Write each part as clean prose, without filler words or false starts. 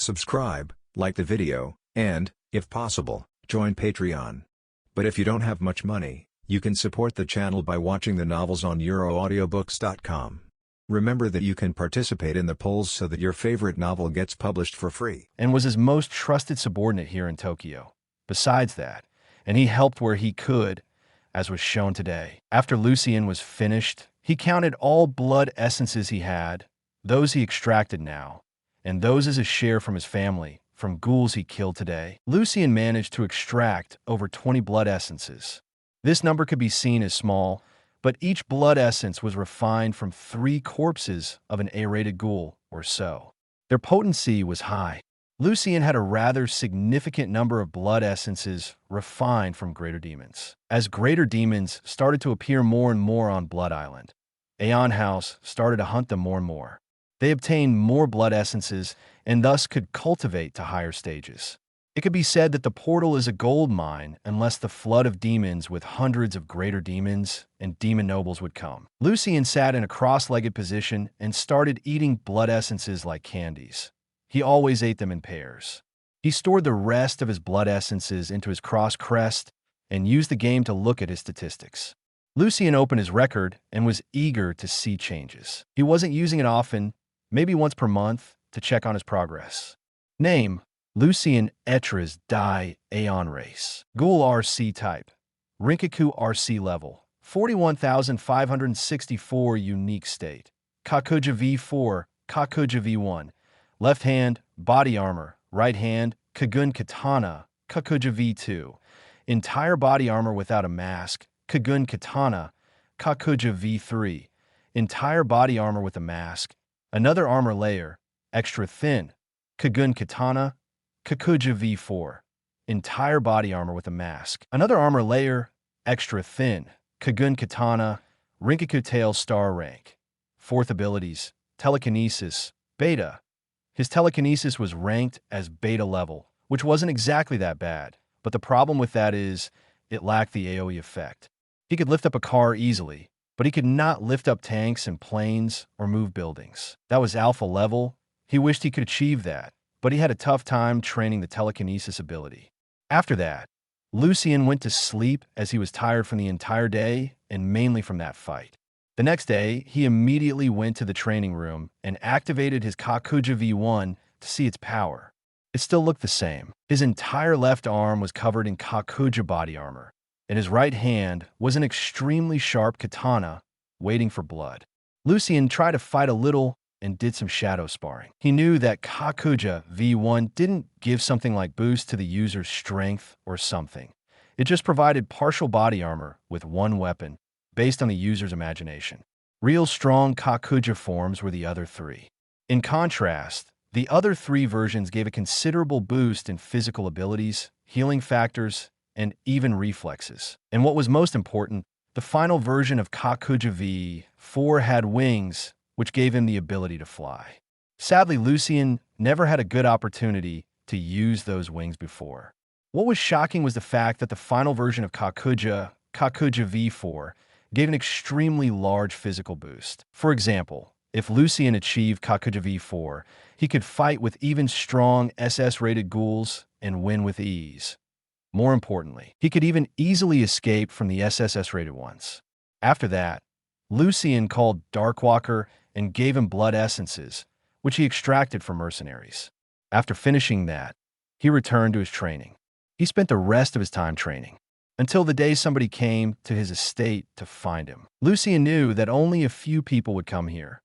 subscribe, like the video, and, if possible, join Patreon. But if you don't have much money, you can support the channel by watching the novels on euroaudiobooks.com. Remember that you can participate in the polls so that your favorite novel gets published for free. And was his most trusted subordinate here in Tokyo. Besides that, and he helped where he could, as was shown today. After Lucien was finished, he counted all blood essences he had, those he extracted now, and those as a share from his family, from ghouls he killed today. Lucien managed to extract over 20 blood essences. This number could be seen as small, but each blood essence was refined from 3 corpses of an A-rated ghoul or so. Their potency was high. Lucien had a rather significant number of blood essences refined from greater demons. As greater demons started to appear more and more on Blood Island, Aeon House started to hunt them more and more. They obtained more blood essences and thus could cultivate to higher stages. It could be said that the portal is a gold mine unless the flood of demons with hundreds of greater demons and demon nobles would come. Lucien sat in a cross-legged position and started eating blood essences like candies. He always ate them in pairs. He stored the rest of his blood essences into his cross crest and used the game to look at his statistics. Lucien opened his record and was eager to see changes. He wasn't using it often, maybe once per month, to check on his progress. Name: Lucien Etras Die Aeon Race. Ghoul RC Type. Rinkaku RC Level. 41,564 Unique State. Kakuja V4, Kakuja V1. Left hand, Body Armor. Right hand, Kagun Katana, Kakuja V2. Entire Body Armor without a mask, Kagun Katana, Kakuja V3. Entire Body Armor with a mask. Another armor layer, extra thin, Kagun Katana, Kakuja V4. Entire body armor with a mask. Another armor layer, extra thin, Kagun Katana, Rinkaku Tail Star Rank. 4th abilities, Telekinesis, Beta. His telekinesis was ranked as Beta level, which wasn't exactly that bad, but the problem with that is it lacked the AoE effect. He could lift up a car easily, but he could not lift up tanks and planes or move buildings. That was alpha level. He wished he could achieve that, but he had a tough time training the telekinesis ability. After that, Lucien went to sleep as he was tired from the entire day and mainly from that fight. The next day, he immediately went to the training room and activated his Kakuja V1 to see its power. It still looked the same. His entire left arm was covered in Kakuja body armor, and his right hand was an extremely sharp katana waiting for blood. Lucien tried to fight a little and did some shadow sparring. He knew that Kakuja V1 didn't give something like boost to the user's strength or something. It just provided partial body armor with one weapon, based on the user's imagination. Real strong Kakuja forms were the other 3. In contrast, the other 3 versions gave a considerable boost in physical abilities, healing factors, and even reflexes. And what was most important, the final version of Kakuja V4 had wings, which gave him the ability to fly. Sadly, Lucien never had a good opportunity to use those wings before. What was shocking was the fact that the final version of Kakuja V4, gave an extremely large physical boost. For example, if Lucien achieved Kakuja V4, he could fight with even strong SS-rated ghouls and win with ease. More importantly, he could even easily escape from the SSS-rated ones. After that, Lucien called Darkwalker and gave him blood essences, which he extracted from mercenaries. After finishing that, he returned to his training. He spent the rest of his time training, until the day somebody came to his estate to find him. Lucien knew that only a few people would come here.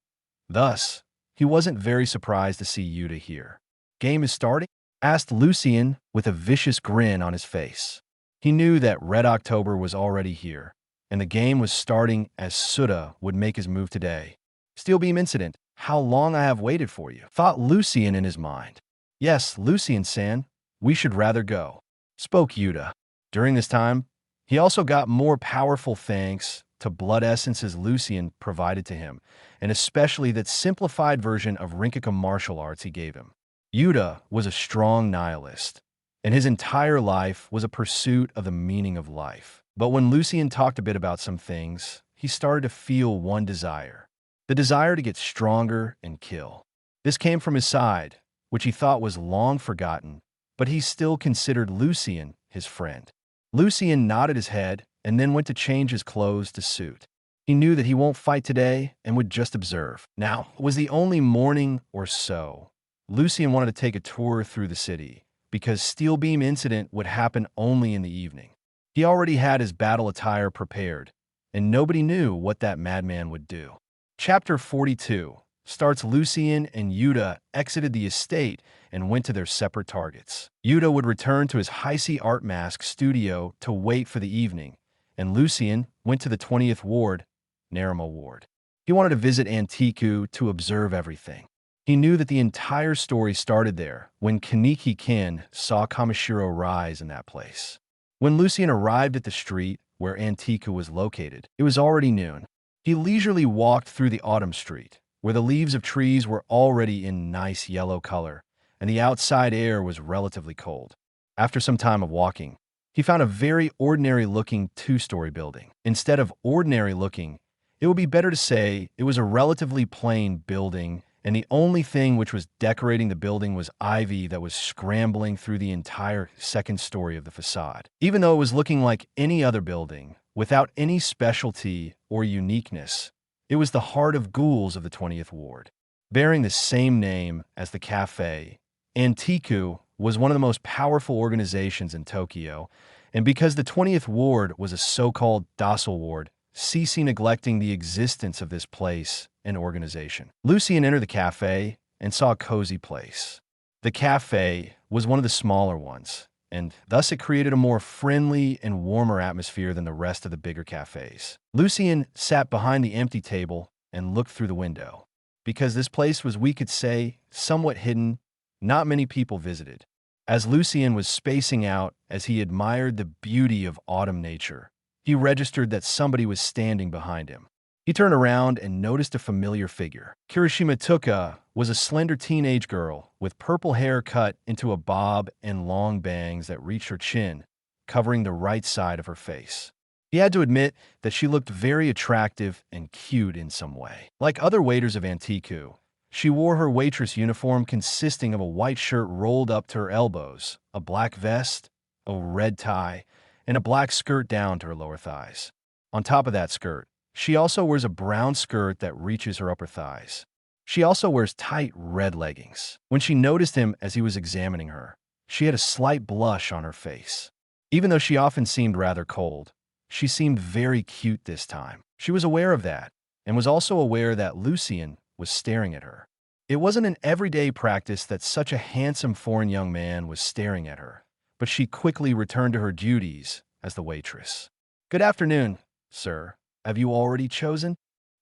Thus, he wasn't very surprised to see Yuta here. "Game is starting?" asked Lucien with a vicious grin on his face. He knew that Red October was already here, and the game was starting as Suda would make his move today. "Steel Beam Incident, how long I have waited for you," thought Lucien in his mind. "Yes, Lucien-san, we should rather go," spoke Yuta. During this time, he also got more powerful thanks to blood essences Lucien provided to him, and especially that simplified version of Rinkaku martial arts he gave him. Yuta was a strong nihilist, and his entire life was a pursuit of the meaning of life. But when Lucien talked a bit about some things, he started to feel one desire: the desire to get stronger and kill. This came from his side, which he thought was long forgotten, but he still considered Lucien his friend. Lucien nodded his head and then went to change his clothes to suit. He knew that he won't fight today and would just observe. Now, it was the only morning or so. Lucien wanted to take a tour through the city, because Steel Beam incident would happen only in the evening. He already had his battle attire prepared, and nobody knew what that madman would do. Chapter 42 starts Lucien and Yuta exited the estate and went to their separate targets. Yuta would return to his Heisei Art Mask studio to wait for the evening, and Lucien went to the 20th Ward, Naruma Ward. He wanted to visit Antiku to observe everything. He knew that the entire story started there when Kaneki-kin saw Kamishiro rise in that place. When Lucien arrived at the street where Antiku was located, it was already noon. He leisurely walked through the autumn street, where the leaves of trees were already in nice yellow color, and the outside air was relatively cold. After some time of walking, he found a very ordinary-looking two-story building. Instead of ordinary-looking, it would be better to say it was a relatively plain building, and the only thing which was decorating the building was ivy that was scrambling through the entire second story of the facade. Even though it was looking like any other building, without any specialty or uniqueness, it was the heart of ghouls of the 20th Ward. Bearing the same name as the cafe, Antiku was one of the most powerful organizations in Tokyo, and because the 20th Ward was a so-called docile ward, ceasing neglecting the existence of this place and organization. Lucien entered the cafe and saw a cozy place. The cafe was one of the smaller ones, and thus it created a more friendly and warmer atmosphere than the rest of the bigger cafes. Lucien sat behind the empty table and looked through the window. Because this place was, we could say, somewhat hidden, not many people visited. As Lucien was spacing out as he admired the beauty of autumn nature, he registered that somebody was standing behind him. He turned around and noticed a familiar figure. Kirishima Tuka was a slender teenage girl with purple hair cut into a bob and long bangs that reached her chin, covering the right side of her face. He had to admit that she looked very attractive and cute in some way. Like other waiters of Antiku, she wore her waitress uniform consisting of a white shirt rolled up to her elbows, a black vest, a red tie, and a black skirt down to her lower thighs. On top of that skirt, she also wears a brown skirt that reaches her upper thighs. She also wears tight red leggings. When she noticed him as he was examining her, she had a slight blush on her face. Even though she often seemed rather cold, she seemed very cute this time. She was aware of that, and was also aware that Lucien was staring at her. It wasn't an everyday practice that such a handsome foreign young man was staring at her, but she quickly returned to her duties as the waitress. "Good afternoon, sir. Have you already chosen?"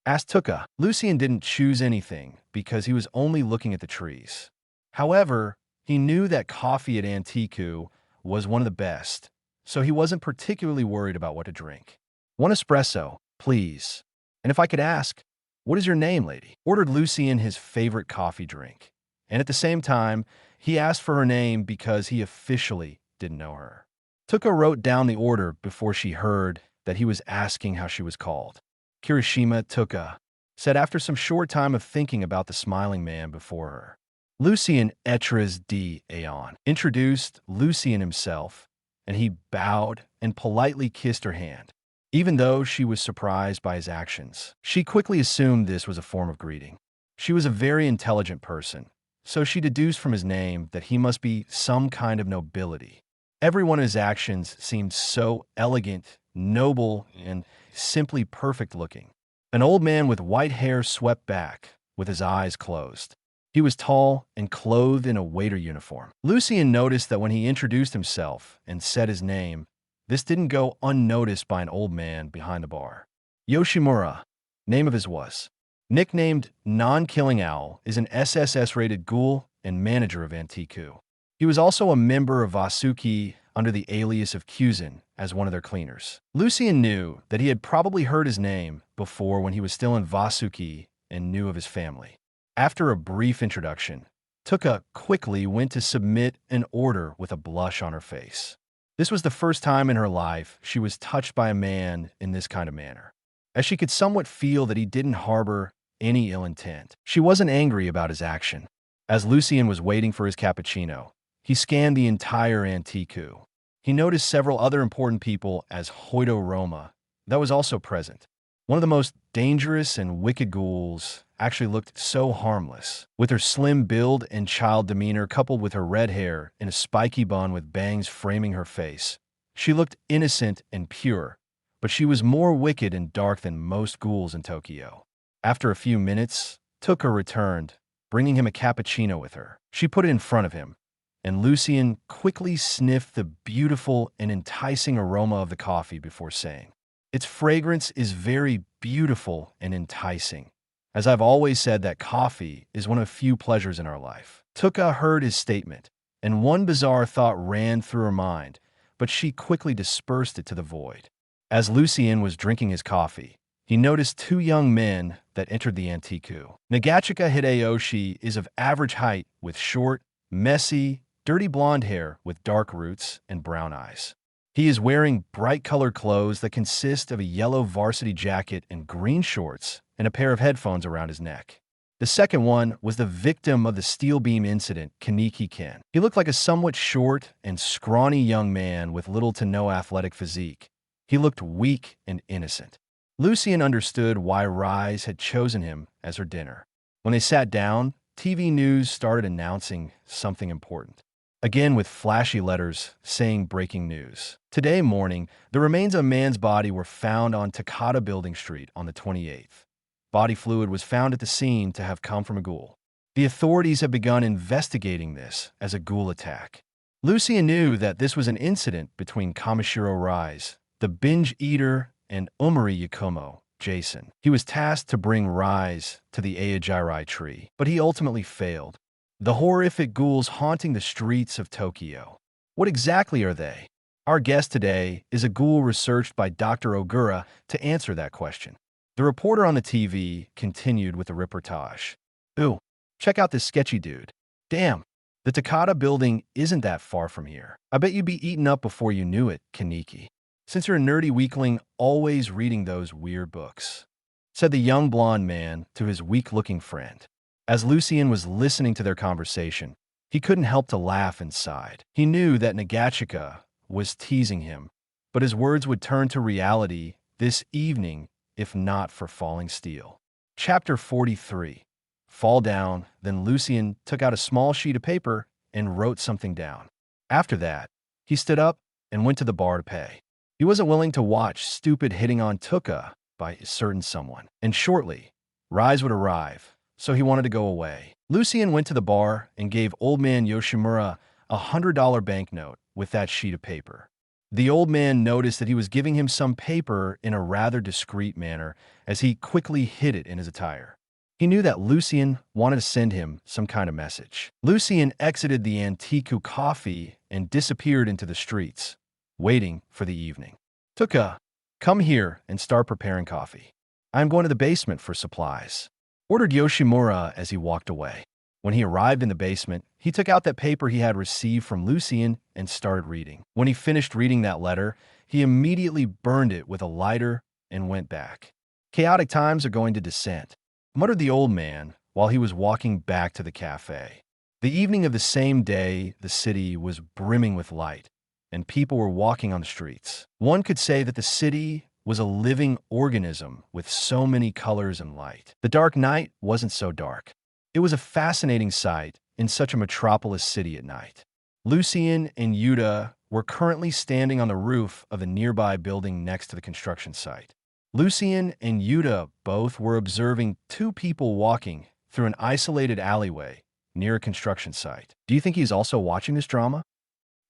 asked Tuka. Lucien didn't choose anything because he was only looking at the trees. However, he knew that coffee at Antiku was one of the best, so he wasn't particularly worried about what to drink. "One espresso, please. And if I could ask, what is your name, lady?" ordered Lucien his favorite coffee drink. And at the same time, he asked for her name because he officially didn't know her. Tuka wrote down the order before she heard that he was asking how she was called. Kirishima Tuka said after some short time of thinking about the smiling man before her. Lucien Etres d'Aon introduced Lucien himself, and he bowed and politely kissed her hand. Even though she was surprised by his actions, she quickly assumed this was a form of greeting. She was a very intelligent person, so she deduced from his name that he must be some kind of nobility. Every one of his actions seemed so elegant, noble, and simply perfect looking. An old man with white hair swept back, with his eyes closed. He was tall and clothed in a waiter uniform. Lucien noticed that when he introduced himself and said his name, this didn't go unnoticed by an old man behind the bar. Yoshimura, name of his was. Nicknamed Non-Killing Owl, is an SSS-rated ghoul and manager of Antiku. He was also a member of Vasuki under the alias of Kuzin as one of their cleaners. Lucien knew that he had probably heard his name before when he was still in Vasuki and knew of his family. After a brief introduction, Tuka quickly went to submit an order with a blush on her face. This was the first time in her life she was touched by a man in this kind of manner, as she could somewhat feel that he didn't harbor any ill intent. She wasn't angry about his action. As Lucien was waiting for his cappuccino, he scanned the entire Antiku. He noticed several other important people as Hoido Roma that was also present. One of the most dangerous and wicked ghouls actually looked so harmless, with her slim build and child demeanor coupled with her red hair in a spiky bun with bangs framing her face. She looked innocent and pure, but she was more wicked and dark than most ghouls in Tokyo. After a few minutes, Tuka returned, bringing him a cappuccino with her. She put it in front of him, and Lucien quickly sniffed the beautiful and enticing aroma of the coffee before saying, "Its fragrance is very beautiful and enticing. As I've always said that coffee is one of few pleasures in our life." Tuka heard his statement, and one bizarre thought ran through her mind, but she quickly dispersed it to the void. As Lucien was drinking his coffee, he noticed two young men that entered the Antiku. Nagachika Hideyoshi is of average height with short, messy, dirty blonde hair with dark roots and brown eyes. He is wearing bright-colored clothes that consist of a yellow varsity jacket and green shorts and a pair of headphones around his neck. The second one was the victim of the steel beam incident, Kaneki Ken. He looked like a somewhat short and scrawny young man with little to no athletic physique. He looked weak and innocent. Lucien understood why Rise had chosen him as her dinner. When they sat down, TV news started announcing something important. Again with flashy letters saying breaking news. Today morning, the remains of a man's body were found on Takata Building Street on the 28th. Body fluid was found at the scene to have come from a ghoul. The authorities have begun investigating this as a ghoul attack. Lucien knew that this was an incident between Kamishiro Rise, the binge eater, and Umari Yakumo, Jason. He was tasked to bring Rise to the Aojirai tree, but he ultimately failed. The horrific ghouls haunting the streets of Tokyo. What exactly are they? Our guest today is a ghoul researched by Dr. Ogura to answer that question. The reporter on the TV continued with the reportage. "Ooh, check out this sketchy dude. Damn, the Takata building isn't that far from here. I bet you'd be eaten up before you knew it, Kaneki. Since you're a nerdy weakling always reading those weird books," said the young blonde man to his weak-looking friend. As Lucien was listening to their conversation, he couldn't help to laugh inside. He knew that Nagachika was teasing him, but his words would turn to reality this evening if not for falling steel. Chapter 43. Fall down, then Lucien took out a small sheet of paper and wrote something down. After that, he stood up and went to the bar to pay. He wasn't willing to watch stupid hitting on Tuka by a certain someone, and shortly, Rise would arrive, so he wanted to go away. Lucien went to the bar and gave old man Yoshimura a $100 banknote with that sheet of paper. The old man noticed that he was giving him some paper in a rather discreet manner as he quickly hid it in his attire. He knew that Lucien wanted to send him some kind of message. Lucien exited the Antiku coffee and disappeared into the streets, waiting for the evening. "Tuka, come here and start preparing coffee. I am going to the basement for supplies," ordered Yoshimura as he walked away. When he arrived in the basement, he took out that paper he had received from Lucien and started reading. When he finished reading that letter, he immediately burned it with a lighter and went back. "Chaotic times are going to descend," muttered the old man while he was walking back to the cafe. The evening of the same day, the city was brimming with light, and people were walking on the streets. One could say that the city was a living organism with so many colors and light. The dark night wasn't so dark. It was a fascinating sight in such a metropolis city at night. Lucien and Yuta were currently standing on the roof of a nearby building next to the construction site. Lucien and Yuta both were observing two people walking through an isolated alleyway near a construction site. "Do you think he's also watching this drama?"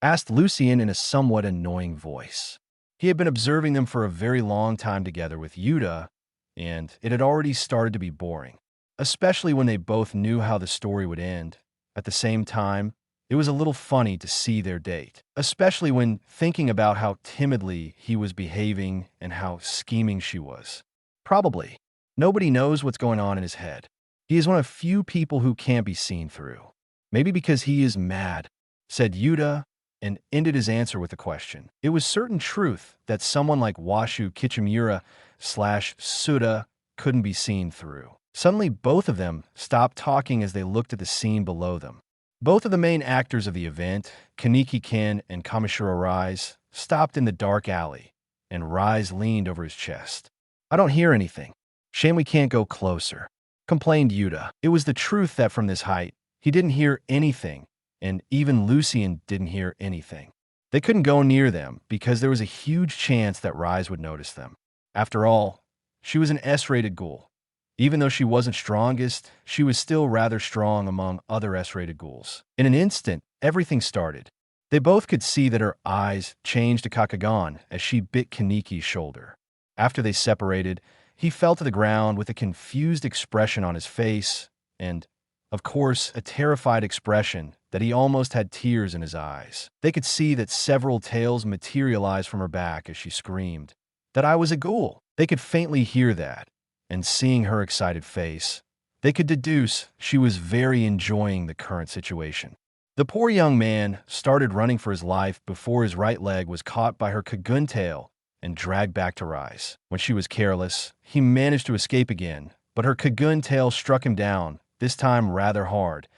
asked Lucien in a somewhat annoying voice. He had been observing them for a very long time together with Yuta, and it had already started to be boring, especially when they both knew how the story would end. At the same time, it was a little funny to see their date, especially when thinking about how timidly he was behaving and how scheming she was. Probably, nobody knows what's going on in his head. He is one of few people who can't be seen through. Maybe because he is mad, said Yuta, and ended his answer with a question. It was certain truth that someone like Washu Kichimura / Suda couldn't be seen through. Suddenly, both of them stopped talking as they looked at the scene below them. Both of the main actors of the event, Kaneki Ken and Kamishiro Rise, stopped in the dark alley, and Rise leaned over his chest. I don't hear anything. Shame we can't go closer, complained Yuta. It was the truth that from this height, he didn't hear anything, and even Lucien didn't hear anything. They couldn't go near them because there was a huge chance that Rise would notice them. After all, she was an S-rated ghoul. Even though she wasn't strongest, she was still rather strong among other S-rated ghouls. In an instant, everything started. They both could see that her eyes changed to Kakagon as she bit Kaneki's shoulder. After they separated, he fell to the ground with a confused expression on his face and, of course, a terrified expression that he almost had tears in his eyes. They could see that several tails materialized from her back as she screamed, "That I was a ghoul!" They could faintly hear that, and seeing her excited face, they could deduce she was very enjoying the current situation. The poor young man started running for his life before his right leg was caught by her Kagun tail and dragged back to Rise. When she was careless, he managed to escape again, but her Kagun tail struck him down, this time rather hard,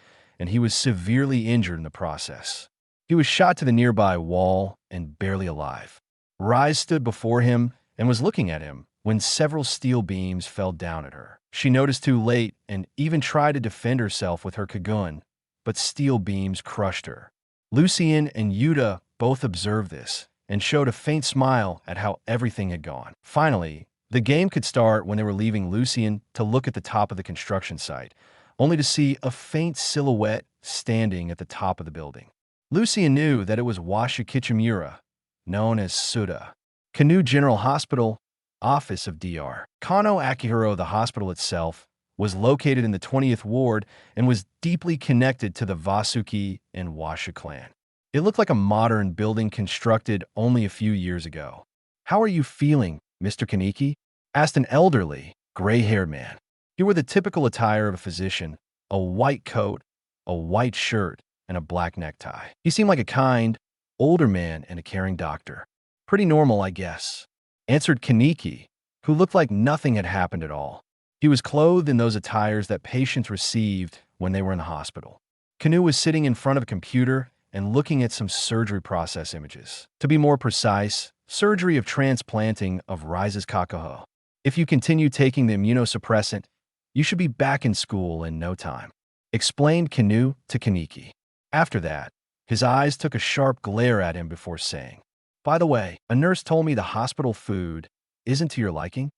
and he was severely injured in the process. He was shot to the nearby wall and barely alive. Rise stood before him and was looking at him when several steel beams fell down at her. She noticed too late and even tried to defend herself with her Kagun, but steel beams crushed her. Lucien and Yuta both observed this and showed a faint smile at how everything had gone. Finally, the game could start when they were leaving Lucien to look at the top of the construction site, only to see a faint silhouette standing at the top of the building. Lucien knew that it was Washa Kichimura, known as Suda. Kanu General Hospital, office of Dr. Kano Akihiro. The hospital itself was located in the 20th Ward and was deeply connected to the Vasuki and Washa clan. It looked like a modern building constructed only a few years ago. "How are you feeling, Mr. Kaneki?" asked an elderly, gray-haired man. He wore the typical attire of a physician, a white coat, a white shirt, and a black necktie. He seemed like a kind, older man and a caring doctor. "Pretty normal, I guess," answered Kaneki, who looked like nothing had happened at all. He was clothed in those attires that patients received when they were in the hospital. Kanu was sitting in front of a computer and looking at some surgery process images. To be more precise, surgery of transplanting of Rise's kakaho. "If you continue taking the immunosuppressant, you should be back in school in no time," explained Kanu to Kaneki. After that, his eyes took a sharp glare at him before saying, "By the way, a nurse told me the hospital food isn't to your liking."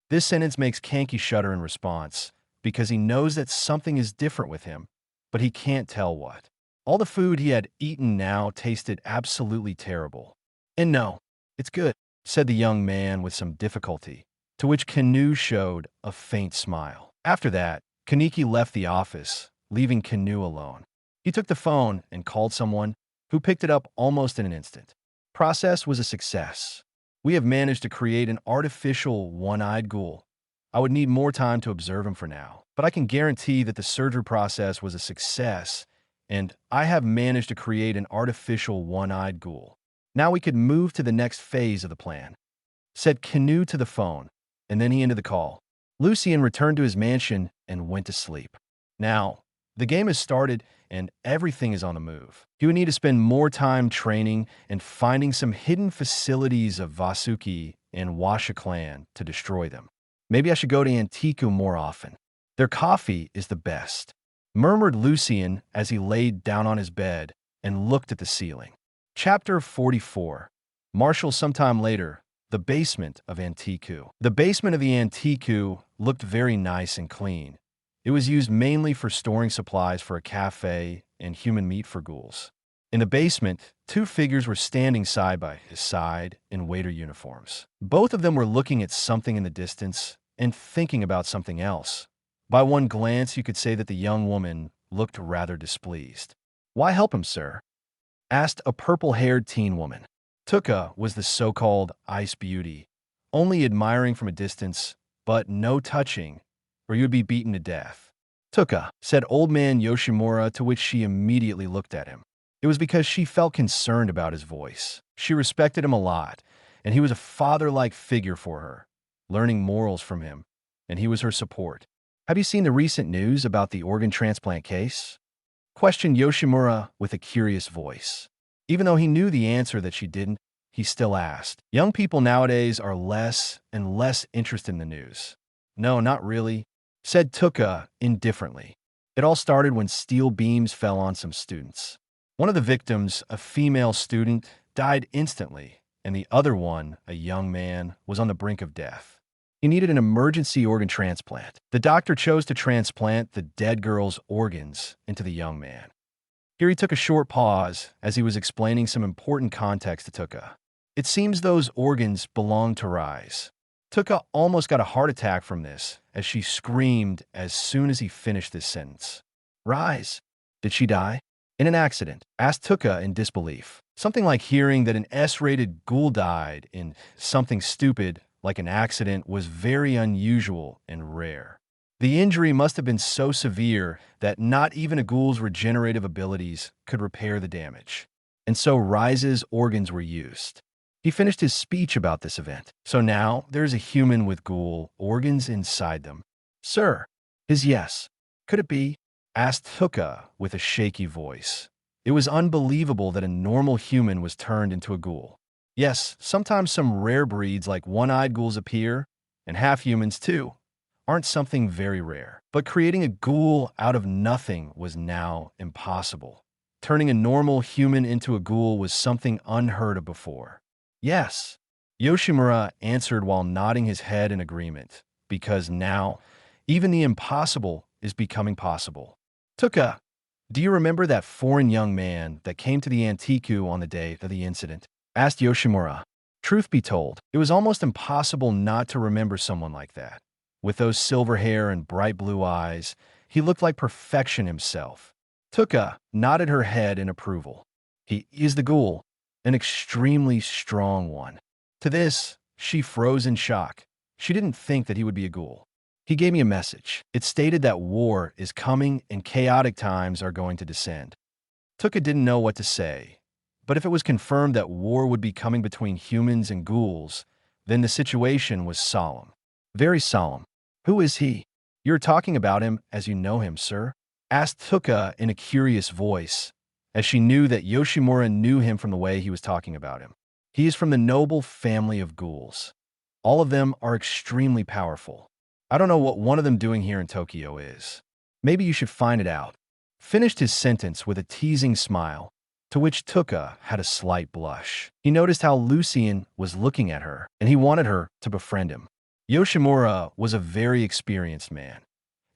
This sentence makes Kanki shudder in response, because he knows that something is different with him, but he can't tell what. All the food he had eaten now tasted absolutely terrible. "And no, it's good," said the young man with some difficulty, to which Kanu showed a faint smile. After that, Kaneki left the office, leaving Kanu alone. He took the phone and called someone, who picked it up almost in an instant. Process was a success. "We have managed to create an artificial one-eyed ghoul. I would need more time to observe him for now, but I can guarantee that the surgery process was a success, and I have managed to create an artificial one-eyed ghoul. Now we could move to the next phase of the plan," said Kanu to the phone, and then he ended the call. Lucien returned to his mansion and went to sleep. Now, the game has started and everything is on the move. He would need to spend more time training and finding some hidden facilities of Vasuki and Washa clan to destroy them. "Maybe I should go to Antiku more often. Their coffee is the best," murmured Lucien as he laid down on his bed and looked at the ceiling. Chapter 44. Marshall sometime later, the basement of Antiku. The basement of the Antiku looked very nice and clean. It was used mainly for storing supplies for a cafe and human meat for ghouls. In the basement, two figures were standing side by side in waiter uniforms. Both of them were looking at something in the distance and thinking about something else. By one glance, you could say that the young woman looked rather displeased. "Why help him, sir?" asked a purple-haired teen woman. Tuka was the so-called ice beauty, only admiring from a distance, but no touching, or you'd be beaten to death. "Tuka," said old man Yoshimura, to which she immediately looked at him. It was because she felt concerned about his voice. She respected him a lot, and he was a father-like figure for her, learning morals from him, and he was her support. Have you seen the recent news about the organ transplant case? Questioned Yoshimura with a curious voice. Even though he knew the answer that she didn't, he still asked. Young people nowadays are less and less interested in the news. No, not really, said Tuka indifferently. It all started when steel beams fell on some students. One of the victims, a female student, died instantly, and the other one, a young man, was on the brink of death. He needed an emergency organ transplant. The doctor chose to transplant the dead girl's organs into the young man. Here he took a short pause as he was explaining some important context to Tuka. It seems those organs belong to Rise. Tuka almost got a heart attack from this as she screamed as soon as he finished this sentence. Rise? Did she die? In an accident? Asked Tuka in disbelief. Something like hearing that an S-rated ghoul died in something stupid like an accident was very unusual and rare. The injury must have been so severe that not even a ghoul's regenerative abilities could repair the damage. And so Rise's organs were used. He finished his speech about this event. So now there's a human with ghoul organs inside them. Sir, his yes. Could it be? Asked Tuka with a shaky voice. It was unbelievable that a normal human was turned into a ghoul. Yes, sometimes some rare breeds like one-eyed ghouls appear, and half-humans too, aren't something very rare. But creating a ghoul out of nothing was now impossible. Turning a normal human into a ghoul was something unheard of before. Yes, Yoshimura answered while nodding his head in agreement, because now, even the impossible is becoming possible. Tuka, do you remember that foreign young man that came to the Antiku on the day of the incident? Asked Yoshimura. Truth be told, it was almost impossible not to remember someone like that. With those silver hair and bright blue eyes, he looked like perfection himself. Tuka nodded her head in approval. He is the ghoul, an extremely strong one. To this, she froze in shock. She didn't think that he would be a ghoul. He gave me a message. It stated that war is coming and chaotic times are going to descend. Tuka didn't know what to say. But if it was confirmed that war would be coming between humans and ghouls, then the situation was solemn. Very solemn. Who is he? You're talking about him as you know him, sir? Asked Tuka in a curious voice, as she knew that Yoshimura knew him from the way he was talking about him. He is from the noble family of ghouls. All of them are extremely powerful. I don't know what one of them doing here in Tokyo is. Maybe you should find it out. Finished his sentence with a teasing smile, to which Tuka had a slight blush. He noticed how Lucien was looking at her, and he wanted her to befriend him. Yoshimura was a very experienced man,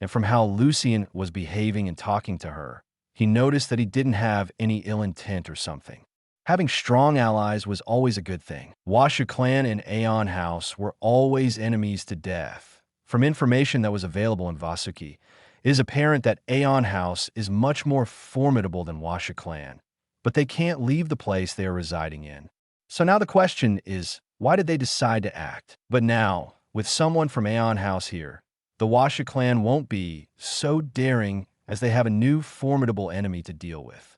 and from how Lucien was behaving and talking to her, he noticed that he didn't have any ill intent or something. Having strong allies was always a good thing. Washu clan and Aeon House were always enemies to death. From information that was available in Vasuki, it is apparent that Aeon House is much more formidable than Washu clan, but they can't leave the place they are residing in. So now the question is, why did they decide to act? But now, with someone from Aeon House here, the Washu clan won't be so daring as they have a new formidable enemy to deal with.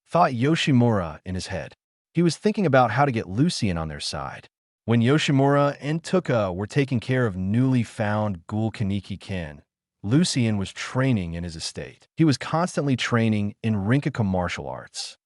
Thought Yoshimura in his head. He was thinking about how to get Lucien on their side. When Yoshimura and Tuka were taking care of newly found Ghoul Kaneki Ken, Lucien was training in his estate. He was constantly training in Rinkaku martial arts.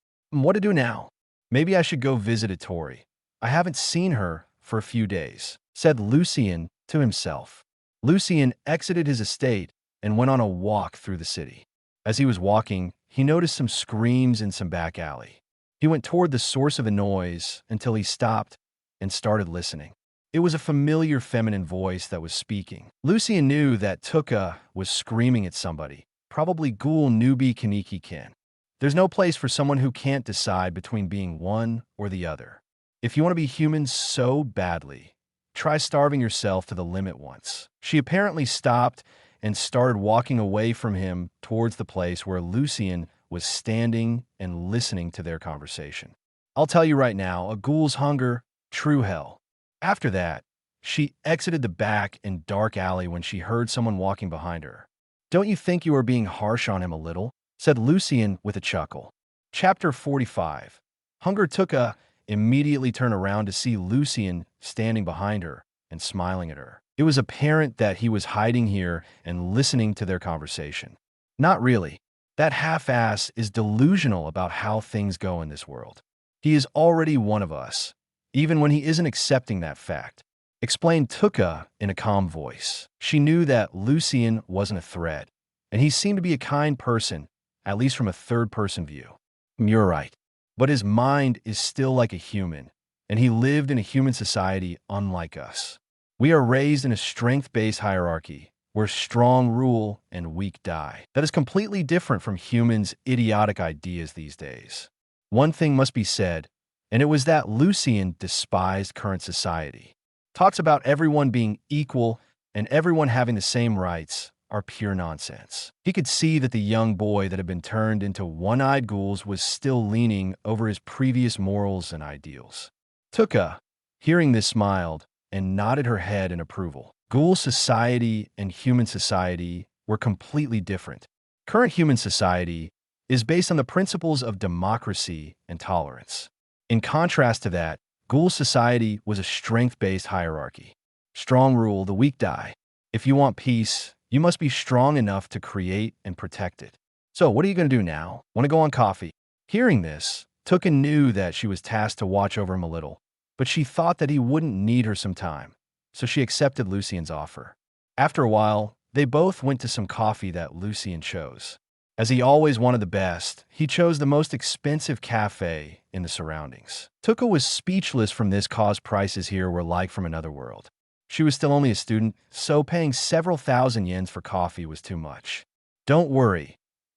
What to do now? Maybe I should go visit Itori. I haven't seen her for a few days, said Lucien to himself. Lucien exited his estate and went on a walk through the city. As he was walking, he noticed some screams in some back alley. He went toward the source of the noise until he stopped and started listening. It was a familiar feminine voice that was speaking. Lucien knew that Tuka was screaming at somebody, probably Ghoul newbie Kaneki Ken. There's no place for someone who can't decide between being one or the other. If you want to be human so badly, try starving yourself to the limit once. She apparently stopped and started walking away from him towards the place where Lucien was standing and listening to their conversation. I'll tell you right now, a ghoul's hunger, true hell. After that, she exited the back and dark alley when she heard someone walking behind her. Don't you think you are being harsh on him a little? Said Lucien with a chuckle. Chapter 45. Hunger Tuka immediately turned around to see Lucien standing behind her and smiling at her. It was apparent that he was hiding here and listening to their conversation. Not really. That half-ass is delusional about how things go in this world. He is already one of us, even when he isn't accepting that fact, explained Tuka in a calm voice. She knew that Lucien wasn't a threat, and he seemed to be a kind person, at least from a third-person view. You're right. But his mind is still like a human, and he lived in a human society unlike us. We are raised in a strength-based hierarchy, where strong rule and weak die. That is completely different from humans' idiotic ideas these days. One thing must be said, and it was that Lucien despised current society. Talks about everyone being equal and everyone having the same rights are pure nonsense. He could see that the young boy that had been turned into one-eyed ghouls was still leaning over his previous morals and ideals. Tuka, hearing this, smiled and nodded her head in approval. Ghoul society and human society were completely different. Current human society is based on the principles of democracy and tolerance. In contrast to that, Ghoul society was a strength-based hierarchy. Strong rule, the weak die. If you want peace, you must be strong enough to create and protect it. So what are you going to do now? Want to go on coffee? Hearing this, Tuka knew that she was tasked to watch over him a little, but she thought that he wouldn't need her some time, so she accepted Lucien's offer. After a while, they both went to some coffee that Lucien chose. As he always wanted the best, he chose the most expensive cafe in the surroundings. Tuka was speechless from this cause prices here were like from another world. She was still only a student, so paying several thousand yens for coffee was too much. Don't worry,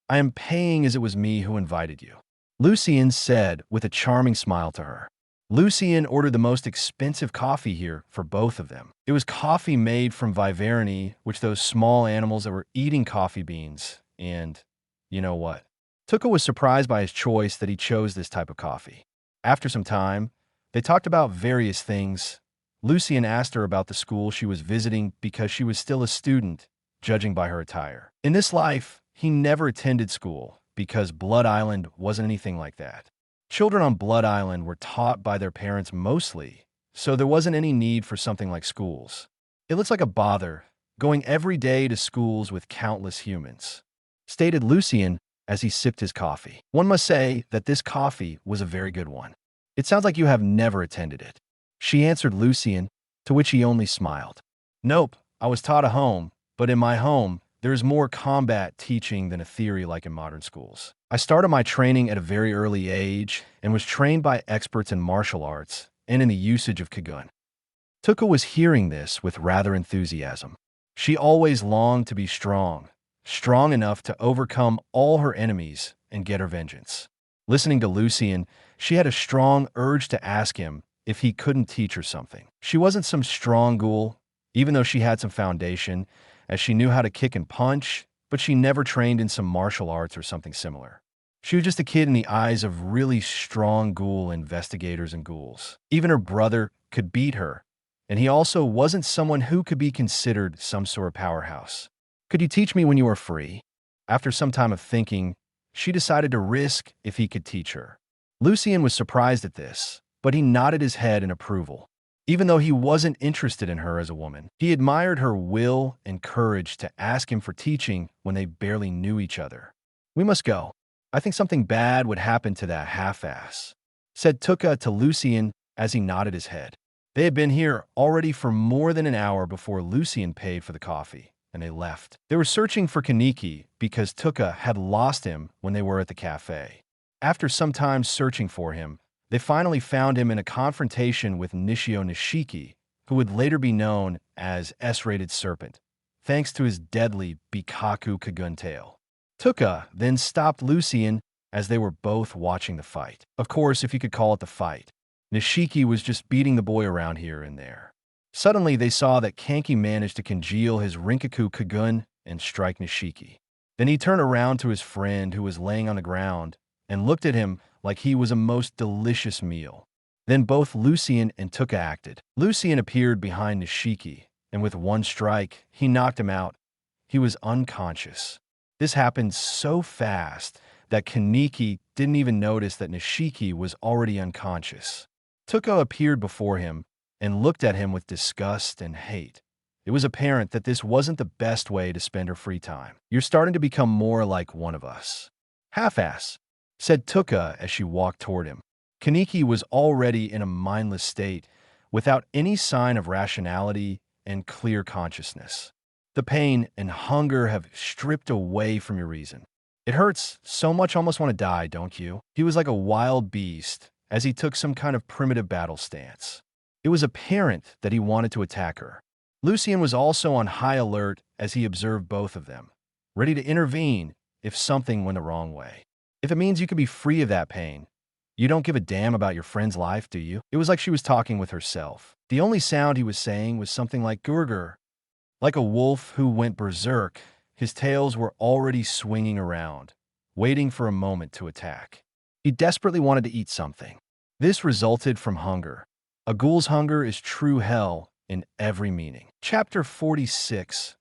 I am paying as it was me who invited you, Lucien said with a charming smile to her. Lucien ordered the most expensive coffee here for both of them. It was coffee made from viverni, which those small animals that were eating coffee beans, and you know what? Tuka was surprised by his choice that he chose this type of coffee. After some time, they talked about various things. Lucien asked her about the school she was visiting because she was still a student, judging by her attire. In this life, he never attended school because Blood Island wasn't anything like that. Children on Blood Island were taught by their parents mostly, so there wasn't any need for something like schools. It looks like a bother, going every day to schools with countless humans, stated Lucien as he sipped his coffee. One must say that this coffee was a very good one. It sounds like you have never attended it, she answered Lucien, to which he only smiled. Nope, I was taught at home, but in my home, there is more combat teaching than a theory like in modern schools. I started my training at a very early age and was trained by experts in martial arts and in the usage of Kagun. Tuka was hearing this with rather enthusiasm. She always longed to be strong, strong enough to overcome all her enemies and get her vengeance. Listening to Lucien, she had a strong urge to ask him if he couldn't teach her something. She wasn't some strong ghoul, even though she had some foundation, as she knew how to kick and punch, but she never trained in some martial arts or something similar. She was just a kid in the eyes of really strong ghoul investigators and ghouls. Even her brother could beat her, and he also wasn't someone who could be considered some sort of powerhouse. Could you teach me when you are free? After some time of thinking, she decided to risk if he could teach her. Lucien was surprised at this, but he nodded his head in approval. Even though he wasn't interested in her as a woman, he admired her will and courage to ask him for teaching when they barely knew each other. We must go. I think something bad would happen to that half-ass, said Tuka to Lucien as he nodded his head. They had been here already for more than an hour before Lucien paid for the coffee, and they left. They were searching for Conq because Tuka had lost him when they were at the cafe. After some time searching for him, they finally found him in a confrontation with Nishio Nishiki, who would later be known as S-rated Serpent, thanks to his deadly Bikaku Kagun tail. Tuka then stopped Lucien as they were both watching the fight. Of course, if you could call it the fight. Nishiki was just beating the boy around here and there. Suddenly, they saw that Conq managed to congeal his Rinkaku Kagun and strike Nishiki. Then he turned around to his friend who was laying on the ground and looked at him like he was a most delicious meal. Then both Lucien and Tuka acted. Lucien appeared behind Nishiki, and with one strike, he knocked him out. He was unconscious. This happened so fast that Conq didn't even notice that Nishiki was already unconscious. Tuka appeared before him, and looked at him with disgust and hate. It was apparent that this wasn't the best way to spend her free time. "You're starting to become more like one of us." "Half-ass," said Tuka as she walked toward him. Kaneki was already in a mindless state, without any sign of rationality and clear consciousness. The pain and hunger have stripped away from your reason. "It hurts so much, almost want to die, don't you?" He was like a wild beast as he took some kind of primitive battle stance. It was apparent that he wanted to attack her. Lucien was also on high alert as he observed both of them, ready to intervene if something went the wrong way. "If it means you could be free of that pain, you don't give a damn about your friend's life, do you?" It was like she was talking with herself. The only sound he was saying was something like gurgur. Like a wolf who went berserk, his tails were already swinging around, waiting for a moment to attack. He desperately wanted to eat something. This resulted from hunger. A ghoul's hunger is true hell in every meaning. Chapter 46.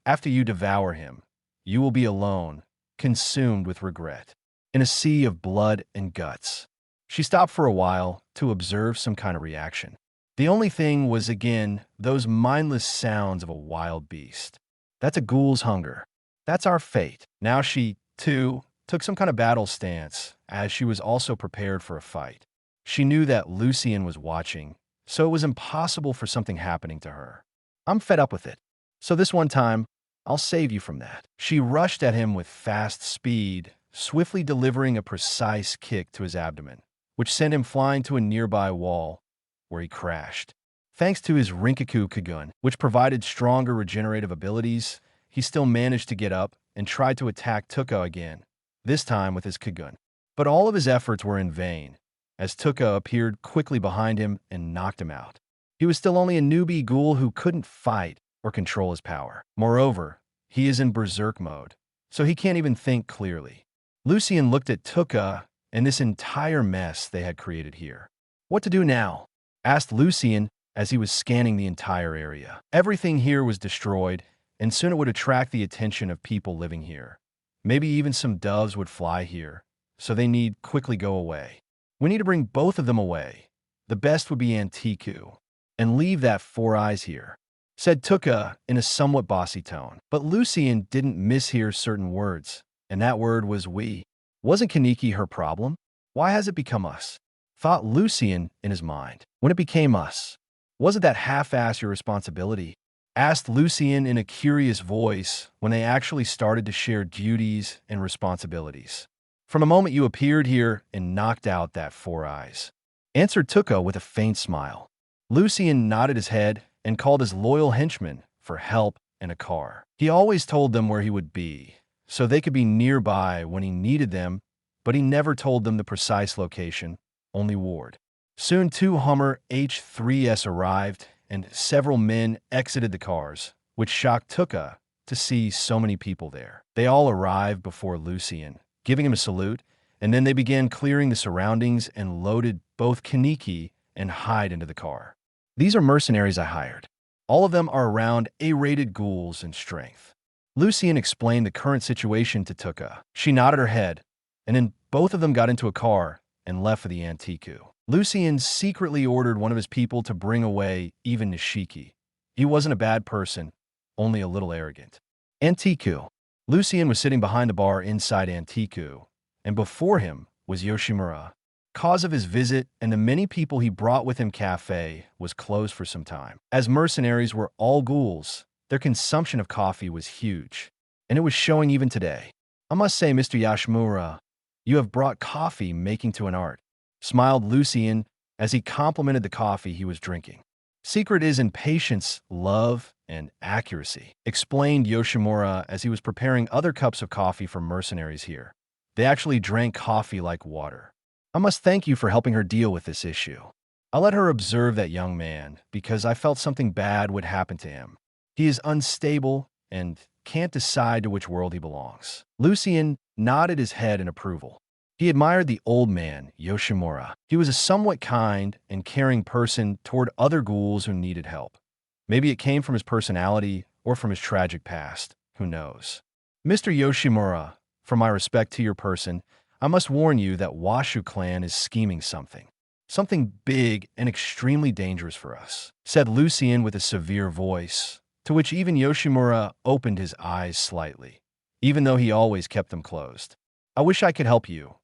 After you devour him, you will be alone, consumed with regret, in a sea of blood and guts. She stopped for a while to observe some kind of reaction. The only thing was, again, those mindless sounds of a wild beast. That's a ghoul's hunger. That's our fate. Now she, too, took some kind of battle stance, as she was also prepared for a fight. She knew that Lucien was watching, so it was impossible for something happening to her. "I'm fed up with it. So this one time, I'll save you from that." She rushed at him with fast speed, swiftly delivering a precise kick to his abdomen, which sent him flying to a nearby wall, where he crashed. Thanks to his Rinkaku Kagun, which provided stronger regenerative abilities, he still managed to get up and tried to attack Tuka again, this time with his Kagun. But all of his efforts were in vain, as Tuka appeared quickly behind him and knocked him out. He was still only a newbie ghoul who couldn't fight or control his power. Moreover, he is in berserk mode, so he can't even think clearly. Lucien looked at Tuka and this entire mess they had created here. "What to do now?" asked Lucien as he was scanning the entire area. Everything here was destroyed, and soon it would attract the attention of people living here. Maybe even some doves would fly here, so they need quickly go away. "We need to bring both of them away. The best would be Antiku, and leave that Four Eyes here," said Tuka in a somewhat bossy tone. But Lucien didn't mishear certain words, and that word was "we." Wasn't Kaneki her problem? Why has it become us? Thought Lucien in his mind. When it became us, wasn't that half-ass your responsibility? Asked Lucien in a curious voice when they actually started to share duties and responsibilities. "From the moment you appeared here and knocked out that Four Eyes," answered Tuka with a faint smile. Lucien nodded his head and called his loyal henchmen for help and a car. He always told them where he would be, so they could be nearby when he needed them, but he never told them the precise location, only Ward. Soon 2 Hummer H3s arrived, and several men exited the cars, which shocked Tuka to see so many people there. They all arrived before Lucien, giving him a salute, and then they began clearing the surroundings and loaded both Kaneki and Hyde into the car. "These are mercenaries I hired. All of them are around A-rated ghouls in strength." Lucien explained the current situation to Tuka. She nodded her head, and then both of them got into a car and left for the Antiku. Lucien secretly ordered one of his people to bring away even Nishiki. He wasn't a bad person, only a little arrogant. Antiku. Lucien was sitting behind the bar inside Antiku, and before him was Yoshimura. Cause of his visit and the many people he brought with him cafe was closed for some time. As mercenaries were all ghouls, their consumption of coffee was huge, and it was showing even today. "I must say, Mr. Yoshimura, you have brought coffee making to an art," smiled Lucien as he complimented the coffee he was drinking. "Secret is in patience, love, and accuracy," explained Yoshimura as he was preparing other cups of coffee for mercenaries here. They actually drank coffee like water. "I must thank you for helping her deal with this issue. I let her observe that young man because I felt something bad would happen to him. He is unstable and can't decide to which world he belongs." Lucien nodded his head in approval. He admired the old man, Yoshimura. He was a somewhat kind and caring person toward other ghouls who needed help. Maybe it came from his personality or from his tragic past. Who knows? "Mr. Yoshimura, for my respect to your person, I must warn you that Washu clan is scheming something. Something big and extremely dangerous for us, said Lucien with a severe voice, to which even Yoshimura opened his eyes slightly, even though he always kept them closed. I wish I could help you,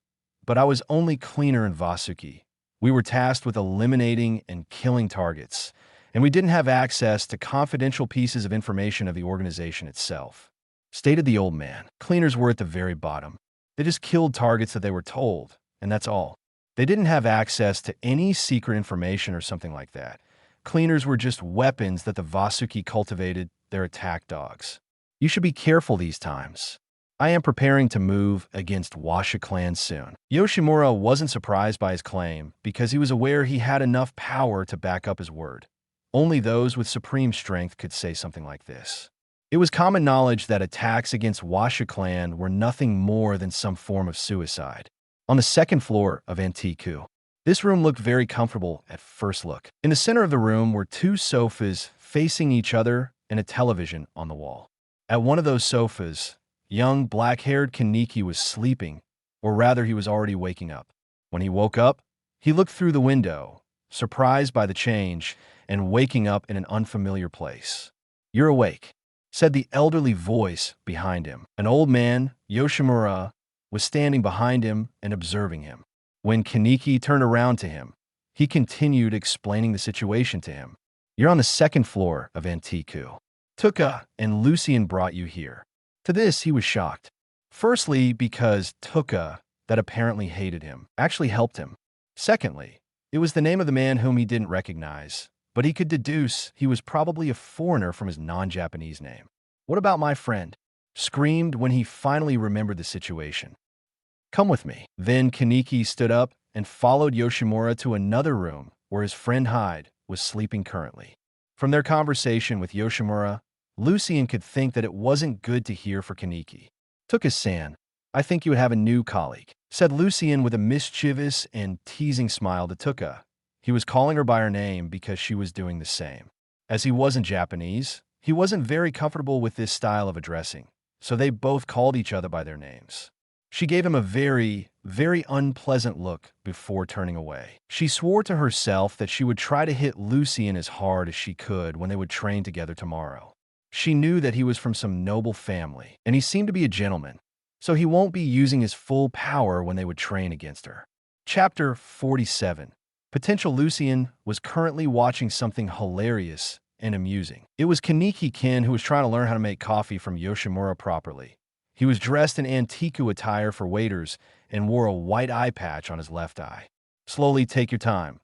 but I was only cleaner in Vasuki. We were tasked with eliminating and killing targets, and we didn't have access to confidential pieces of information of the organization itself, stated the old man. Cleaners were at the very bottom. They just killed targets that they were told, and that's all. They didn't have access to any secret information or something like that. Cleaners were just weapons that the Vasuki cultivated, their attack dogs. You should be careful these times. I am preparing to move against Washa clan soon. Yoshimura wasn't surprised by his claim because he was aware he had enough power to back up his word. Only those with supreme strength could say something like this. It was common knowledge that attacks against Washa clan were nothing more than some form of suicide. On the second floor of Antihero, this room looked very comfortable at first look. In the center of the room were two sofas facing each other and a television on the wall. At one of those sofas, young black-haired Conq was sleeping, or rather he was already waking up. When he woke up, he looked through the window, surprised by the change and waking up in an unfamiliar place. "You're awake," said the elderly voice behind him. An old man, Yoshimura, was standing behind him and observing him. When Conq turned around to him, he continued explaining the situation to him. "You're on the second floor of Antihero. Tuka and Lucien brought you here." To this, he was shocked. Firstly, because Tuka, that apparently hated him, actually helped him. Secondly, it was the name of the man whom he didn't recognize, but he could deduce he was probably a foreigner from his non-Japanese name. "What about my friend?" screamed when he finally remembered the situation. "Come with me." Then Conq stood up and followed Yoshimura to another room where his friend Hyde was sleeping currently. From their conversation with Yoshimura, Lucien could think that it wasn't good to hear for Conq. "Tuka-san, I think you would have a new colleague," said Lucien with a mischievous and teasing smile to Tuka. He was calling her by her name because she was doing the same. As he wasn't Japanese, he wasn't very comfortable with this style of addressing, so they both called each other by their names. She gave him a very, very unpleasant look before turning away. She swore to herself that she would try to hit Lucien as hard as she could when they would train together tomorrow. She knew that he was from some noble family, and he seemed to be a gentleman, so he won't be using his full power when they would train against her. Chapter 47. Potential Lucien was currently watching something hilarious and amusing. It was Conq who was trying to learn how to make coffee from Yoshimura properly. He was dressed in Antiku attire for waiters and wore a white eye patch on his left eye. "Slowly take your time,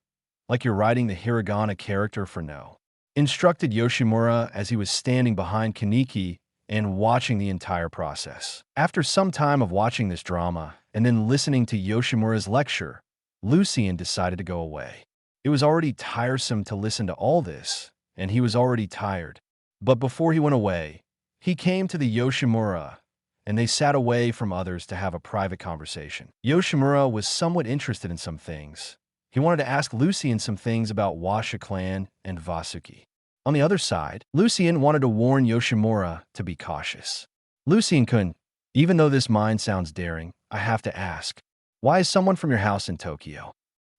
like you're writing the hiragana character for no," instructed Yoshimura as he was standing behind Conq and watching the entire process. After some time of watching this drama and then listening to Yoshimura's lecture, Lucien decided to go away. It was already tiresome to listen to all this, and he was already tired. But before he went away, he came to the Yoshimura, and they sat away from others to have a private conversation. Yoshimura was somewhat interested in some things. He wanted to ask Lucien some things about Washa clan and Vasuki. On the other side, Lucien wanted to warn Yoshimura to be cautious. "Lucien-kun, even though this mine sounds daring, I have to ask, why is someone from your house in Tokyo?"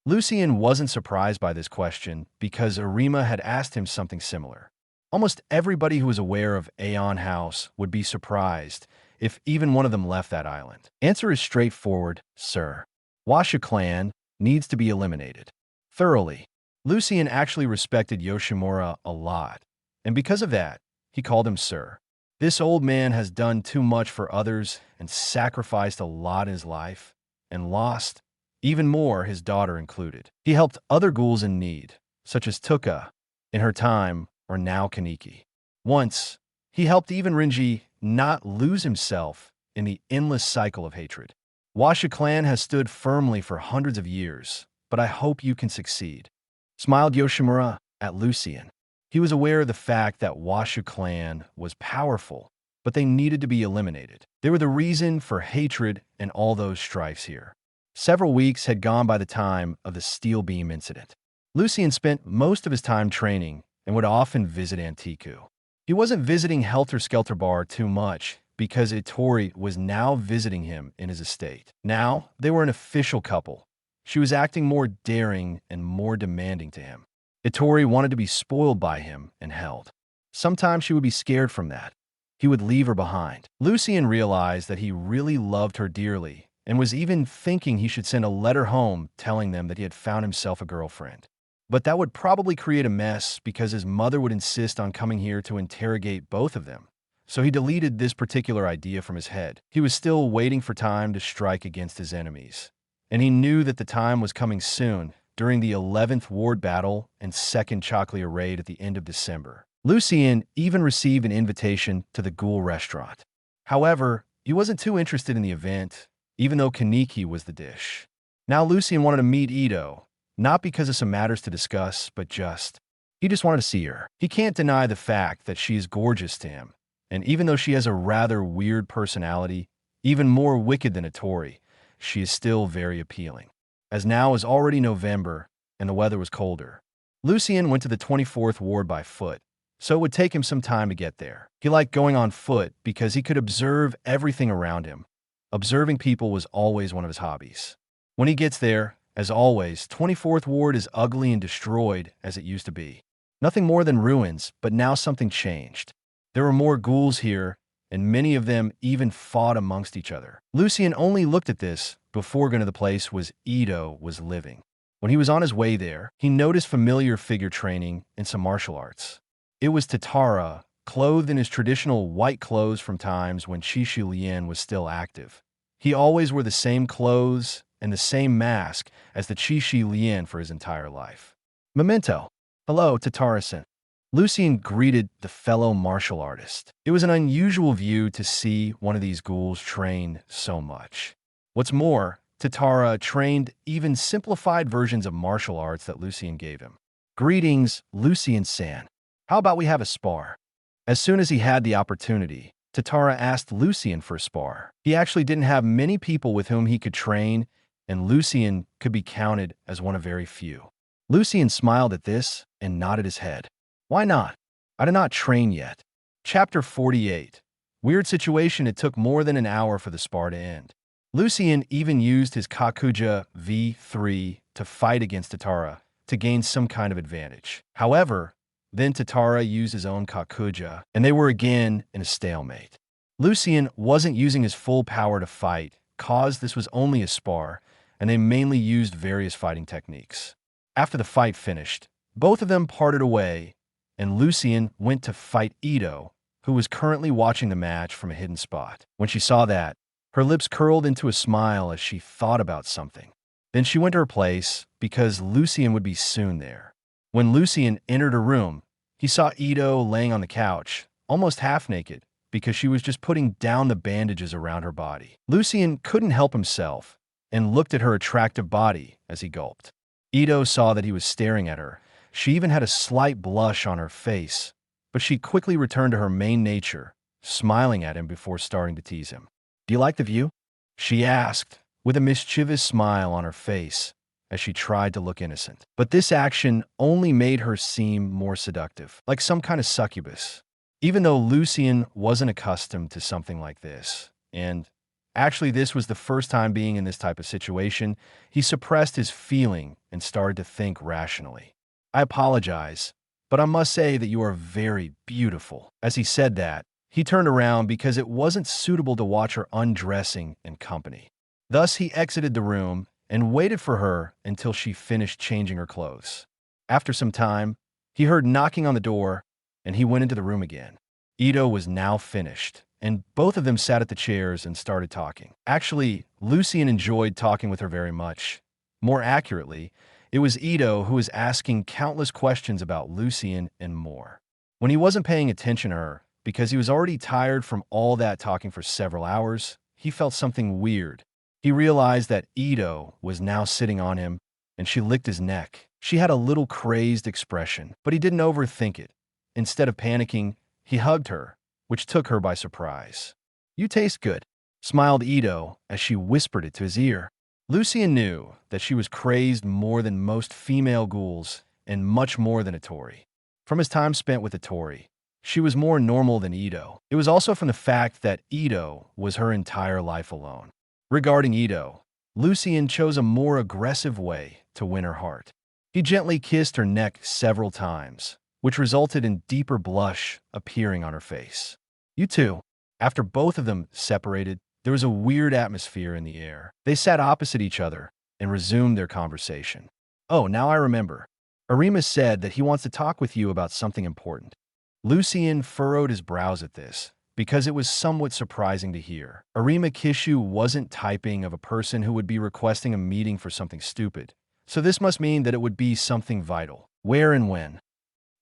Lucien wasn't surprised by this question because Arima had asked him something similar. Almost everybody who was aware of Aeon House would be surprised if even one of them left that island. Answer is straightforward, sir. Washa clan needs to be eliminated. Thoroughly. Lucien actually respected Yoshimura a lot, and because of that, he called him sir. This old man has done too much for others and sacrificed a lot in his life, and lost, even more, his daughter included. He helped other ghouls in need, such as Tuka, in her time, or now Conq. Once, he helped even Renji not lose himself in the endless cycle of hatred. Washa clan has stood firmly for hundreds of years, but I hope you can succeed. Smiled Yoshimura at Lucien. He was aware of the fact that Washa clan was powerful, but they needed to be eliminated. They were the reason for hatred and all those strifes here. Several weeks had gone by the time of the steel beam incident. Lucien spent most of his time training and would often visit Antihero. He wasn't visiting Helter Skelter Bar too much because Ittori was now visiting him in his estate. Now, they were an official couple. She was acting more daring and more demanding to him. Ittori wanted to be spoiled by him and held. Sometimes she would be scared from that. He would leave her behind. Lucien realized that he really loved her dearly and was even thinking he should send a letter home telling them that he had found himself a girlfriend. But that would probably create a mess because his mother would insist on coming here to interrogate both of them. So he deleted this particular idea from his head. He was still waiting for time to strike against his enemies. And he knew that the time was coming soon, during the 11th Ward Battle and 2nd Choclia Raid at the end of December. Lucien even received an invitation to the Ghoul restaurant. However, he wasn't too interested in the event, even though Kaneki was the dish. Now Lucien wanted to meet Ito, not because of some matters to discuss, but he just wanted to see her. He can't deny the fact that she is gorgeous to him, and even though she has a rather weird personality, even more wicked than Ittori, she is still very appealing. As now is already November, and the weather was colder. Lucien went to the 24th Ward by foot, so it would take him some time to get there. He liked going on foot because he could observe everything around him. Observing people was always one of his hobbies. When he gets there, as always, 24th Ward is ugly and destroyed as it used to be. Nothing more than ruins, but now something changed. There were more ghouls here, and many of them even fought amongst each other. Lucien only looked at this before going to the place where Ito was living. When he was on his way there, he noticed familiar figure training and some martial arts. It was Tatara, clothed in his traditional white clothes from times when Qixi Lian was still active. He always wore the same clothes and the same mask as the Qixi Lian for his entire life. Memento. Hello, Tatara-san. Lucien greeted the fellow martial artist. It was an unusual view to see one of these ghouls train so much. What's more, Tatara trained even simplified versions of martial arts that Lucien gave him. Greetings, Lucien-san. How about we have a spar? As soon as he had the opportunity, Tatara asked Lucien for a spar. He actually didn't have many people with whom he could train, and Lucien could be counted as one of very few. Lucien smiled at this and nodded his head. Why not? I did not train yet. Chapter 48. Weird situation. It took more than an hour for the spar to end. Lucien even used his Kakuja V3 to fight against Tatara to gain some kind of advantage. However, then Tatara used his own Kakuja, and they were again in a stalemate. Lucien wasn't using his full power to fight, cause this was only a spar, and they mainly used various fighting techniques. After the fight finished, both of them parted away, and Lucien went to fight Ito, who was currently watching the match from a hidden spot. When she saw that, her lips curled into a smile as she thought about something. Then she went to her place, because Lucien would be soon there. When Lucien entered her room, he saw Ito laying on the couch, almost half naked, because she was just putting down the bandages around her body. Lucien couldn't help himself, and looked at her attractive body as he gulped. Ito saw that he was staring at her. She even had a slight blush on her face, but she quickly returned to her main nature, smiling at him before starting to tease him. Do you like the view? She asked, with a mischievous smile on her face, as she tried to look innocent. But this action only made her seem more seductive, like some kind of succubus. Even though Lucien wasn't accustomed to something like this, and actually this was the first time being in this type of situation, he suppressed his feeling and started to think rationally. I apologize, but I must say that you are very beautiful. As he said that, he turned around because it wasn't suitable to watch her undressing in company. Thus, he exited the room and waited for her until she finished changing her clothes. After some time, he heard knocking on the door, and he went into the room again. Ito was now finished, and both of them sat at the chairs and started talking. Actually, Lucien enjoyed talking with her very much. More accurately, it was Ito who was asking countless questions about Lucien and more. When he wasn't paying attention to her, because he was already tired from all that talking for several hours, he felt something weird. He realized that Ito was now sitting on him, and she licked his neck. She had a little crazed expression, but he didn't overthink it. Instead of panicking, he hugged her, which took her by surprise. You taste good, smiled Ito as she whispered it to his ear. Lucien knew that she was crazed more than most female ghouls and much more than Ittori. From his time spent with Ittori, she was more normal than Ito. It was also from the fact that Ito was her entire life alone. Regarding Ito, Lucien chose a more aggressive way to win her heart. He gently kissed her neck several times, which resulted in deeper blush appearing on her face. You two. After both of them separated, there was a weird atmosphere in the air. They sat opposite each other and resumed their conversation. Oh, now I remember. Arima said that he wants to talk with you about something important. Lucien furrowed his brows at this, because it was somewhat surprising to hear. Arima Kishu wasn't typing of a person who would be requesting a meeting for something stupid, so this must mean that it would be something vital. Where and when?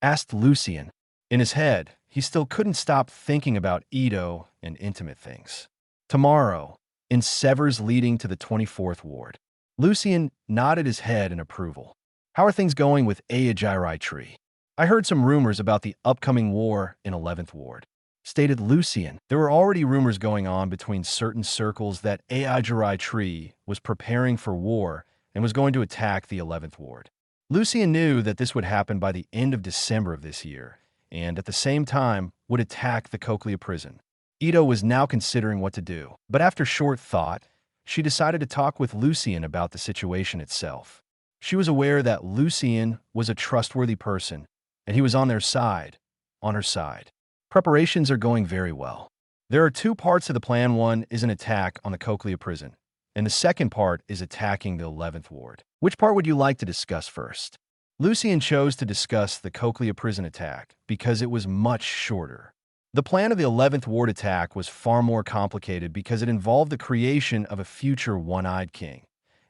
Asked Lucien. In his head, he still couldn't stop thinking about Ito and intimate things. Tomorrow, in Severs leading to the 24th Ward. Lucien nodded his head in approval. How are things going with Ayajirai Tree? I heard some rumors about the upcoming war in 11th Ward. Stated Lucien. There were already rumors going on between certain circles that Ayajirai Tree was preparing for war and was going to attack the 11th Ward. Lucien knew that this would happen by the end of December of this year, and at the same time would attack the Cochlea prison. Ito was now considering what to do, but after short thought, she decided to talk with Lucien about the situation itself. She was aware that Lucien was a trustworthy person, and he was on their side, on her side. Preparations are going very well. There are two parts to the plan. One is an attack on the Cochlea prison, and the second part is attacking the 11th Ward. Which part would you like to discuss first? Lucien chose to discuss the Cochlea prison attack because it was much shorter. The plan of the 11th Ward attack was far more complicated because it involved the creation of a future one-eyed king.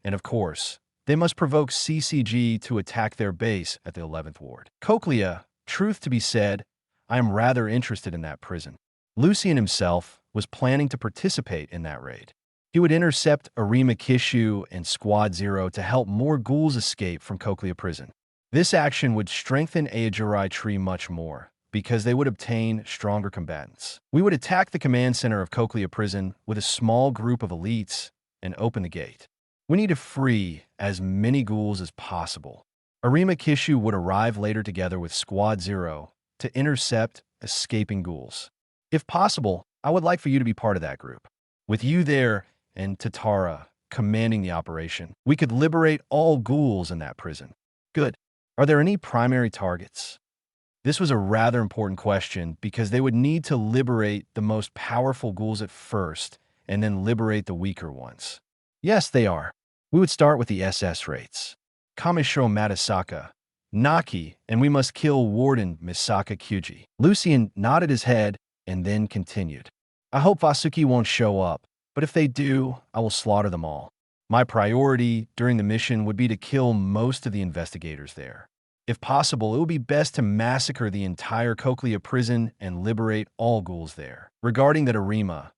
And of course, they must provoke CCG to attack their base at the 11th Ward. Cochlea, truth to be said, I am rather interested in that prison. Lucien himself was planning to participate in that raid. He would intercept Arima Kishu and Squad Zero to help more ghouls escape from Cochlea prison. This action would strengthen Ayajirai Tree much more, because they would obtain stronger combatants. We would attack the command center of Cochlea prison with a small group of elites and open the gate. We need to free as many ghouls as possible. Arima Kishu would arrive later together with Squad Zero to intercept escaping ghouls. If possible, I would like for you to be part of that group. With you there and Tatara commanding the operation, we could liberate all ghouls in that prison. Good. Are there any primary targets? This was a rather important question because they would need to liberate the most powerful ghouls at first and then liberate the weaker ones. Yes, they are. We would start with the SS rates. Kamishiro Matasaka, Naki, and we must kill Warden Misaka Kyuji. Lucien nodded his head and then continued. I hope Vasuki won't show up, but if they do, I will slaughter them all. My priority during the mission would be to kill most of the investigators there. If possible, it would be best to massacre the entire Cochlea prison and liberate all ghouls there. Regarding that Arima,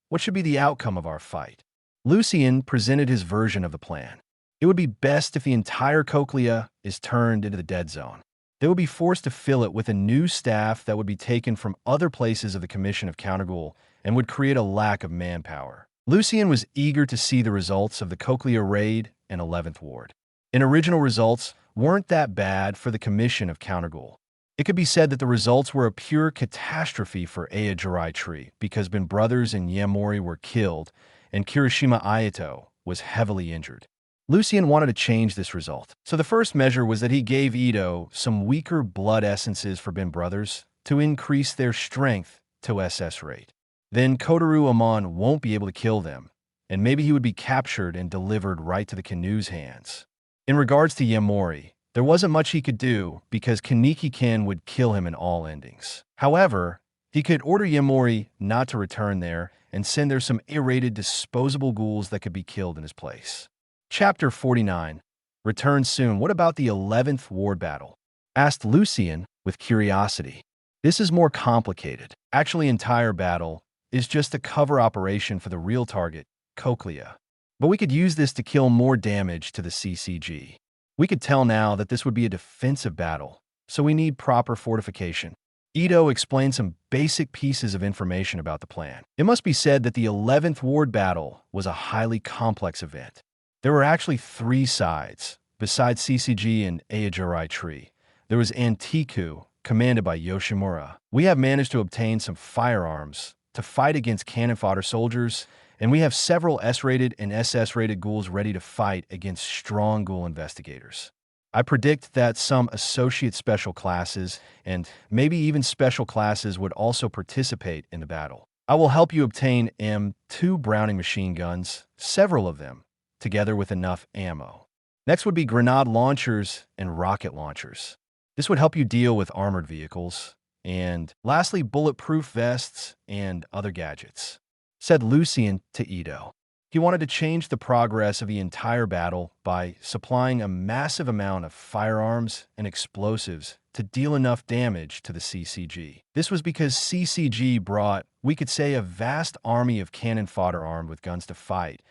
what should be the outcome of our fight? Lucien presented his version of the plan. It would be best if the entire Cochlea is turned into the dead zone. They would be forced to fill it with a new staff that would be taken from other places of the Commission of Counterghoul and would create a lack of manpower. Lucien was eager to see the results of the Cochlea raid and 11th Ward. And original results weren't that bad for the Commission of Counterghoul. It could be said that the results were a pure catastrophe for Ayajirai Tree because Ben Brothers and Yamori were killed and Kirishima Ayato was heavily injured. Lucien wanted to change this result. So the first measure was that he gave Ito some weaker blood essences for Ben Brothers to increase their strength to SS rate. Then Kotaru Amon won't be able to kill them, and maybe he would be captured and delivered right to the Canoe's hands. In regards to Yamori, there wasn't much he could do because Kaneki-ken would kill him in all endings. However, he could order Yamori not to return there and send there some A-rated disposable ghouls that could be killed in his place. Chapter 49. Return soon. What about the 11th Ward battle? Asked Lucien with curiosity. This is more complicated. Actually, entire battle is just a cover operation for the real target, Cochlea. But we could use this to kill more damage to the CCG. We could tell now that this would be a defensive battle, so we need proper fortification. Ito explained some basic pieces of information about the plan. It must be said that the 11th Ward battle was a highly complex event. There were actually three sides. Besides CCG and Ayajirai Tree, there was Antiku, commanded by Yoshimura. We have managed to obtain some firearms to fight against cannon fodder soldiers And we have several S-rated and SS-rated ghouls ready to fight against strong ghoul investigators. I predict that some associate special classes and maybe even special classes would also participate in the battle. I will help you obtain M2 Browning machine guns, several of them, together with enough ammo. Next would be grenade launchers and rocket launchers. This would help you deal with armored vehicles. And lastly, bulletproof vests and other gadgets, said Lucian to Ito. He wanted to change the progress of the entire battle by supplying a massive amount of firearms and explosives to deal enough damage to the CCG. This was because CCG brought, we could say, a vast army of cannon fodder armed with guns to fight,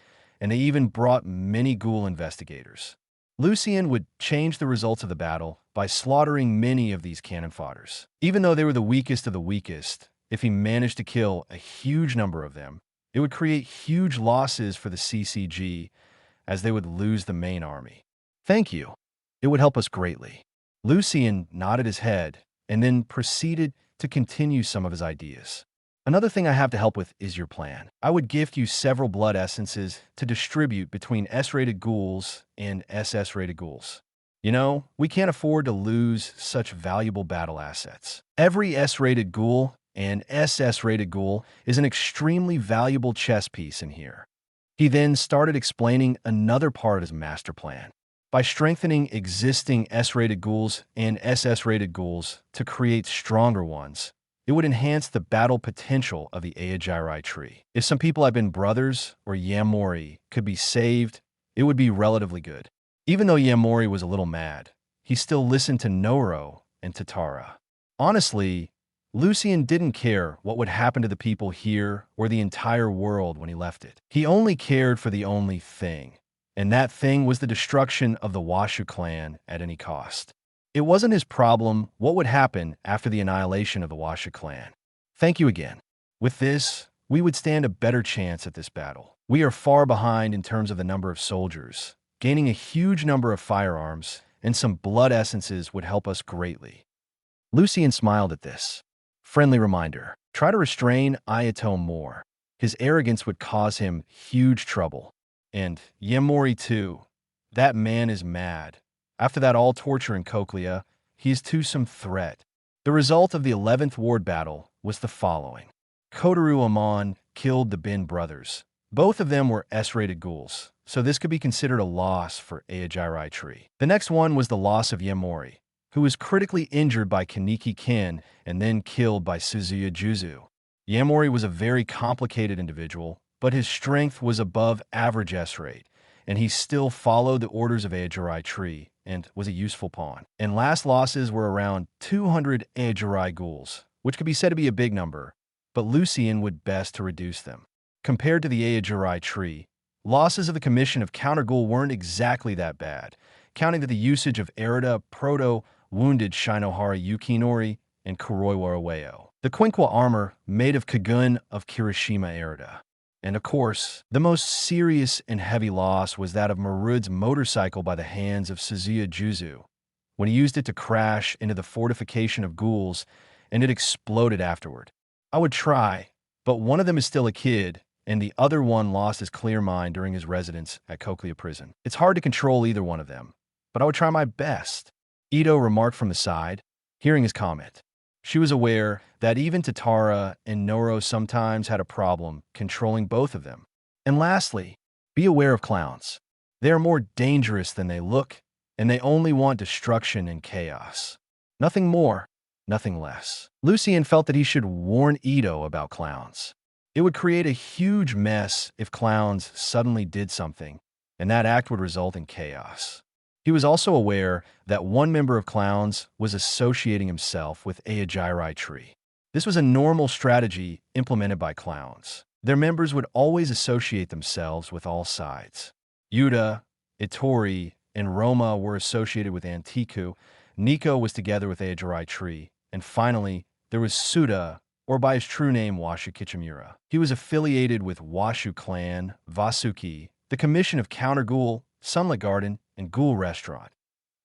and they even brought many ghoul investigators. Lucian would change the results of the battle by slaughtering many of these cannon fodders. Even though they were the weakest of the weakest, if he managed to kill a huge number of them, it would create huge losses for the CCG, as they would lose the main army. Thank you. It would help us greatly. Lucian nodded his head and then proceeded to continue some of his ideas. Another thing I have to help with is your plan. I would gift you several blood essences to distribute between S-rated ghouls and SS-rated ghouls. You know, we can't afford to lose such valuable battle assets. Every S-rated ghoul and SS-rated ghoul is an extremely valuable chess piece in here. He then started explaining another part of his master plan. By strengthening existing S-rated ghouls and SS-rated ghouls to create stronger ones, it would enhance the battle potential of the Aojirai tree. If some people had been brothers or Yamori could be saved, it would be relatively good. Even though Yamori was a little mad, he still listened to Noro and Tatara. Honestly, Lucian didn't care what would happen to the people here or the entire world when he left it. He only cared for the only thing, and that thing was the destruction of the Washu clan at any cost. It wasn't his problem what would happen after the annihilation of the Washu clan. Thank you again. With this, we would stand a better chance at this battle. We are far behind in terms of the number of soldiers. Gaining a huge number of firearms and some blood essences would help us greatly. Lucian smiled at this. Friendly reminder, try to restrain Ayato more. His arrogance would cause him huge trouble. And Yamori too. That man is mad. After that all torture in Cochlea, he is to some threat. The result of the 11th ward battle was the following. Kotaru Amon killed the Bin brothers. Both of them were S-rated ghouls, so this could be considered a loss for Aojirai tree. The next one was the loss of Yamori, who was critically injured by Kaneki Ken and then killed by Suzuya Juzu. Yamori was a very complicated individual, but his strength was above average S-rate, and he still followed the orders of Aojirai tree and was a useful pawn. And last losses were around 200 Aojirai ghouls, which could be said to be a big number, but Lucian would best to reduce them. Compared to the Aojirai tree, losses of the Commission of Counter-Ghoul weren't exactly that bad, counting that the usage of Erida Proto wounded Shinohara Yukinori and Kuroiwa Ueo. The Quinqua armor made of Kagun of Kirishima Erida. And of course, the most serious and heavy loss was that of Marud's motorcycle by the hands of Suzuya Juzu, when he used it to crash into the fortification of ghouls, and it exploded afterward. I would try, but one of them is still a kid, and the other one lost his clear mind during his residence at Cochlea Prison. It's hard to control either one of them, but I would try my best. Ito remarked from the side, hearing his comment. She was aware that even Tatara and Noro sometimes had a problem controlling both of them. And lastly, be aware of clowns. They are more dangerous than they look, and they only want destruction and chaos. Nothing more, nothing less. Lucian felt that he should warn Ito about clowns. It would create a huge mess if clowns suddenly did something, and that act would result in chaos. He was also aware that one member of clowns was associating himself with Aojirai tree. This was a normal strategy implemented by clowns. Their members would always associate themselves with all sides. Yuta, Itori, and Roma were associated with Antiku, Nico was together with Aojirai tree, and finally, there was Suda, or by his true name Washu Kichimura. He was affiliated with Washu clan, Vasuki, the Commission of Counter-Ghoul, Sunlit Garden, and Ghoul Restaurant.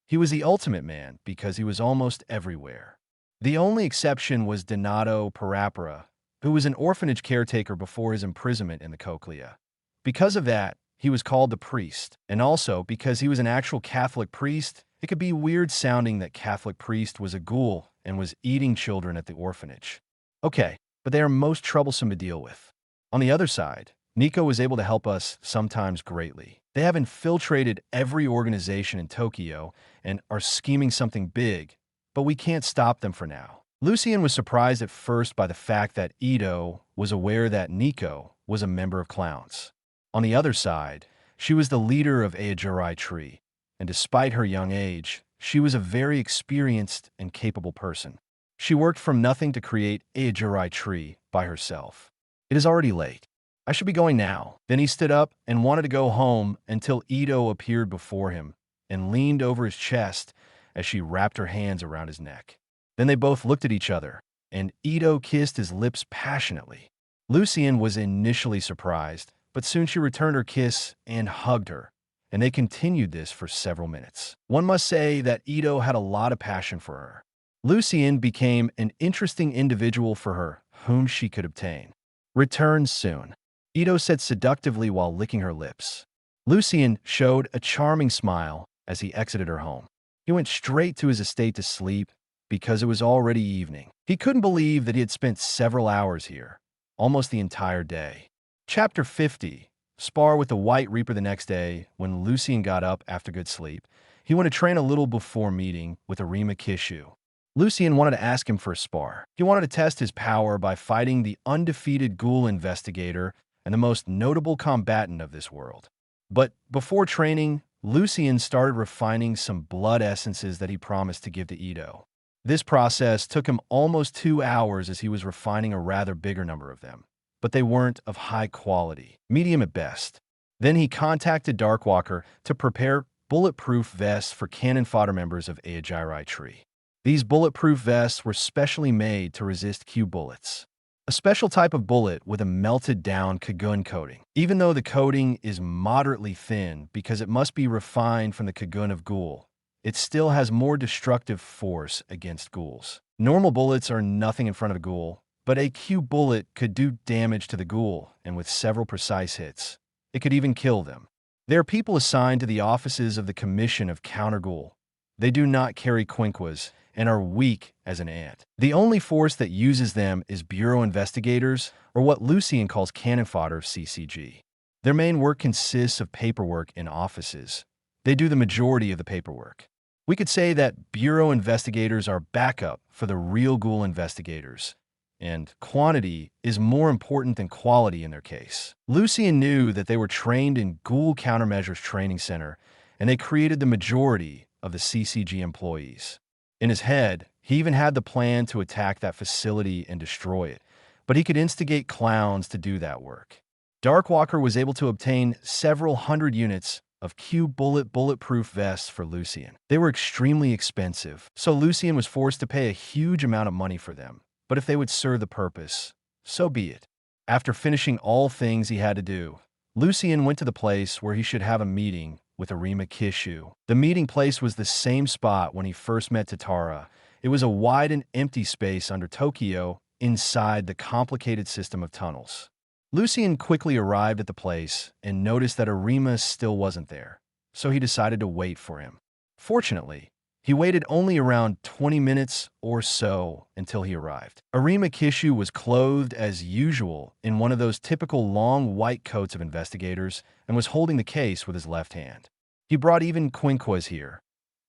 He was the ultimate man because he was almost everywhere. The only exception was Donato Parapara, who was an orphanage caretaker before his imprisonment in the cochlea. Because of that, he was called the priest, and also because he was an actual Catholic priest, it could be weird sounding that Catholic priest was a ghoul and was eating children at the orphanage. Okay, but they are most troublesome to deal with. On the other side, Nico was able to help us sometimes greatly. They have infiltrated every organization in Tokyo and are scheming something big, but we can't stop them for now. Lucien was surprised at first by the fact that Ito was aware that Nico was a member of Clowns. On the other side, she was the leader of Aojurai Tree, and despite her young age, she was a very experienced and capable person. She worked from nothing to create Aojurai Tree by herself. It is already late. I should be going now. Then he stood up and wanted to go home until Ito appeared before him and leaned over his chest as she wrapped her hands around his neck. Then they both looked at each other, and Ito kissed his lips passionately. Lucien was initially surprised, but soon she returned her kiss and hugged her, and they continued this for several minutes. One must say that Ito had a lot of passion for her. Lucien became an interesting individual for her, whom she could obtain. Return soon, Ito said seductively while licking her lips. Lucien showed a charming smile as he exited her home. He went straight to his estate to sleep because it was already evening. He couldn't believe that he had spent several hours here, almost the entire day. Chapter 50. Spar with the White Reaper the next day. When Lucien got up after good sleep, he went to train a little before meeting with Arima Kishu. Lucien wanted to ask him for a spar. He wanted to test his power by fighting the undefeated Ghoul investigator and the most notable combatant of this world. But before training, Lucien started refining some blood essences that he promised to give to Ito. This process took him almost 2 hours as he was refining a rather bigger number of them, but they weren't of high quality, medium at best. Then he contacted Darkwalker to prepare bulletproof vests for cannon fodder members of Aojurai Tree. These bulletproof vests were specially made to resist Q bullets. A special type of bullet with a melted down Kagun coating. Even though the coating is moderately thin because it must be refined from the Kagun of Ghoul, it still has more destructive force against ghouls. Normal bullets are nothing in front of a ghoul, but a Q bullet could do damage to the ghoul, and with several precise hits, it could even kill them. There are people assigned to the offices of the Commission of Counter Ghoul. They do not carry quinquas and are weak as an ant. The only force that uses them is Bureau investigators, or what Lucien calls cannon fodder CCG. Their main work consists of paperwork in offices. They do the majority of the paperwork. We could say that Bureau investigators are backup for the real Ghoul investigators, and quantity is more important than quality in their case. Lucien knew that they were trained in Ghoul Countermeasures Training Center, and they created the majority of the CCG employees. In his head, he even had the plan to attack that facility and destroy it, but he could instigate clowns to do that work. Darkwalker was able to obtain several hundred units of Q bulletproof vests for Lucien. They were extremely expensive, so Lucien was forced to pay a huge amount of money for them. But if they would serve the purpose, so be it. After finishing all things he had to do, Lucien went to the place where he should have a meeting with Arima Kishu. The meeting place was the same spot when he first met Tatara. It was a wide and empty space under Tokyo inside the complicated system of tunnels. Lucien quickly arrived at the place and noticed that Arima still wasn't there, so he decided to wait for him. Fortunately, he waited only around 20 minutes or so until he arrived. Arima Kishu was clothed as usual in one of those typical long white coats of investigators and was holding the case with his left hand. He brought even quinquas here.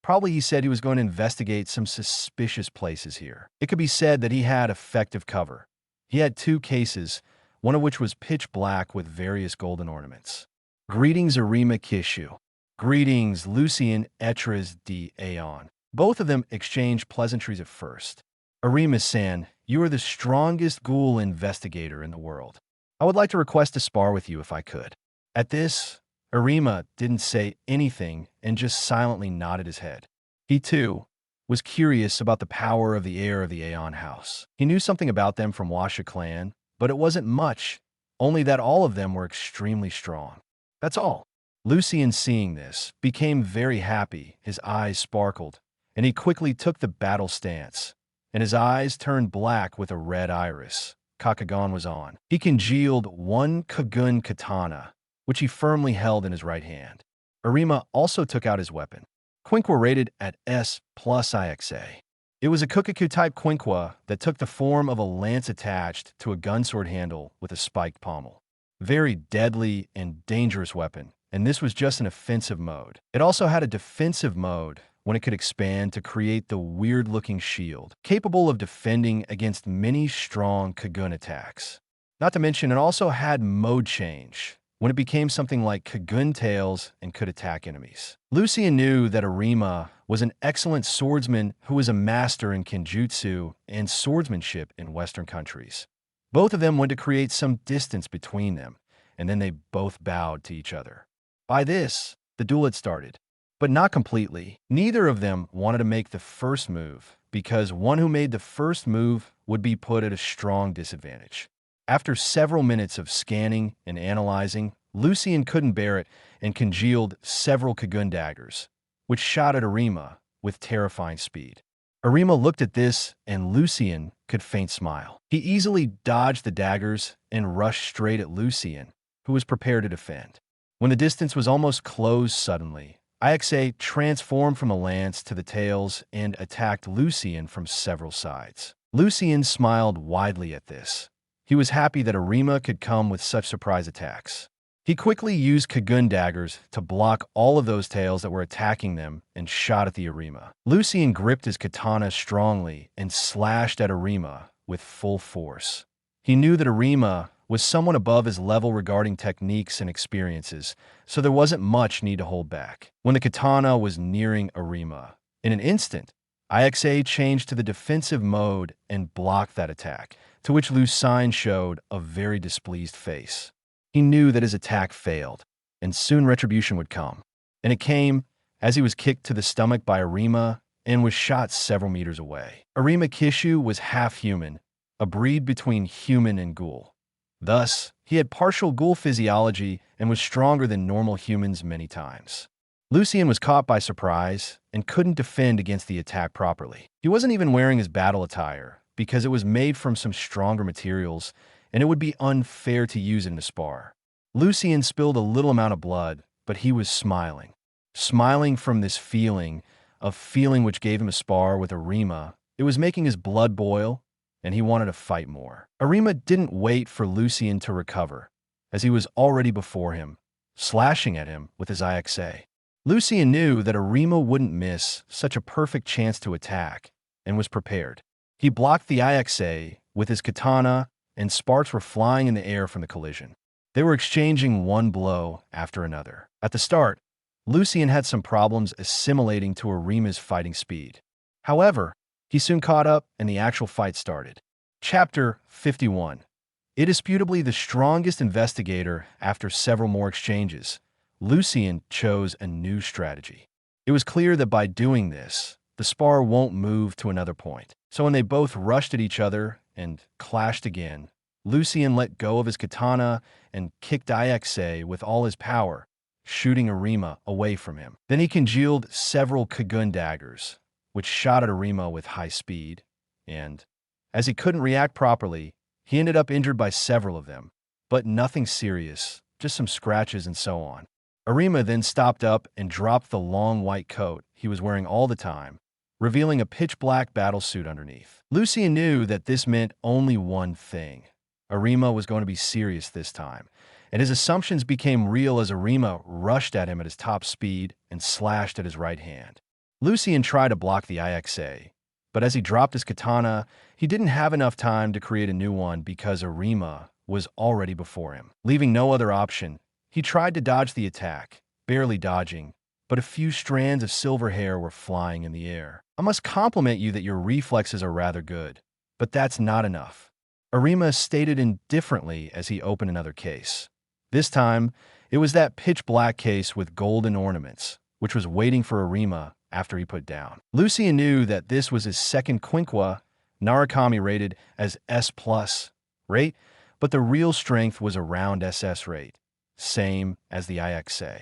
Probably he said he was going to investigate some suspicious places here. It could be said that he had effective cover. He had 2 cases, one of which was pitch black with various golden ornaments. Greetings, Arima Kishu. Greetings, Lucien Etres de Aeon. Both of them exchanged pleasantries at first. Arima-san, you are the strongest Ghoul investigator in the world. I would like to request a spar with you if I could. At this, Arima didn't say anything and just silently nodded his head. He, too, was curious about the power of the heir of the Aeon House. He knew something about them from Washa clan, but it wasn't much, only that all of them were extremely strong. That's all. Lucien, seeing this, became very happy. His eyes sparkled, and he quickly took the battle stance, and his eyes turned black with a red iris. Kakagon was on. He congealed one Kagun katana, which he firmly held in his right hand. Arima also took out his weapon. Conq were rated at S+ IXA. It was a Kukaku-type Conq that took the form of a lance attached to a gunsword handle with a spiked pommel. Very deadly and dangerous weapon, and this was just an offensive mode. It also had a defensive mode when it could expand to create the weird-looking shield, capable of defending against many strong Kagun attacks. Not to mention, it also had mode change, when it became something like Kagun tails and could attack enemies. Lucian knew that Arima was an excellent swordsman who was a master in kenjutsu and swordsmanship in Western countries. Both of them wanted to create some distance between them, and then they both bowed to each other. By this, the duel had started. But not completely. Neither of them wanted to make the first move, because one who made the first move would be put at a strong disadvantage. After several minutes of scanning and analyzing, Lucian couldn't bear it and congealed several Kagun daggers, which shot at Arima with terrifying speed. Arima looked at this, and Lucian could faint smile. He easily dodged the daggers and rushed straight at Lucian, who was prepared to defend. When the distance was almost closed suddenly, IXA transformed from a lance to the tails and attacked Lucian from several sides. Lucian smiled widely at this. He was happy that Arima could come with such surprise attacks. He quickly used Kagun daggers to block all of those tails that were attacking them and shot at the Arima. Lucian gripped his katana strongly and slashed at Arima with full force. He knew that Arima was somewhat above his level regarding techniques and experiences, so there wasn't much need to hold back. When the katana was nearing Arima, in an instant, IXA changed to the defensive mode and blocked that attack, to which Lucine showed a very displeased face. He knew that his attack failed, and soon retribution would come. And it came as he was kicked to the stomach by Arima and was shot several meters away. Arima Kishu was half human, a breed between human and ghoul. Thus, he had partial ghoul physiology and was stronger than normal humans many times. Lucian was caught by surprise and couldn't defend against the attack properly. He wasn't even wearing his battle attire because it was made from some stronger materials and it would be unfair to use it in a spar. Lucian spilled a little amount of blood, but he was smiling. Smiling from this feeling which gave him a spar with Arima. It was making his blood boil, and he wanted to fight more. Arima didn't wait for Lucian to recover, as he was already before him, slashing at him with his IXA. Lucian knew that Arima wouldn't miss such a perfect chance to attack, and was prepared. He blocked the IXA with his katana, and sparks were flying in the air from the collision. They were exchanging one blow after another. At the start, Lucian had some problems assimilating to Arima's fighting speed. However, he soon caught up and the actual fight started. Chapter 51. Indisputably the strongest investigator after several more exchanges, Lucian chose a new strategy. It was clear that by doing this, the spar won't move to another point. So when they both rushed at each other and clashed again, Lucian let go of his katana and kicked IXA with all his power, shooting Arima away from him. Then he congealed several Kagun daggers, which shot at Arima with high speed, and, as he couldn't react properly, he ended up injured by several of them, but nothing serious, just some scratches and so on. Arima then stopped up and dropped the long white coat he was wearing all the time, revealing a pitch-black battlesuit underneath. Lucian knew that this meant only one thing. Arima was going to be serious this time, and his assumptions became real as Arima rushed at him at his top speed and slashed at his right hand. Lucian tried to block the IXA, but as he dropped his katana, he didn't have enough time to create a new one because Arima was already before him. Leaving no other option, he tried to dodge the attack, barely dodging, but a few strands of silver hair were flying in the air. I must compliment you that your reflexes are rather good, but that's not enough. Arima stated indifferently as he opened another case. This time, it was that pitch-black case with golden ornaments, which was waiting for Arima after he put down. Lucian knew that this was his second Conq, Narukami rated as S+ rate, but the real strength was around SS rate, same as the IXA.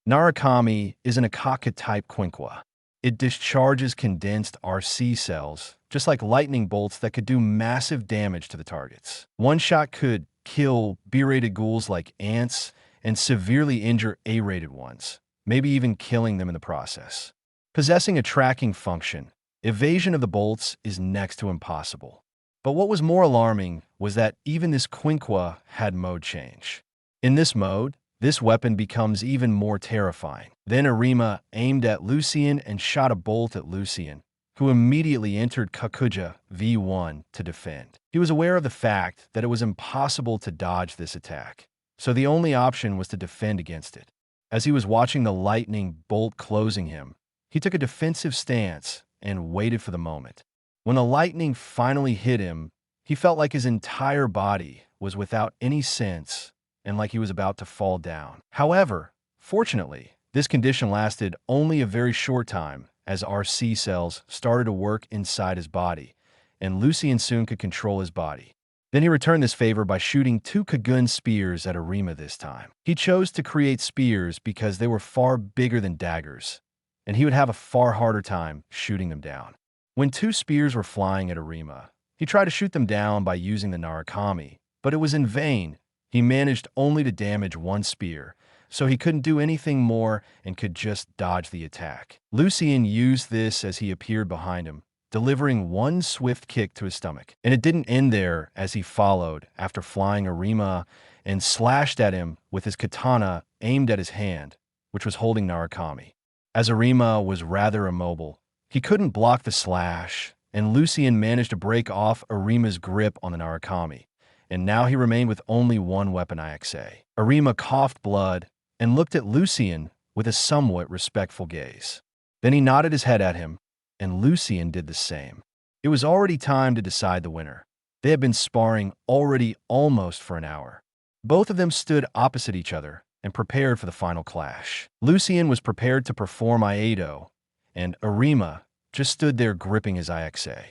Narukami is an Akaka-type Conq. It discharges condensed RC cells just like lightning bolts that could do massive damage to the targets. One shot could kill B-rated ghouls like ants and severely injure A-rated ones, maybe even killing them in the process. Possessing a tracking function, evasion of the bolts is next to impossible. But what was more alarming was that even this Conq had mode change. In this mode, this weapon becomes even more terrifying. Then Arima aimed at Lucien and shot a bolt at Lucien, who immediately entered Kakuja V1 to defend. He was aware of the fact that it was impossible to dodge this attack, so the only option was to defend against it. As he was watching the lightning bolt closing him, he took a defensive stance and waited for the moment. When the lightning finally hit him, he felt like his entire body was without any sense and like he was about to fall down. However, fortunately, this condition lasted only a very short time as RC cells started to work inside his body, and Lucien soon could control his body. Then he returned this favor by shooting 2 Kagun spears at Arima this time. He chose to create spears because they were far bigger than daggers, and he would have a far harder time shooting them down. When 2 spears were flying at Arima, he tried to shoot them down by using the Narukami, but it was in vain. He managed only to damage 1 spear, so he couldn't do anything more and could just dodge the attack. Lucien used this as he appeared behind him, delivering 1 swift kick to his stomach. And it didn't end there, as he followed after flying Arima and slashed at him with his katana aimed at his hand, which was holding Narukami. As Arima was rather immobile, he couldn't block the slash, and Lucien managed to break off Arima's grip on the Narukami, and now he remained with only 1 weapon IXA. Arima coughed blood and looked at Lucien with a somewhat respectful gaze. Then he nodded his head at him, and Lucien did the same. It was already time to decide the winner. They had been sparring already almost for an hour. Both of them stood opposite each other and prepared for the final clash. Lucien was prepared to perform Iaido, and Arima just stood there gripping his IXA.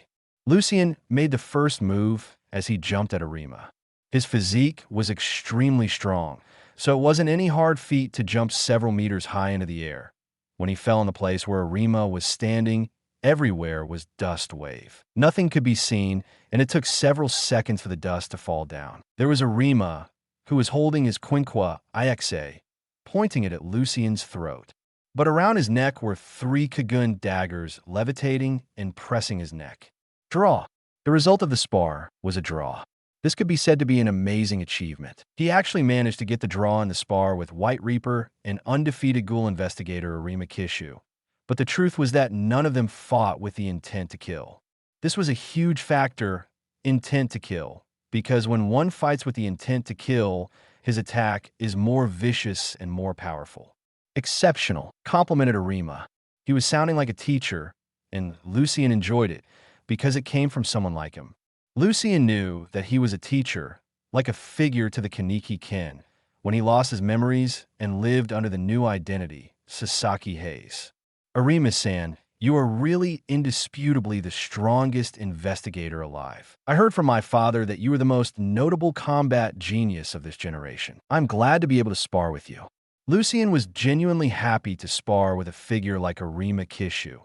Lucien made the first move as he jumped at Arima. His physique was extremely strong, so it wasn't any hard feat to jump several meters high into the air. When he fell in the place where Arima was standing, everywhere was dust wave. Nothing could be seen, and it took several seconds for the dust to fall down. There was Arima, who was holding his Conq IXA, pointing it at Lucien's throat. But around his neck were 3 Kagun daggers levitating and pressing his neck. Draw. The result of the spar was a draw. This could be said to be an amazing achievement. He actually managed to get the draw in the spar with White Reaper and undefeated Ghoul investigator Arima Kishu. But the truth was that none of them fought with the intent to kill. This was a huge factor, intent to kill, because when one fights with the intent to kill, his attack is more vicious and more powerful. Exceptional, complimented Arima. He was sounding like a teacher, and Lucien enjoyed it because it came from someone like him. Lucien knew that he was a teacher, like a figure to the Kaneki Ken, when he lost his memories and lived under the new identity, Sasaki Hayes. Arima-san, you are really indisputably the strongest investigator alive. I heard from my father that you are the most notable combat genius of this generation. I'm glad to be able to spar with you. Lucien was genuinely happy to spar with a figure like Arima Kishu.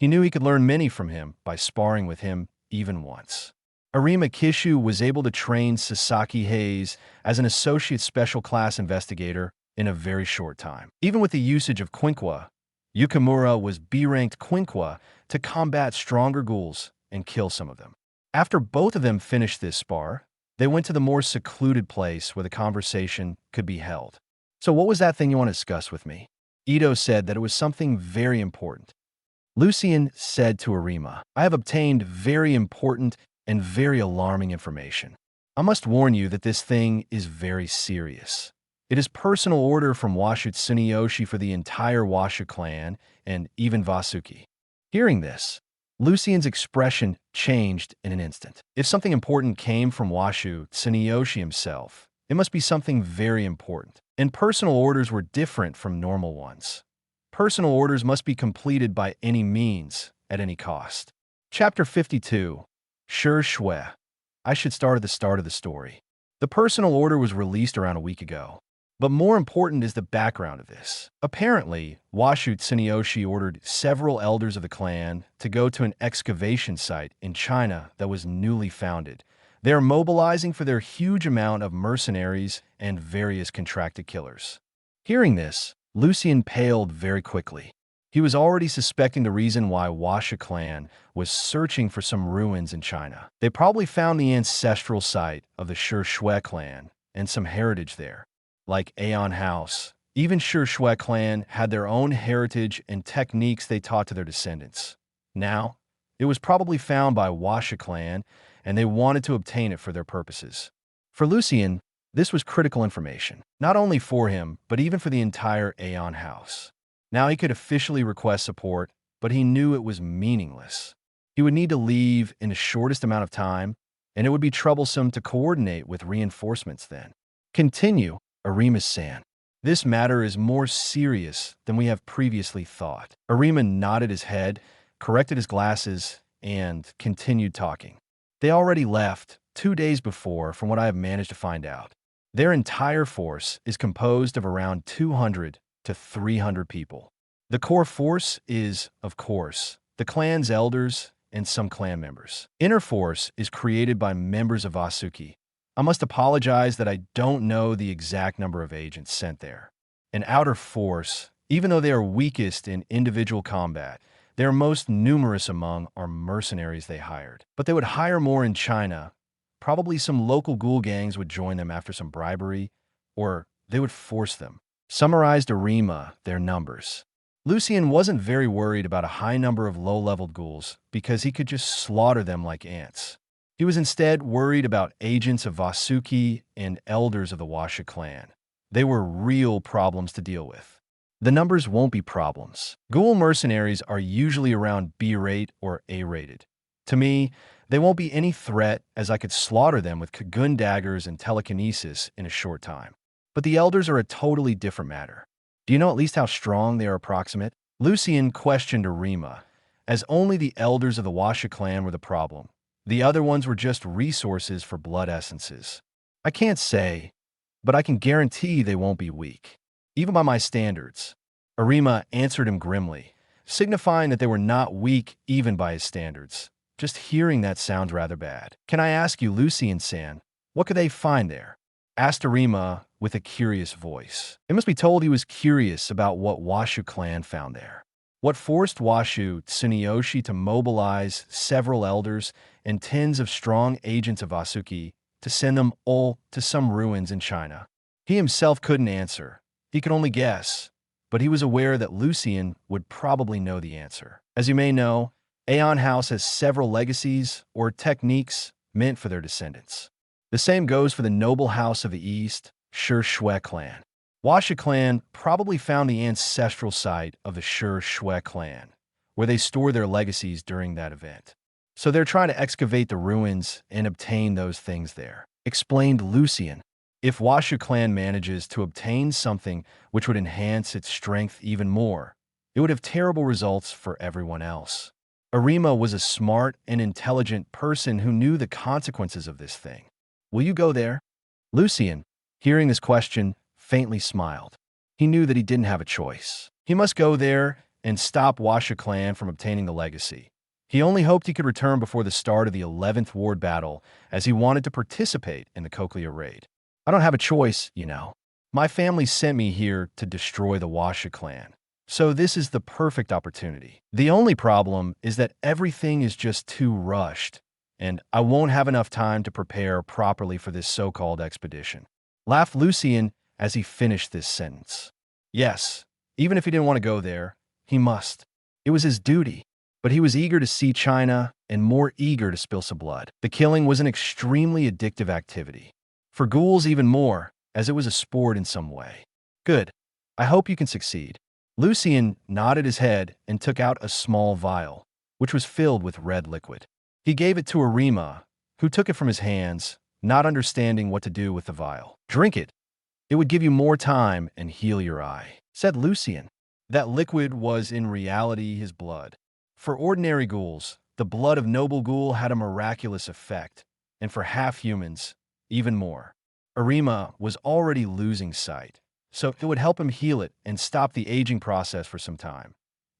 He knew he could learn many from him by sparring with him even once. Arima Kishu was able to train Sasaki Hayes as an associate special class investigator in a very short time. Even with the usage of Conq, Yukimura was B-ranked Conq to combat stronger ghouls and kill some of them. After both of them finished this spar, they went to the more secluded place where the conversation could be held. So what was that thing you want to discuss with me? Ito said that it was something very important. Lucien said to Arima, I have obtained very important and very alarming information. I must warn you that this thing is very serious. It is personal order from Washu Tsuneyoshi for the entire Washu clan and even Vasuki. Hearing this, Lucien's expression changed in an instant. If something important came from Washu Tsuneyoshi himself, it must be something very important. And personal orders were different from normal ones. Personal orders must be completed by any means, at any cost. Chapter 52. Sure Shui. I should start at the start of the story. The personal order was released around a week ago. But more important is the background of this. Apparently, Washu Tsuneyoshi ordered several elders of the clan to go to an excavation site in China that was newly founded. They are mobilizing for their huge amount of mercenaries and various contracted killers. Hearing this, Lucian paled very quickly. He was already suspecting the reason why Washu clan was searching for some ruins in China. They probably found the ancestral site of the Shui clan and some heritage there. Like Aeon House, even Shui clan had their own heritage and techniques they taught to their descendants. Now, it was probably found by Washu clan, and they wanted to obtain it for their purposes. For Lucian, this was critical information, not only for him, but even for the entire Aeon House. Now he could officially request support, but he knew it was meaningless. He would need to leave in the shortest amount of time, and it would be troublesome to coordinate with reinforcements then. Continue, Arima-san. This matter is more serious than we have previously thought. Arima nodded his head, corrected his glasses, and continued talking. They already left 2 days before, from what I have managed to find out. Their entire force is composed of around 200 to 300 people. The core force is, of course, the clan's elders and some clan members. Inner force is created by members of Asuki. I must apologize that I don't know the exact number of agents sent there. An outer force, even though they are weakest in individual combat, they are most numerous among our mercenaries they hired. But they would hire more in China. Probably some local ghoul gangs would join them after some bribery, or they would force them. Summarized Arima their numbers. Lucian wasn't very worried about a high number of low-leveled ghouls because he could just slaughter them like ants. He was instead worried about agents of Asuki and elders of the Washu clan. They were real problems to deal with. The numbers won't be problems. Ghoul mercenaries are usually around B-rate or A-rated. To me, they won't be any threat, as I could slaughter them with Kagun daggers and telekinesis in a short time. But the elders are a totally different matter. Do you know at least how strong they are approximate? Lucian questioned Arima, as only the elders of the Washu clan were the problem. The other ones were just resources for blood essences. I can't say, but I can guarantee they won't be weak, even by my standards. Arima answered him grimly, signifying that they were not weak even by his standards. Just hearing that sounds rather bad. Can I ask you, Lucian-san, what could they find there? Asked Arima with a curious voice. It must be told he was curious about what Washu clan found there. What forced Washu Tsuneyoshi to mobilize several elders and tens of strong agents of Asuki to send them all to some ruins in China. He himself couldn't answer. He could only guess, but he was aware that Lucian would probably know the answer. As you may know, Aeon House has several legacies or techniques meant for their descendants. The same goes for the noble house of the East, Shui clan. Washu clan probably found the ancestral site of the Shui clan, where they store their legacies during that event. So they're trying to excavate the ruins and obtain those things there. Explained Lucian. If Washu clan manages to obtain something which would enhance its strength even more, it would have terrible results for everyone else. Arima was a smart and intelligent person who knew the consequences of this thing. Will you go there? Lucian, hearing this question, faintly smiled. He knew that he didn't have a choice. He must go there and stop Washu clan from obtaining the legacy. He only hoped he could return before the start of the 11th Ward battle, as he wanted to participate in the Cochlea raid. I don't have a choice, you know. My family sent me here to destroy the Washu clan. So this is the perfect opportunity. The only problem is that everything is just too rushed, and I won't have enough time to prepare properly for this so-called expedition. Laughed Lucian as he finished this sentence. Yes, even if he didn't want to go there, he must. It was his duty. But he was eager to see China and more eager to spill some blood. The killing was an extremely addictive activity. For ghouls even more, as it was a sport in some way. Good. I hope you can succeed. Lucian nodded his head and took out a small vial, which was filled with red liquid. He gave it to Arima, who took it from his hands, not understanding what to do with the vial. Drink it. It would give you more time and heal your eye, said Lucian. That liquid was in reality his blood. For ordinary ghouls, the blood of noble ghoul had a miraculous effect, and for half-humans, even more. Arima was already losing sight, so it would help him heal it and stop the aging process for some time.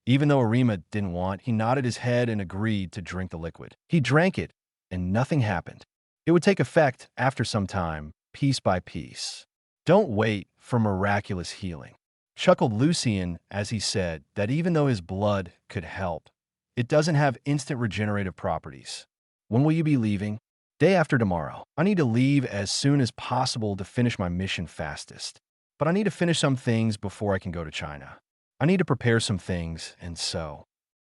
Even though Arima didn't want, he nodded his head and agreed to drink the liquid. He drank it, and nothing happened. It would take effect after some time, piece by piece. Don't wait for miraculous healing, chuckled Lucian as he said that even though his blood could help, it doesn't have instant regenerative properties. When will you be leaving? Day after tomorrow. I need to leave as soon as possible to finish my mission fastest. But I need to finish some things before I can go to China. I need to prepare some things, and so.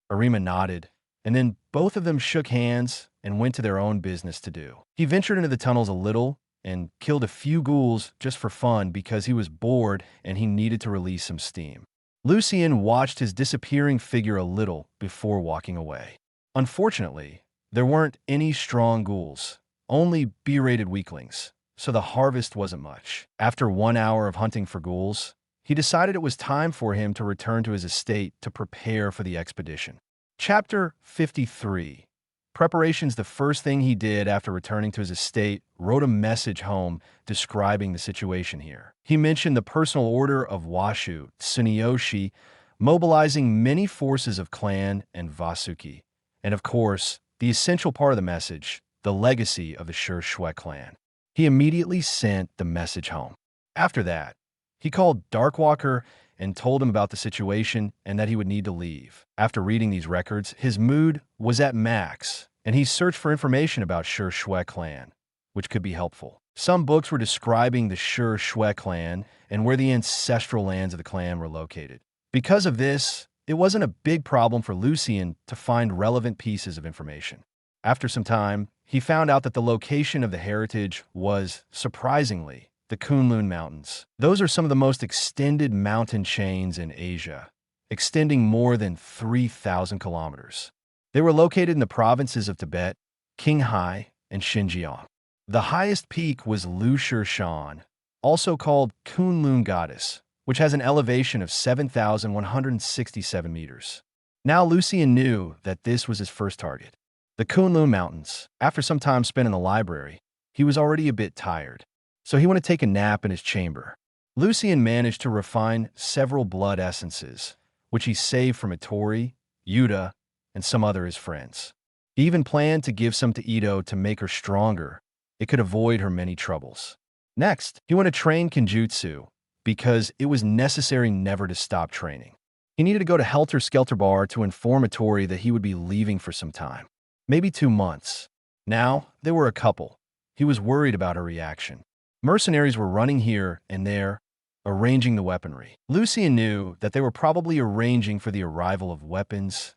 Arima nodded, and then both of them shook hands and went to their own business to do. He ventured into the tunnels a little and killed a few ghouls just for fun because he was bored and he needed to release some steam. Lucian watched his disappearing figure a little before walking away. Unfortunately, there weren't any strong ghouls, only B-rated weaklings, so the harvest wasn't much. After 1 hour of hunting for ghouls, he decided it was time for him to return to his estate to prepare for the expedition. Chapter 53. Preparations. The first thing he did after returning to his estate, wrote a message home describing the situation here. He mentioned the personal order of Washu, Tsuneyoshi, mobilizing many forces of clan and Vasuki, and of course, the essential part of the message, the legacy of the Shui clan. He immediately sent the message home. After that, he called Darkwalker and told him about the situation and that he would need to leave. After reading these records, his mood was at max, and he searched for information about Shui clan, which could be helpful. Some books were describing the Shui clan and where the ancestral lands of the clan were located. Because of this, it wasn't a big problem for Lucian to find relevant pieces of information. After some time, he found out that the location of the heritage was, surprisingly, the Kunlun Mountains. Those are some of the most extended mountain chains in Asia, extending more than 3,000 kilometers. They were located in the provinces of Tibet, Qinghai, and Xinjiang. The highest peak was Lushirshan, also called Kunlun Goddess, which has an elevation of 7,167 meters. Now Lucian knew that this was his first target. The Kunlun Mountains. After some time spent in the library, he was already a bit tired, so he went to take a nap in his chamber. Lucian managed to refine several blood essences, which he saved from Itori, Yuta, and some other his friends. He even planned to give some to Ito to make her stronger. It could avoid her many troubles. Next, he went to train Kenjutsu, because it was necessary never to stop training. He needed to go to Helter Skelter Bar to inform Itori that he would be leaving for some time. Maybe 2 months. Now, they were a couple. He was worried about her reaction. Mercenaries were running here and there, arranging the weaponry. Lucian knew that they were probably arranging for the arrival of weapons,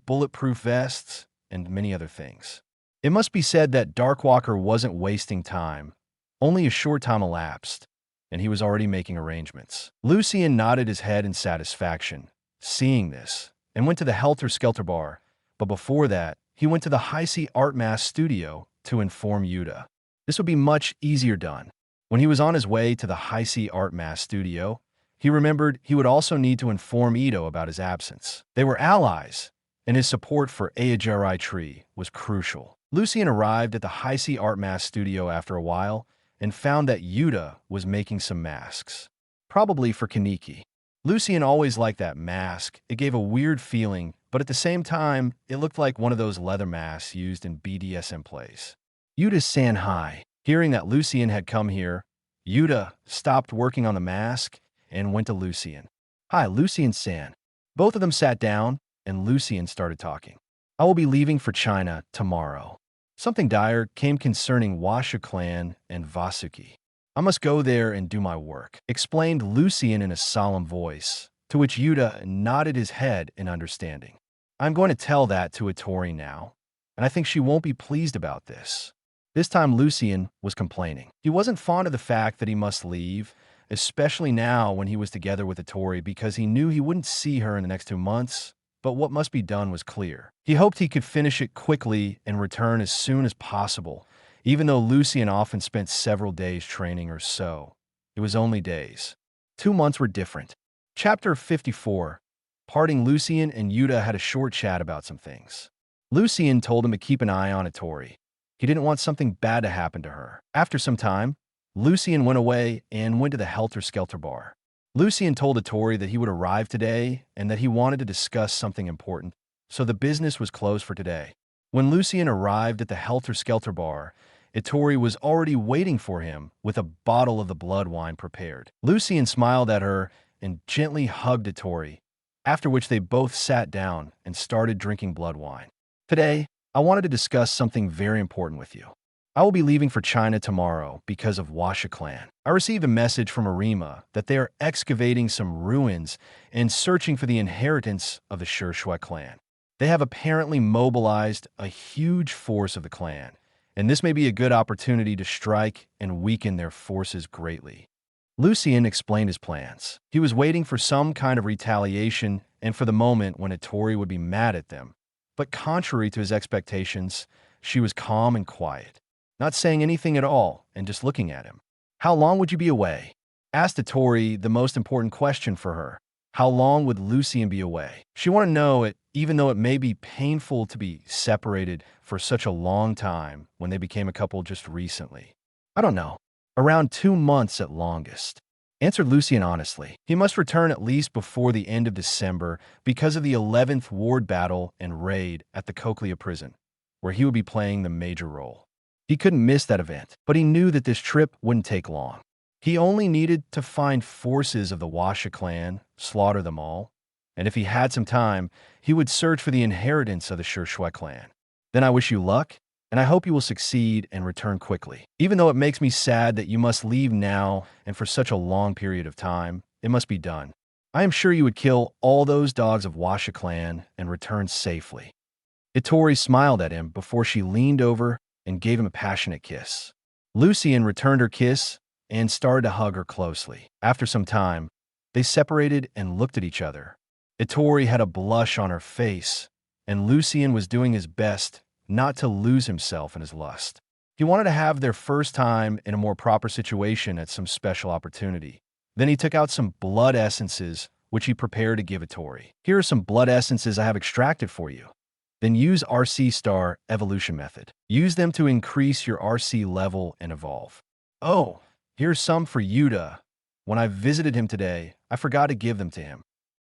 bulletproof vests, and many other things. It must be said that Darkwalker wasn't wasting time. Only a short time elapsed, and he was already making arrangements. Lucian nodded his head in satisfaction, seeing this, and went to the Helter Skelter Bar, but before that, he went to the High-C Art Mass studio to inform Yuta. This would be much easier done. When he was on his way to the High-C Art Mass studio, he remembered he would also need to inform Ito about his absence. They were allies, and his support for Ayajirai Tree was crucial. Lucian arrived at the High-C Art Mass studio after a while and found that Yuta was making some masks, probably for Kaneki. Lucian always liked that mask. It gave a weird feeling, but at the same time, it looked like one of those leather masks used in BDSM plays. Yuta-san, hi. Hearing that Lucian had come here, Yuta stopped working on the mask and went to Lucian. Hi, Lucian-san. Both of them sat down, and Lucian started talking. I will be leaving for China tomorrow. Something dire came concerning Washu clan and Vasuki. I must go there and do my work, explained Lucian in a solemn voice, to which Yuta nodded his head in understanding. I'm going to tell that to Itori now, and I think she won't be pleased about this. This time Lucian was complaining. He wasn't fond of the fact that he must leave, especially now when he was together with Itori, because he knew he wouldn't see her in the next 2 months, but what must be done was clear. He hoped he could finish it quickly and return as soon as possible, even though Lucian often spent several days training or so. It was only days. 2 months were different. Chapter 54. Parting. Lucian and Yuta had a short chat about some things. Lucian told him to keep an eye on Itori. He didn't want something bad to happen to her. After some time, Lucian went away and went to the Helter Skelter Bar. Lucien told Ittori that he would arrive today and that he wanted to discuss something important, so the business was closed for today. When Lucien arrived at the Helter Skelter bar, Ittori was already waiting for him with a bottle of the blood wine prepared. Lucien smiled at her and gently hugged Ittori, after which they both sat down and started drinking blood wine. Today, I wanted to discuss something very important with you. I will be leaving for China tomorrow because of Washa clan. I received a message from Arima that they are excavating some ruins and searching for the inheritance of the Shui clan. They have apparently mobilized a huge force of the clan, and this may be a good opportunity to strike and weaken their forces greatly. Lucien explained his plans. He was waiting for some kind of retaliation and for the moment when Ittori would be mad at them. But contrary to his expectations, she was calm and quiet, not saying anything at all and just looking at him. "How long would you be away?" asked Ittori the most important question for her. How long would Lucien be away? She wanted to know it, even though it may be painful to be separated for such a long time when they became a couple just recently. "I don't know. Around 2 months at longest," answered Lucien honestly. He must return at least before the end of December because of the 11th ward battle and raid at the Conq prison, where he would be playing the major role. He couldn't miss that event, but he knew that this trip wouldn't take long. He only needed to find forces of the Washa clan, slaughter them all, and if he had some time, he would search for the inheritance of the Shui clan. "Then I wish you luck, and I hope you will succeed and return quickly. Even though it makes me sad that you must leave now and for such a long period of time, it must be done. I am sure you would kill all those dogs of Washa clan and return safely." Ittori smiled at him before she leaned over and gave him a passionate kiss. Lucien returned her kiss and started to hug her closely. After some time, they separated and looked at each other. Ittori had a blush on her face, and Lucien was doing his best not to lose himself in his lust. He wanted to have their first time in a more proper situation at some special opportunity. Then he took out some blood essences, which he prepared to give Ittori. "Here are some blood essences I have extracted for you. Then use RC Star Evolution Method. Use them to increase your RC level and evolve." "Oh, here's some for Yuta. When I visited him today, I forgot to give them to him."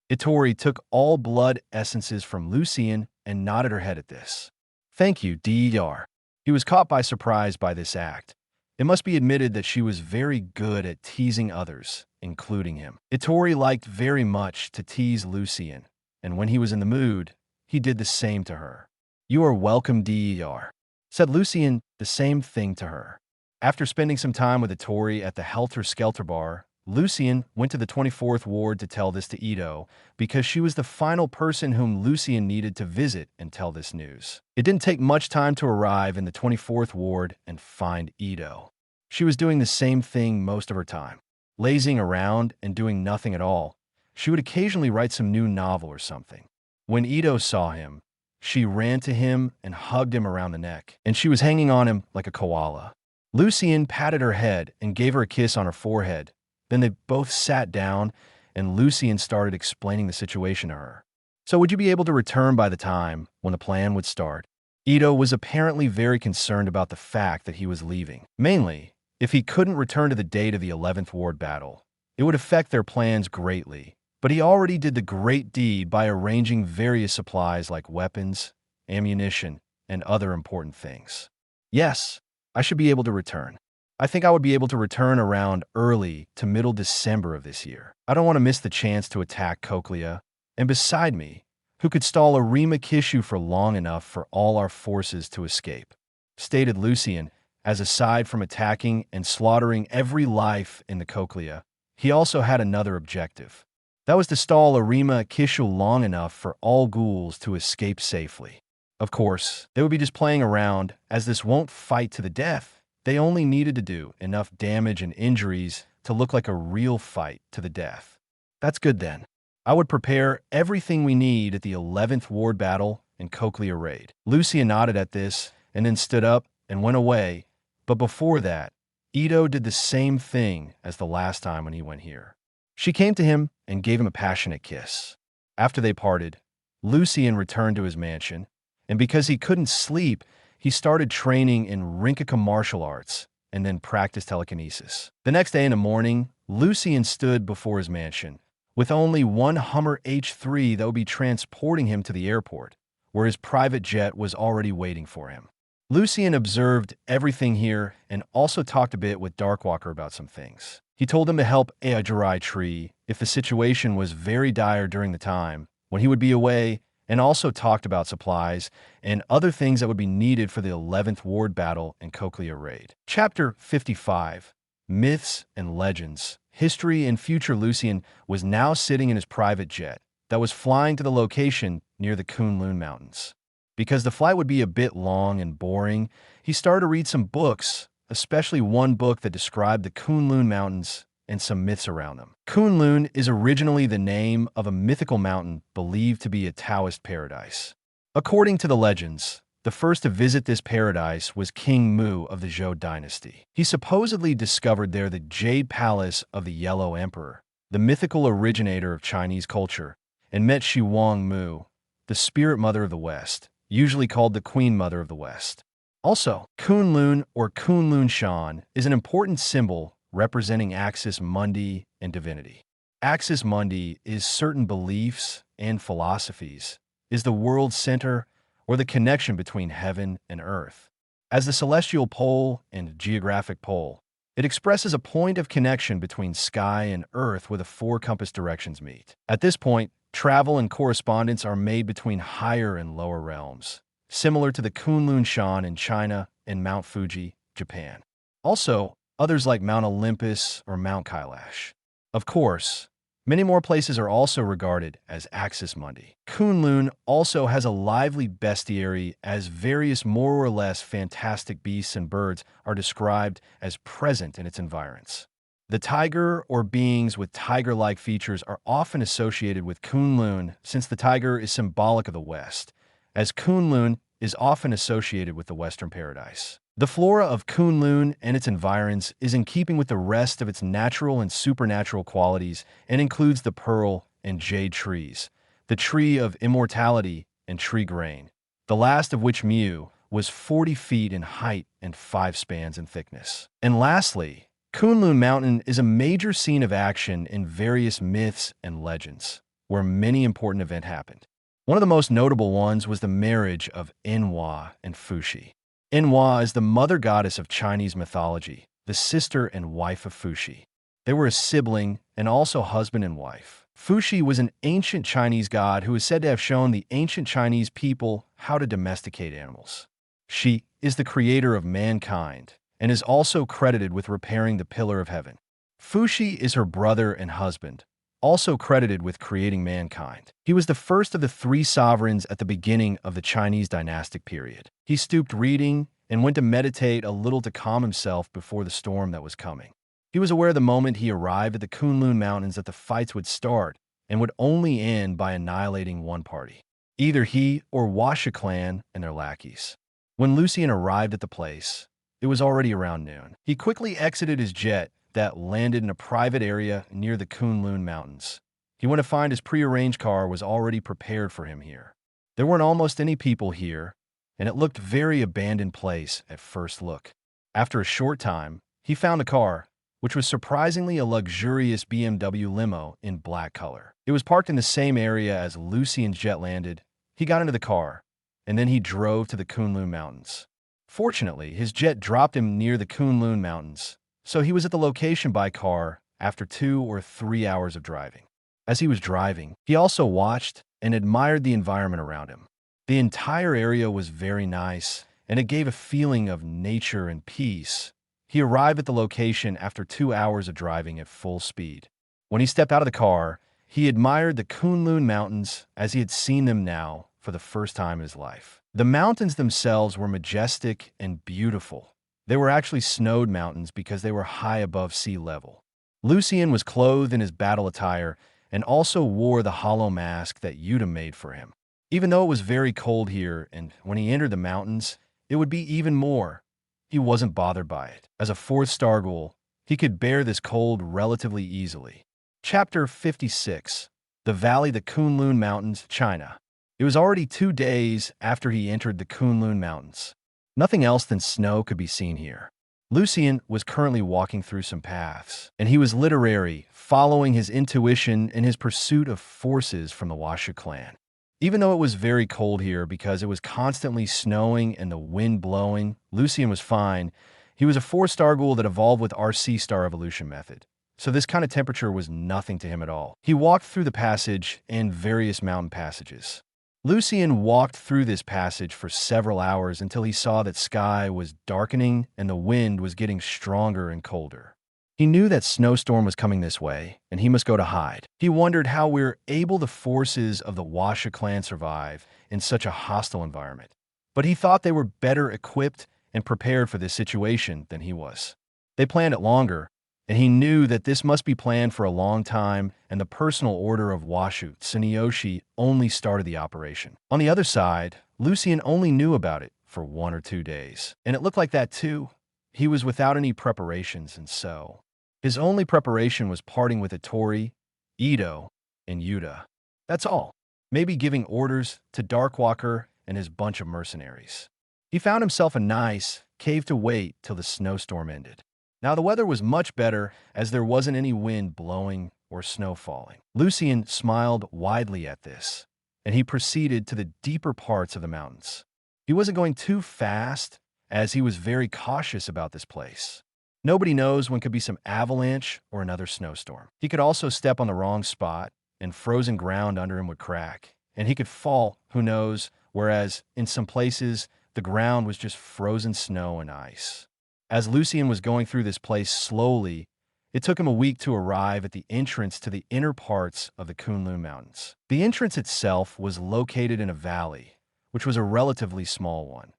Ittori took all blood essences from Lucien and nodded her head at this. "Thank you, DR." He was caught by surprise by this act. It must be admitted that she was very good at teasing others, including him. Ittori liked very much to tease Lucien, and when he was in the mood, he did the same to her. "You are welcome, DR," said Lucien the same thing to her. After spending some time with Ittori at the Helter Skelter bar, Lucien went to the 24th ward to tell this to Ito, because she was the final person whom Lucien needed to visit and tell this news. It didn't take much time to arrive in the 24th ward and find Ito. She was doing the same thing most of her time, lazing around and doing nothing at all. She would occasionally write some new novel or something. When Ito saw him, she ran to him and hugged him around the neck, and she was hanging on him like a koala. Lucien patted her head and gave her a kiss on her forehead. Then they both sat down, and Lucien started explaining the situation to her. "So would you be able to return by the time when the plan would start?" Ito was apparently very concerned about the fact that he was leaving. Mainly, if he couldn't return to the date of the 11th ward battle, it would affect their plans greatly. But he already did the great deed by arranging various supplies like weapons, ammunition, and other important things. "Yes, I should be able to return. I think I would be able to return around early to middle December of this year. I don't want to miss the chance to attack Conq, and beside me, who could stall Arima Kishu for long enough for all our forces to escape," stated Lucien, as aside from attacking and slaughtering every life in the Conq, he also had another objective. That was to stall Arima Kishu long enough for all ghouls to escape safely. Of course, they would be just playing around, as this won't fight to the death. They only needed to do enough damage and injuries to look like a real fight to the death. "That's good then. I would prepare everything we need at the 11th ward battle and Conq raid." Lucien nodded at this and then stood up and went away, but before that, Ito did the same thing as the last time when he went here. She came to him and gave him a passionate kiss. After they parted, Lucien returned to his mansion, and because he couldn't sleep, he started training in Rinkaku martial arts and then practiced telekinesis. The next day in the morning, Lucian stood before his mansion, with only one Hummer H3 that would be transporting him to the airport, where his private jet was already waiting for him. Lucian observed everything here and also talked a bit with Darkwalker about some things. He told him to help Aojirai Tree if the situation was very dire during the time when he would be away, and also talked about supplies and other things that would be needed for the 11th Ward battle and Cochlea raid. Chapter 55, Myths and Legends. History and future. Lucian was now sitting in his private jet that was flying to the location near the Kunlun Mountains. Because the flight would be a bit long and boring, he started to read some books, especially one book that described the Kunlun Mountains and some myths around them. Kunlun is originally the name of a mythical mountain believed to be a Taoist paradise. According to the legends, the first to visit this paradise was King Mu of the Zhou dynasty. He supposedly discovered there the Jade Palace of the Yellow Emperor, the mythical originator of Chinese culture, and met Shiwang Mu, the spirit mother of the West, usually called the Queen Mother of the West. Also, Kunlun or Kunlun Shan is an important symbol representing Axis Mundi and divinity. Axis Mundi is certain beliefs and philosophies, is the world's center or the connection between heaven and earth. As the celestial pole and geographic pole, it expresses a point of connection between sky and earth where the four compass directions meet. At this point, travel and correspondence are made between higher and lower realms, similar to the Kunlun Shan in China and Mount Fuji, Japan. Also, others like Mount Olympus or Mount Kailash. Of course, many more places are also regarded as Axis Mundi. Kunlun also has a lively bestiary as various more or less fantastic beasts and birds are described as present in its environs. The tiger or beings with tiger-like features are often associated with Kunlun since the tiger is symbolic of the West, as Kunlun is often associated with the Western Paradise. The flora of Kunlun and its environs is in keeping with the rest of its natural and supernatural qualities and includes the pearl and jade trees, the tree of immortality and tree grain, the last of which Mu was 40 feet in height and 5 spans in thickness. And lastly, Kunlun Mountain is a major scene of action in various myths and legends, where many important events happened. One of the most notable ones was the marriage of Enhua and Fuxi. Enhua is the mother goddess of Chinese mythology, the sister and wife of Fuxi. They were a sibling and also husband and wife. Fuxi was an ancient Chinese god who is said to have shown the ancient Chinese people how to domesticate animals. She is the creator of mankind and is also credited with repairing the Pillar of Heaven. Fuxi is her brother and husband, also credited with creating mankind. He was the first of the 3 sovereigns at the beginning of the Chinese dynastic period. He stopped reading and went to meditate a little to calm himself before the storm that was coming. He was aware the moment he arrived at the Kunlun Mountains that the fights would start and would only end by annihilating one party, either he or Washa clan and their lackeys. When Lucian arrived at the place, it was already around noon. He quickly exited his jet that landed in a private area near the Kunlun Mountains. He went to find his prearranged car was already prepared for him here. There weren't almost any people here, and it looked very abandoned place at first look. After a short time, he found a car, which was surprisingly a luxurious BMW limo in black color. It was parked in the same area as Lucian's jet landed. He got into the car, and then he drove to the Kunlun Mountains. Fortunately, his jet dropped him near the Kunlun Mountains, so he was at the location by car after 2 or 3 hours of driving. As he was driving, he also watched and admired the environment around him. The entire area was very nice, and it gave a feeling of nature and peace. He arrived at the location after 2 hours of driving at full speed. When he stepped out of the car, he admired the Kunlun Mountains as he had seen them now for the first time in his life. The mountains themselves were majestic and beautiful. They were actually snowed mountains because they were high above sea level. Lucian was clothed in his battle attire and also wore the hollow mask that Yuta made for him. Even though it was very cold here, and when he entered the mountains, it would be even more, he wasn't bothered by it. As a 4th star Ghoul, he could bear this cold relatively easily. Chapter 56, The Valley, the Kunlun Mountains, China. It was already 2 days after he entered the Kunlun Mountains. Nothing else than snow could be seen here. Lucien was currently walking through some paths, and he was literary, following his intuition in his pursuit of forces from the Washu clan. Even though it was very cold here because it was constantly snowing and the wind blowing, Lucien was fine. He was a 4-star ghoul that evolved with our C-star evolution method. So this kind of temperature was nothing to him at all. He walked through the passage and various mountain passages. Lucien walked through this passage for several hours until he saw that sky was darkening and the wind was getting stronger and colder. He knew that snowstorm was coming this way, and he must go to hide. He wondered how were able the forces of the Washu clan survive in such a hostile environment. But he thought they were better equipped and prepared for this situation than he was. They planned it longer, and he knew that this must be planned for a long time, and the personal order of Washu, Tsuneyoshi, only started the operation. On the other side, Lucien only knew about it for 1 or 2 days, and it looked like that too. He was without any preparations, and so his only preparation was parting with Ittori, Ito, and Yuta. That's all. Maybe giving orders to Darkwalker and his bunch of mercenaries. He found himself a nice cave to wait till the snowstorm ended. Now the weather was much better as there wasn't any wind blowing or snow falling. Lucien smiled widely at this, and he proceeded to the deeper parts of the mountains. He wasn't going too fast as he was very cautious about this place. Nobody knows when could be some avalanche or another snowstorm. He could also step on the wrong spot and frozen ground under him would crack, and he could fall, who knows, whereas in some places the ground was just frozen snow and ice. As Lucien was going through this place slowly, it took him a week to arrive at the entrance to the inner parts of the Kunlun Mountains. The entrance itself was located in a valley, which was a relatively small one.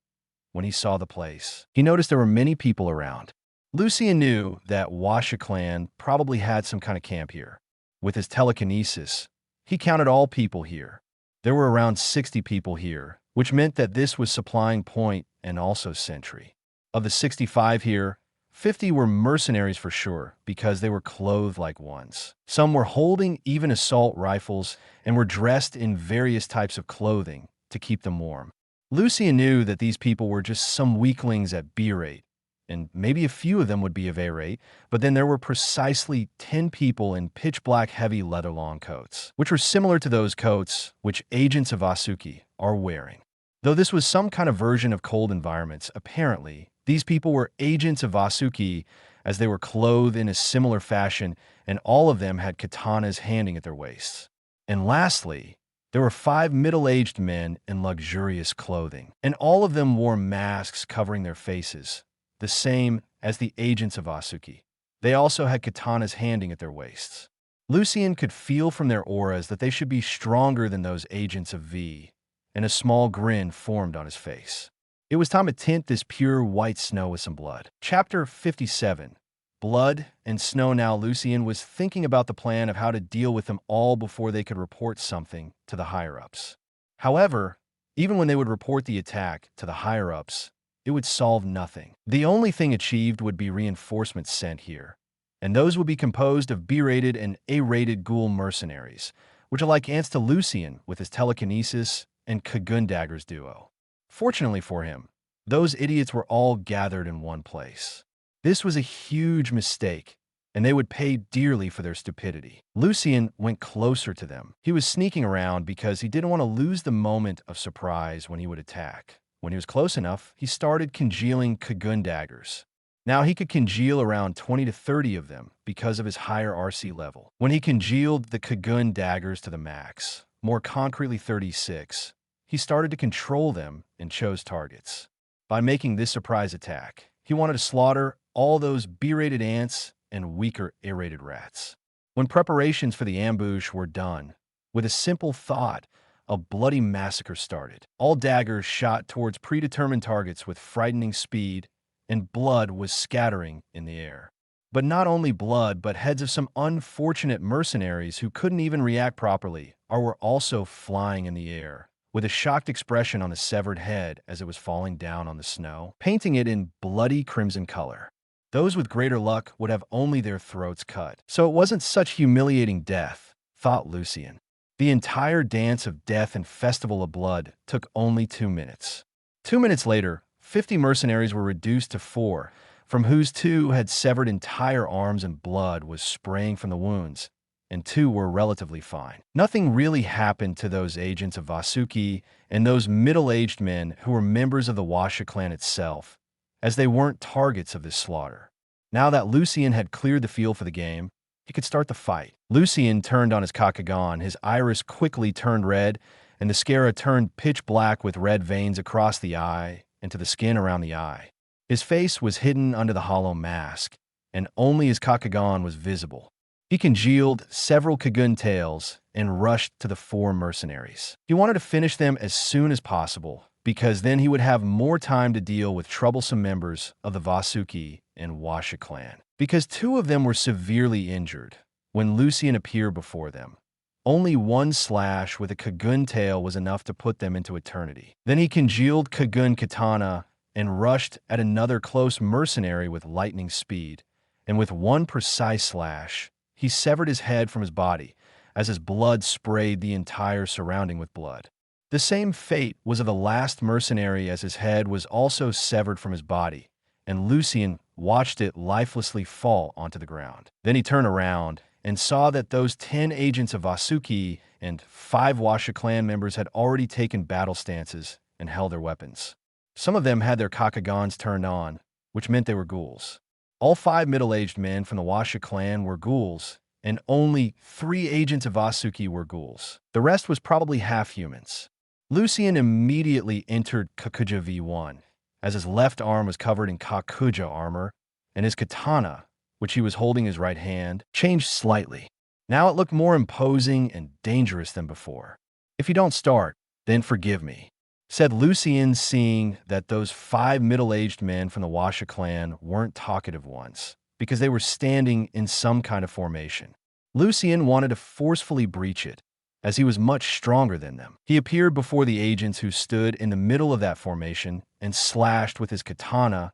When he saw the place, he noticed there were many people around. Lucien knew that Washu clan probably had some kind of camp here. With his telekinesis, he counted all people here. There were around 60 people here, which meant that this was supplying point and also sentry. Of the 65 here, 50 were mercenaries for sure because they were clothed like ones. Some were holding even assault rifles and were dressed in various types of clothing to keep them warm. Lucien knew that these people were just some weaklings at B rate, and maybe a few of them would be of A rate, but then there were precisely 10 people in pitch-black heavy leather long coats, which were similar to those coats which agents of Asuki are wearing. Though this was some kind of version of cold environments, apparently, these people were agents of Asuki as they were clothed in a similar fashion, and all of them had katanas hanging at their waists. And lastly, there were 5 middle-aged men in luxurious clothing, and all of them wore masks covering their faces, the same as the agents of Asuki. They also had katanas hanging at their waists. Lucien could feel from their auras that they should be stronger than those agents of V, and a small grin formed on his face. It was time to tint this pure white snow with some blood. Chapter 57. Blood and Snow. Now Lucien was thinking about the plan of how to deal with them all before they could report something to the higher-ups. However, even when they would report the attack to the higher-ups, it would solve nothing. The only thing achieved would be reinforcements sent here, and those would be composed of B-rated and A-rated ghoul mercenaries, which are like ants to Lucien with his telekinesis and Kagun daggers duo. Fortunately for him, those idiots were all gathered in one place. This was a huge mistake, and they would pay dearly for their stupidity. Lucien went closer to them. He was sneaking around because he didn't want to lose the moment of surprise when he would attack. When he was close enough, he started congealing Kagun daggers. Now he could congeal around 20 to 30 of them because of his higher RC level. When he congealed the Kagun daggers to the max, more concretely 36, he started to control them and chose targets. By making this surprise attack, he wanted to slaughter all those B-rated ants and weaker A-rated rats. When preparations for the ambush were done, with a simple thought, a bloody massacre started. All daggers shot towards predetermined targets with frightening speed, and blood was scattering in the air. But not only blood, but heads of some unfortunate mercenaries who couldn't even react properly were also flying in the air, with a shocked expression on the severed head as it was falling down on the snow, painting it in bloody crimson color. Those with greater luck would have only their throats cut. So it wasn't such humiliating death, thought Lucien. The entire dance of death and festival of blood took only 2 minutes. 2 minutes later, 50 mercenaries were reduced to 4, from whose 2 had severed entire arms and blood was spraying from the wounds, and 2 were relatively fine. Nothing really happened to those agents of Vasuki and those middle-aged men who were members of the Washa clan itself, as they weren't targets of this slaughter. Now that Lucien had cleared the field for the game, he could start the fight. Lucien turned on his Kakagon, his iris quickly turned red, and the scara turned pitch black with red veins across the eye and to the skin around the eye. His face was hidden under the hollow mask, and only his Kakagon was visible. He congealed several Kagun tails and rushed to the 4 mercenaries. He wanted to finish them as soon as possible, because then he would have more time to deal with troublesome members of the Vasuki and Washa clan. Because 2 of them were severely injured when Lucien appeared before them. Only 1 slash with a Kagun tail was enough to put them into eternity. Then he congealed Kagun katana and rushed at another close mercenary with lightning speed, and with 1 precise slash, he severed his head from his body as his blood sprayed the entire surrounding with blood. The same fate was of the last mercenary, as his head was also severed from his body, and Lucien watched it lifelessly fall onto the ground. Then he turned around and saw that those 10 agents of Vasuki and 5 Washa clan members had already taken battle stances and held their weapons. Some of them had their Kakagons turned on, which meant they were ghouls. All 5 middle-aged men from the Washa clan were ghouls, and only 3 agents of Vasuki were ghouls. The rest was probably half-humans. Lucien immediately entered Kakuja V1, as his left arm was covered in Kakuja armor, and his katana, which he was holding in his right hand, changed slightly. Now it looked more imposing and dangerous than before. "If you don't start, then forgive me," said Lucien, seeing that those 5 middle-aged men from the Washa clan weren't talkative ones, because they were standing in some kind of formation. Lucien wanted to forcefully breach it, as he was much stronger than them. He appeared before the agents who stood in the middle of that formation and slashed with his katana,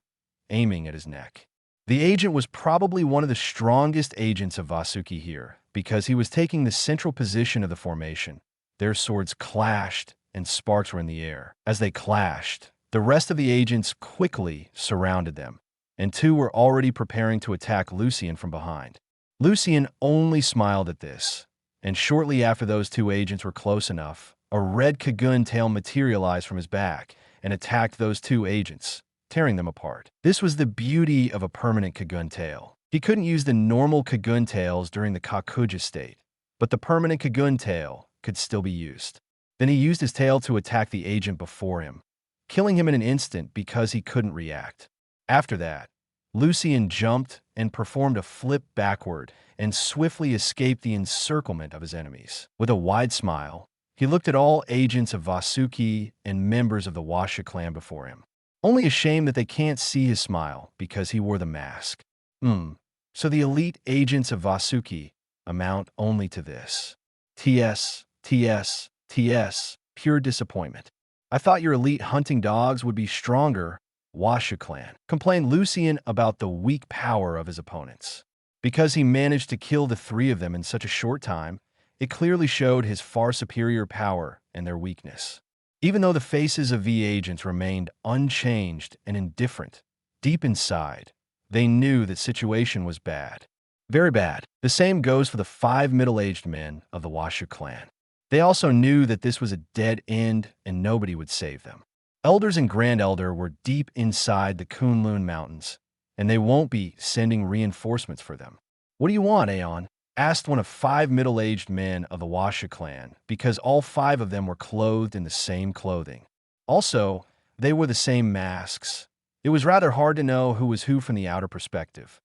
aiming at his neck. The agent was probably one of the strongest agents of Vasuki here, because he was taking the central position of the formation. Their swords clashed, and sparks were in the air. As they clashed, the rest of the agents quickly surrounded them, and 2 were already preparing to attack Lucien from behind. Lucien only smiled at this, and shortly after those 2 agents were close enough, a red Kagun tail materialized from his back and attacked those 2 agents, tearing them apart. This was the beauty of a permanent Kagun tail. He couldn't use the normal Kagun tails during the Kakuja state, but the permanent Kagun tail could still be used. Then he used his tail to attack the agent before him, killing him in an instant because he couldn't react. After that, Lucien jumped and performed a flip backward and swiftly escaped the encirclement of his enemies. With a wide smile, he looked at all agents of Vasuki and members of the Washa clan before him. Only a shame that they can't see his smile because he wore the mask. So the elite agents of Vasuki amount only to this. TS, TS, TS, pure disappointment. I thought your elite hunting dogs would be stronger, Washa clan, complained Lucien about the weak power of his opponents. Because he managed to kill the 3 of them in such a short time, it clearly showed his far superior power and their weakness. Even though the faces of V agents remained unchanged and indifferent, deep inside, they knew the situation was bad. Very bad. The same goes for the 5 middle-aged men of the Washa clan. They also knew that this was a dead end and nobody would save them. Elders and Grand Elder were deep inside the Kunlun Mountains, and they won't be sending reinforcements for them. "What do you want, Aeon?" asked one of 5 middle-aged men of the Washa clan, because all 5 of them were clothed in the same clothing. Also, they wore the same masks. It was rather hard to know who was who from the outer perspective.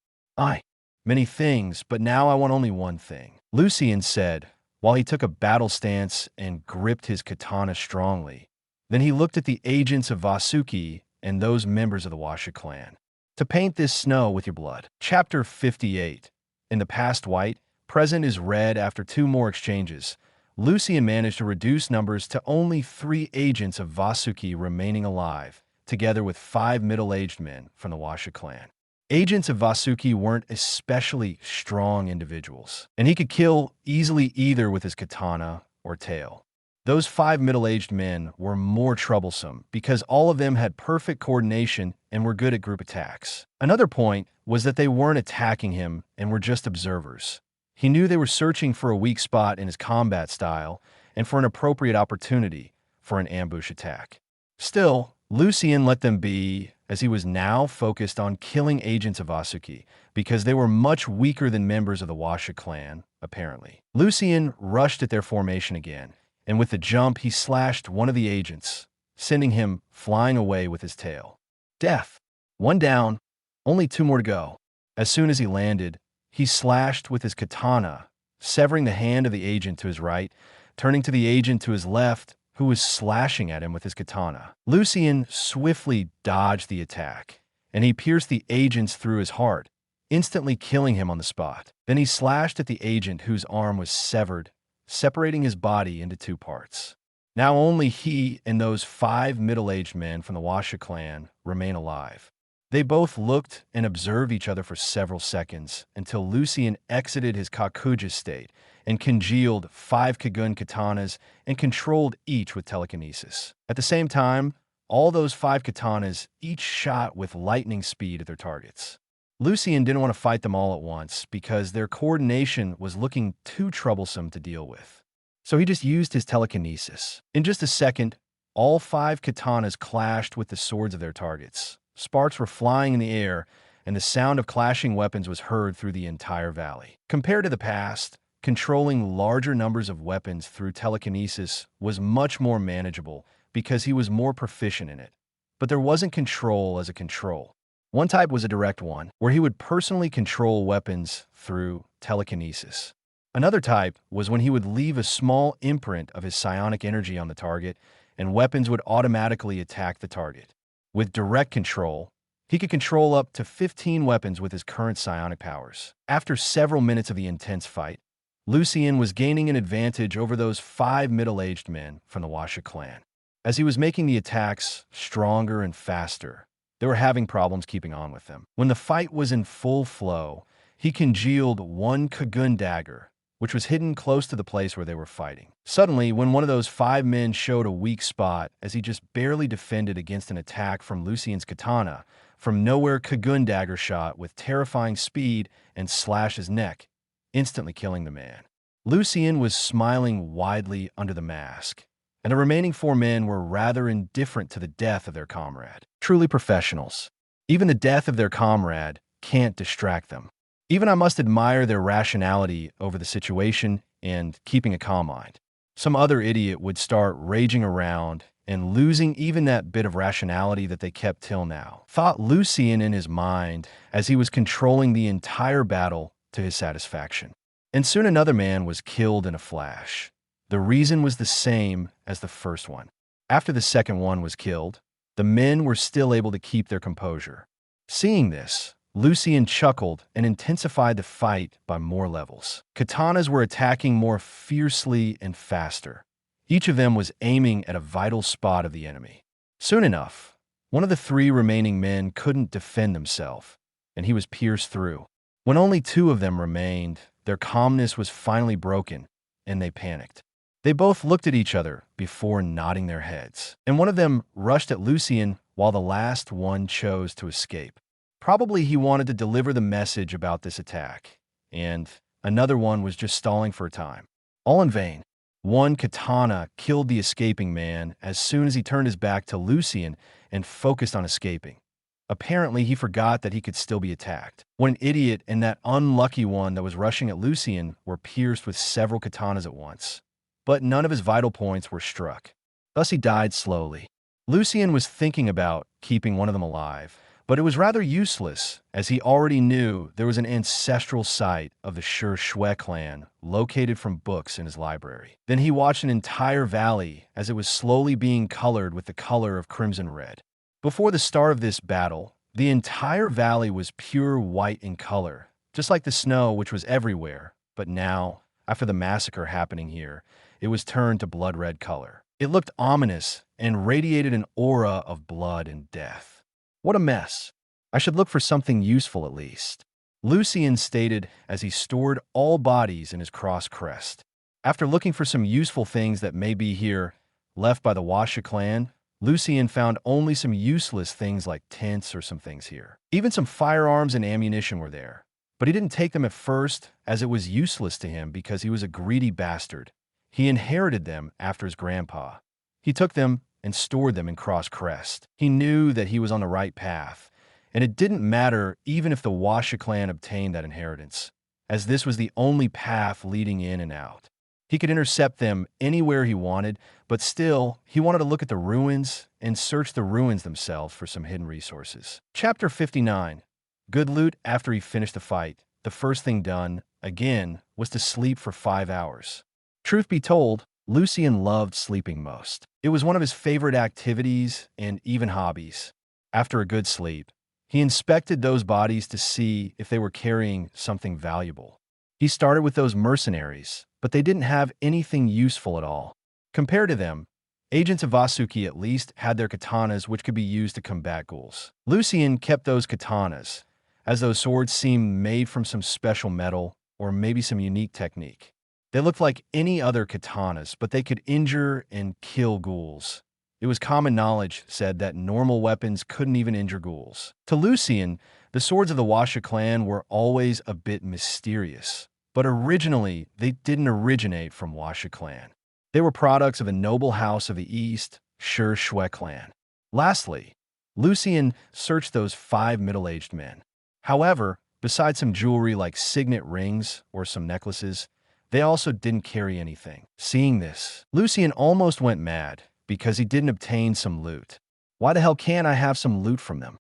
Many things, but now I want only one thing," Lucien said, while he took a battle stance and gripped his katana strongly. Then he looked at the agents of Vasuki and those members of the Washa clan. "To paint this snow with your blood." Chapter 58. In the past white, present is red. After 2 more exchanges, Lucien managed to reduce numbers to only 3 agents of Vasuki remaining alive, together with 5 middle-aged men from the Washa clan. Agents of Vasuki weren't especially strong individuals, and he could kill easily either with his katana or tail. Those 5 middle-aged men were more troublesome because all of them had perfect coordination and were good at group attacks. Another point was that they weren't attacking him and were just observers. He knew they were searching for a weak spot in his combat style and for an appropriate opportunity for an ambush attack. Still, Lucien let them be, as he was now focused on killing agents of Asuki, because they were much weaker than members of the Washa clan, apparently. Lucien rushed at their formation again, and with the jump he slashed one of the agents, sending him flying away with his tail. Death. One down, only 2 more to go. As soon as he landed, he slashed with his katana, severing the hand of the agent to his right, turning to the agent to his left, who was slashing at him with his katana. Lucien swiftly dodged the attack, and he pierced the agent's through his heart, instantly killing him on the spot. Then he slashed at the agent whose arm was severed, separating his body into 2 parts. Now only he and those 5 middle-aged men from the Washa clan remain alive. They both looked and observed each other for several seconds until Lucien exited his Kakuja state and congealed 5 Kagun katanas and controlled each with telekinesis. At the same time, all those 5 katanas each shot with lightning speed at their targets. Lucien didn't want to fight them all at once because their coordination was looking too troublesome to deal with. So he just used his telekinesis. In just a second, all 5 katanas clashed with the swords of their targets. Sparks were flying in the air, and the sound of clashing weapons was heard through the entire valley. Compared to the past, controlling larger numbers of weapons through telekinesis was much more manageable because he was more proficient in it. But there wasn't control as a control. One type was a direct one, where he would personally control weapons through telekinesis. Another type was when he would leave a small imprint of his psionic energy on the target, and weapons would automatically attack the target. With direct control, he could control up to 15 weapons with his current psionic powers. After several minutes of the intense fight, Lucien was gaining an advantage over those 5 middle-aged men from the Washa clan. As he was making the attacks stronger and faster, they were having problems keeping on with them. When the fight was in full flow, he congealed 1 Kagun dagger, which was hidden close to the place where they were fighting. Suddenly, when one of those 5 men showed a weak spot as he just barely defended against an attack from Lucien's katana, from nowhere Kagun dagger shot with terrifying speed and slashed his neck, instantly killing the man. Lucien was smiling widely under the mask, and the remaining 4 men were rather indifferent to the death of their comrade. Truly professionals. Even the death of their comrade can't distract them. Even I must admire their rationality over the situation and keeping a calm mind. Some other idiot would start raging around and losing even that bit of rationality that they kept till now. Thought Lucien in his mind as he was controlling the entire battle to his satisfaction. And soon another man was killed in a flash. The reason was the same as the first one. After the second one was killed, the men were still able to keep their composure. Seeing this, Lucien chuckled and intensified the fight by more levels. Katanas were attacking more fiercely and faster. Each of them was aiming at a vital spot of the enemy. Soon enough, one of the 3 remaining men couldn't defend himself, and he was pierced through. When only 2 of them remained, their calmness was finally broken, and they panicked. They both looked at each other before nodding their heads, and one of them rushed at Lucien while the last one chose to escape. Probably he wanted to deliver the message about this attack, and another one was just stalling for time. All in vain. 1 katana killed the escaping man as soon as he turned his back to Lucien and focused on escaping. Apparently, he forgot that he could still be attacked. One idiot and that unlucky one that was rushing at Lucien were pierced with several katanas at once, but none of his vital points were struck. Thus he died slowly. Lucien was thinking about keeping one of them alive, but it was rather useless, as he already knew there was an ancestral site of the Shui clan located from books in his library. Then he watched an entire valley as it was slowly being colored with the color of crimson red. Before the start of this battle, the entire valley was pure white in color, just like the snow which was everywhere, but now, after the massacre happening here, it was turned to blood red color. It looked ominous and radiated an aura of blood and death. What a mess. I should look for something useful at least, Lucien stated as he stored all bodies in his cross crest. After looking for some useful things that may be here, left by the Washa clan, Lucien found only some useless things like tents or some things here. Even some firearms and ammunition were there. But he didn't take them at first, as it was useless to him because he was a greedy bastard. He inherited them after his grandpa. He took them and stored them in Cross Crest. He knew that he was on the right path, and it didn't matter even if the Washa clan obtained that inheritance, as this was the only path leading in and out. He could intercept them anywhere he wanted, but still, he wanted to look at the ruins and search the ruins themselves for some hidden resources. Chapter 59. Good loot after he finished the fight. The first thing done, again, was to sleep for 5 hours. Truth be told, Lucien loved sleeping most. It was one of his favorite activities and even hobbies. After a good sleep, he inspected those bodies to see if they were carrying something valuable. He started with those mercenaries, but they didn't have anything useful at all. Compared to them, agents of Vasuki at least had their katanas which could be used to combat ghouls. Lucien kept those katanas, as those swords seemed made from some special metal or maybe some unique technique. They looked like any other katanas, but they could injure and kill ghouls. It was common knowledge said that normal weapons couldn't even injure ghouls. To Lucien, the swords of the Washa clan were always a bit mysterious, but originally they didn't originate from Washa clan. They were products of a noble house of the East, Shue clan. Lastly, Lucien searched those 5 middle-aged men. However, besides some jewelry like signet rings or some necklaces, they also didn't carry anything. Seeing this, Lucien almost went mad because he didn't obtain some loot. Why the hell can't I have some loot from them?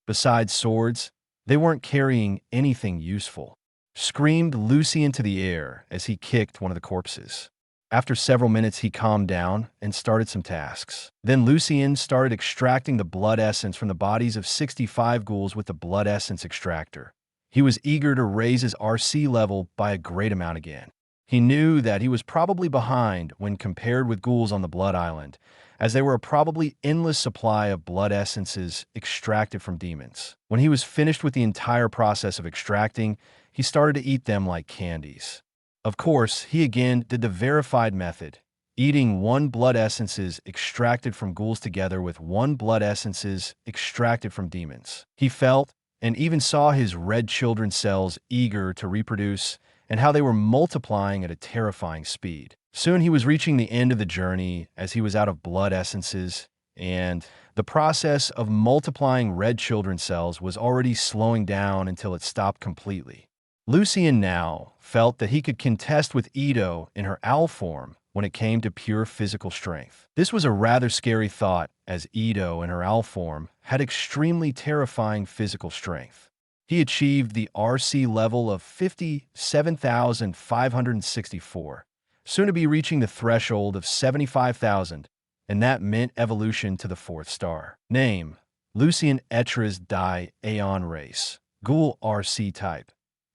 Besides swords, they weren't carrying anything useful. Screamed Lucien to the air as he kicked one of the corpses. After several minutes, he calmed down and started some tasks. Then Lucien started extracting the blood essence from the bodies of 65 ghouls with the blood essence extractor. He was eager to raise his RC level by a great amount again. He knew that he was probably behind when compared with ghouls on the Blood Island, as they were a probably endless supply of blood essences extracted from demons. When he was finished with the entire process of extracting, he started to eat them like candies. Of course, he again did the verified method, eating 1 blood essences extracted from ghouls together with 1 blood essences extracted from demons. He felt and even saw his red children cells eager to reproduce and how they were multiplying at a terrifying speed. Soon he was reaching the end of the journey as he was out of blood essences, and the process of multiplying red children cells was already slowing down until it stopped completely. Lucien now felt that he could contest with Ito in her owl form when it came to pure physical strength. This was a rather scary thought, as Ito in her owl form had extremely terrifying physical strength. He achieved the RC level of 57,564, soon to be reaching the threshold of 75,000, and that meant evolution to the 4th star. Name: Lucien Etra's Dai Aeon Race. Ghoul RC type.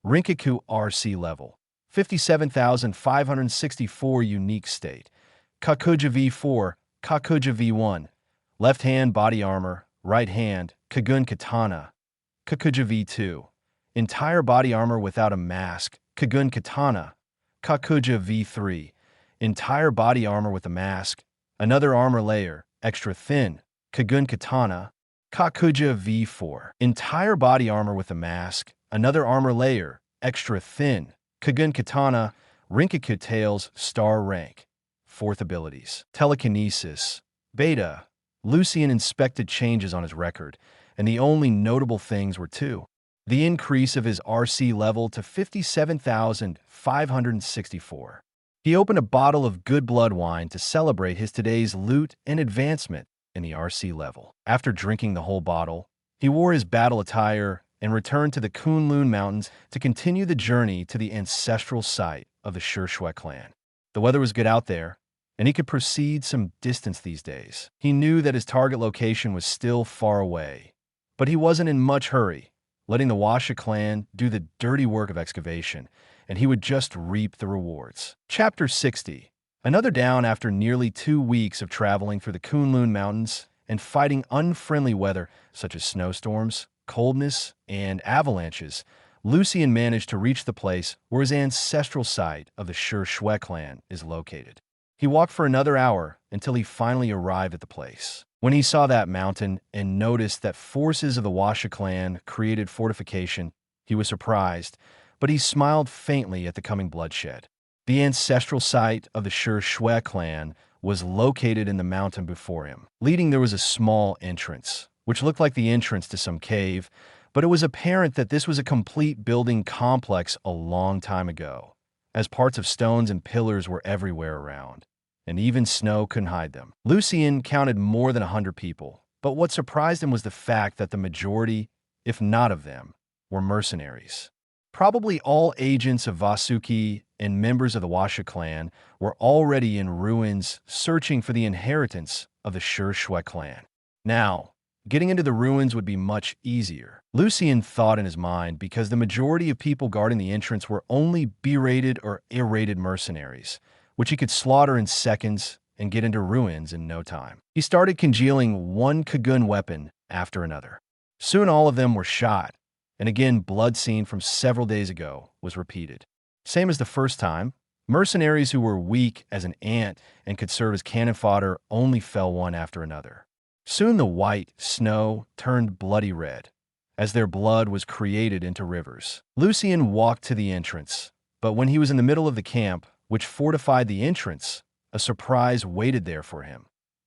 Rinkaku RC level. 57,564 unique state. Kakuja V4, Kakuja V1. Left hand body armor, right hand, Kagun Katana. Kakuja V2. Entire body armor without a mask, Kagun Katana. Kakuja V3. Entire body armor with a mask, another armor layer, extra thin, Kagun Katana. Kakuja V4. Entire body armor with a mask, another armor layer, extra thin, Kagun Katana. Rinkaku Tails, star rank. 4th abilities. Telekinesis. Beta. Lucien inspected changes on his record, and the only notable things were 2. The increase of his RC level to 57,564. He opened a bottle of good blood wine to celebrate his today's loot and advancement in the RC level. After drinking the whole bottle, he wore his battle attire and returned to the Kunlun Mountains to continue the journey to the ancestral site of the Shue clan. The weather was good out there, and he could proceed some distance these days. He knew that his target location was still far away, but he wasn't in much hurry, letting the Washa clan do the dirty work of excavation, and he would just reap the rewards. Chapter 60. Another down after nearly 2 weeks of traveling through the Kunlun Mountains and fighting unfriendly weather such as snowstorms, coldness, and avalanches, Lucien managed to reach the place where his ancestral site of the Shue clan is located. He walked for another hour until he finally arrived at the place. When he saw that mountain and noticed that forces of the Washa clan created fortification, he was surprised, but he smiled faintly at the coming bloodshed. The ancestral site of the Shui clan was located in the mountain before him. Leading there was a small entrance, which looked like the entrance to some cave, but it was apparent that this was a complete building complex a long time ago, as parts of stones and pillars were everywhere around, and even snow couldn't hide them. Lucien counted more than 100 people, but what surprised him was the fact that the majority, if not of them, were mercenaries. Probably all agents of Vasuki and members of the Washa clan were already in ruins searching for the inheritance of the Shui clan. Now, getting into the ruins would be much easier. Lucien thought in his mind because the majority of people guarding the entrance were only B-rated or A-rated mercenaries, which he could slaughter in seconds and get into ruins in no time. He started congealing one Kagun weapon after another. Soon all of them were shot, and again blood seen from several days ago was repeated. Same as the first time, mercenaries who were weak as an ant and could serve as cannon fodder only fell one after another. Soon the white snow turned bloody red, as their blood was created into rivers. Lucien walked to the entrance, but when he was in the middle of the camp, which fortified the entrance, a surprise waited there for him.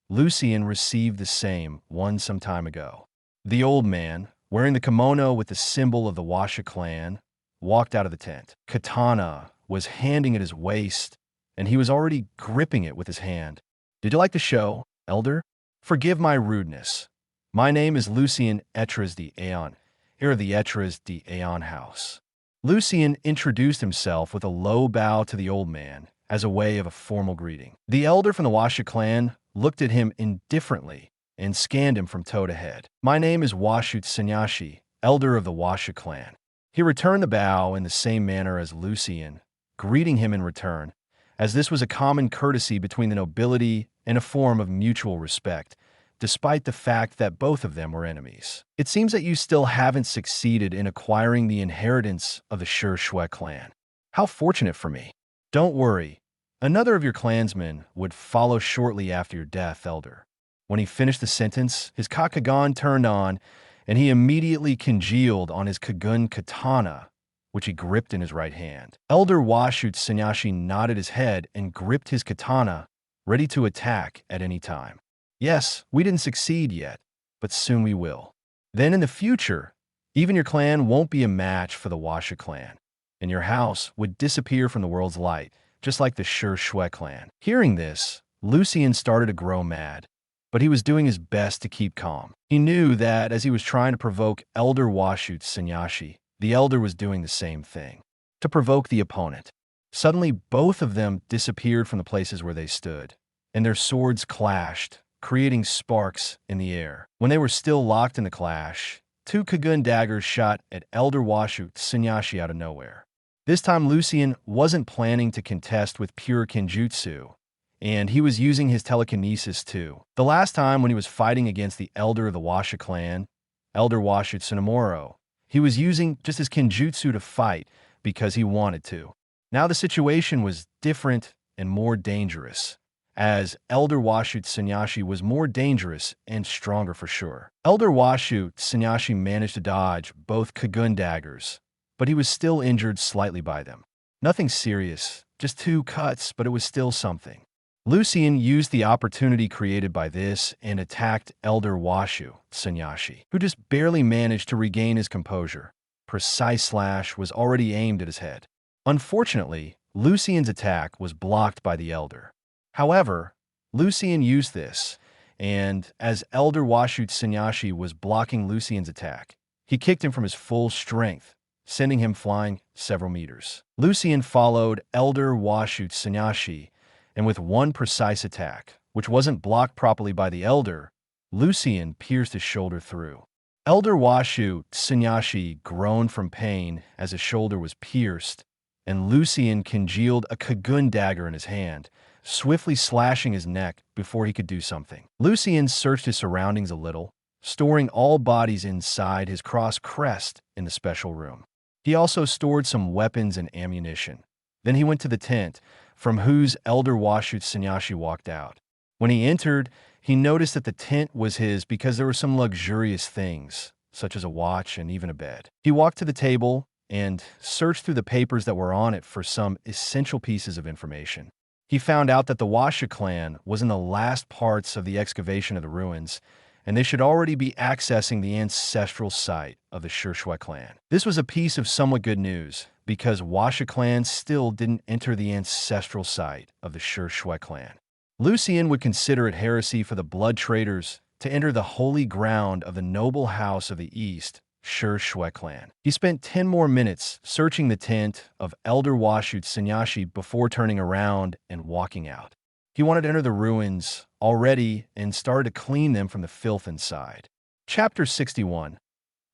Lucien received the same one some time ago. The old man, wearing the kimono with the symbol of the Washa clan, walked out of the tent. Katana was handing at his waist, and he was already gripping it with his hand. "Did you like the show, Elder? Forgive my rudeness. My name is Lucien Etras de Aeon, heir of the Etras de Aeon house." Lucien introduced himself with a low bow to the old man as a way of a formal greeting. The elder from the Washa clan looked at him indifferently and scanned him from toe to head. "My name is Washut Sanyashi, elder of the Washa clan." He returned the bow in the same manner as Lucien, greeting him in return, as this was a common courtesy between the nobility and a form of mutual respect, despite the fact that both of them were enemies. "It seems that you still haven't succeeded in acquiring the inheritance of the Shui clan. How fortunate for me. Don't worry, another of your clansmen would follow shortly after your death, Elder." When he finished the sentence, his Kakagan turned on, and he immediately congealed on his Kagun katana, which he gripped in his right hand. Elder Washut Sanyashi nodded his head and gripped his katana, ready to attack at any time. "Yes, we didn't succeed yet, but soon we will. Then in the future, even your clan won't be a match for the Washa clan, and your house would disappear from the world's light, just like the Shui clan." Hearing this, Lucien started to grow mad, but he was doing his best to keep calm. He knew that as he was trying to provoke Elder Washut Sanyashi, the elder was doing the same thing, to provoke the opponent. Suddenly, both of them disappeared from the places where they stood, and their swords clashed, creating sparks in the air. When they were still locked in the clash, two Kagun daggers shot at Elder Washut Sanyashi out of nowhere. This time Lucien wasn't planning to contest with pure Kenjutsu, and he was using his telekinesis too. The last time when he was fighting against the elder of the Washa clan, Elder Washut Tsunemuro, he was using just his Kenjutsu to fight because he wanted to. Now the situation was different and more dangerous, as Elder Washut Sanyashi was more dangerous and stronger for sure. Elder Washut Sanyashi managed to dodge both Kagun daggers, but he was still injured slightly by them. Nothing serious, just 2 cuts, but it was still something. Lucien used the opportunity created by this and attacked Elder Washut Sanyashi, who just barely managed to regain his composure. Precise slash was already aimed at his head. Unfortunately, Lucien's attack was blocked by the elder. However, Lucien used this, and as Elder Washut Sanyashi was blocking Lucien's attack, he kicked him from his full strength, sending him flying several meters. Lucien followed Elder Washut Sanyashi, and with one precise attack, which wasn't blocked properly by the elder, Lucien pierced his shoulder through. Elder Washut Sanyashi groaned from pain as his shoulder was pierced, and Lucien congealed a Kagun dagger in his hand, swiftly slashing his neck before he could do something. Lucien searched his surroundings a little, storing all bodies inside his cross crest in the special room. He also stored some weapons and ammunition. Then he went to the tent, from whose Elder Washut Sanyashi walked out. When he entered, he noticed that the tent was his because there were some luxurious things, such as a watch and even a bed. He walked to the table and searched through the papers that were on it for some essential pieces of information. He found out that the Washa clan was in the last parts of the excavation of the ruins, and they should already be accessing the ancestral site of the Shue clan. This was a piece of somewhat good news, because Washa clan still didn't enter the ancestral site of the Shue clan. Lucian would consider it heresy for the blood traders to enter the holy ground of the noble house of the East, Shue clan. He spent 10 more minutes searching the tent of Elder Washut Sanyashi before turning around and walking out. He wanted to enter the ruins already and started to clean them from the filth inside. Chapter 61.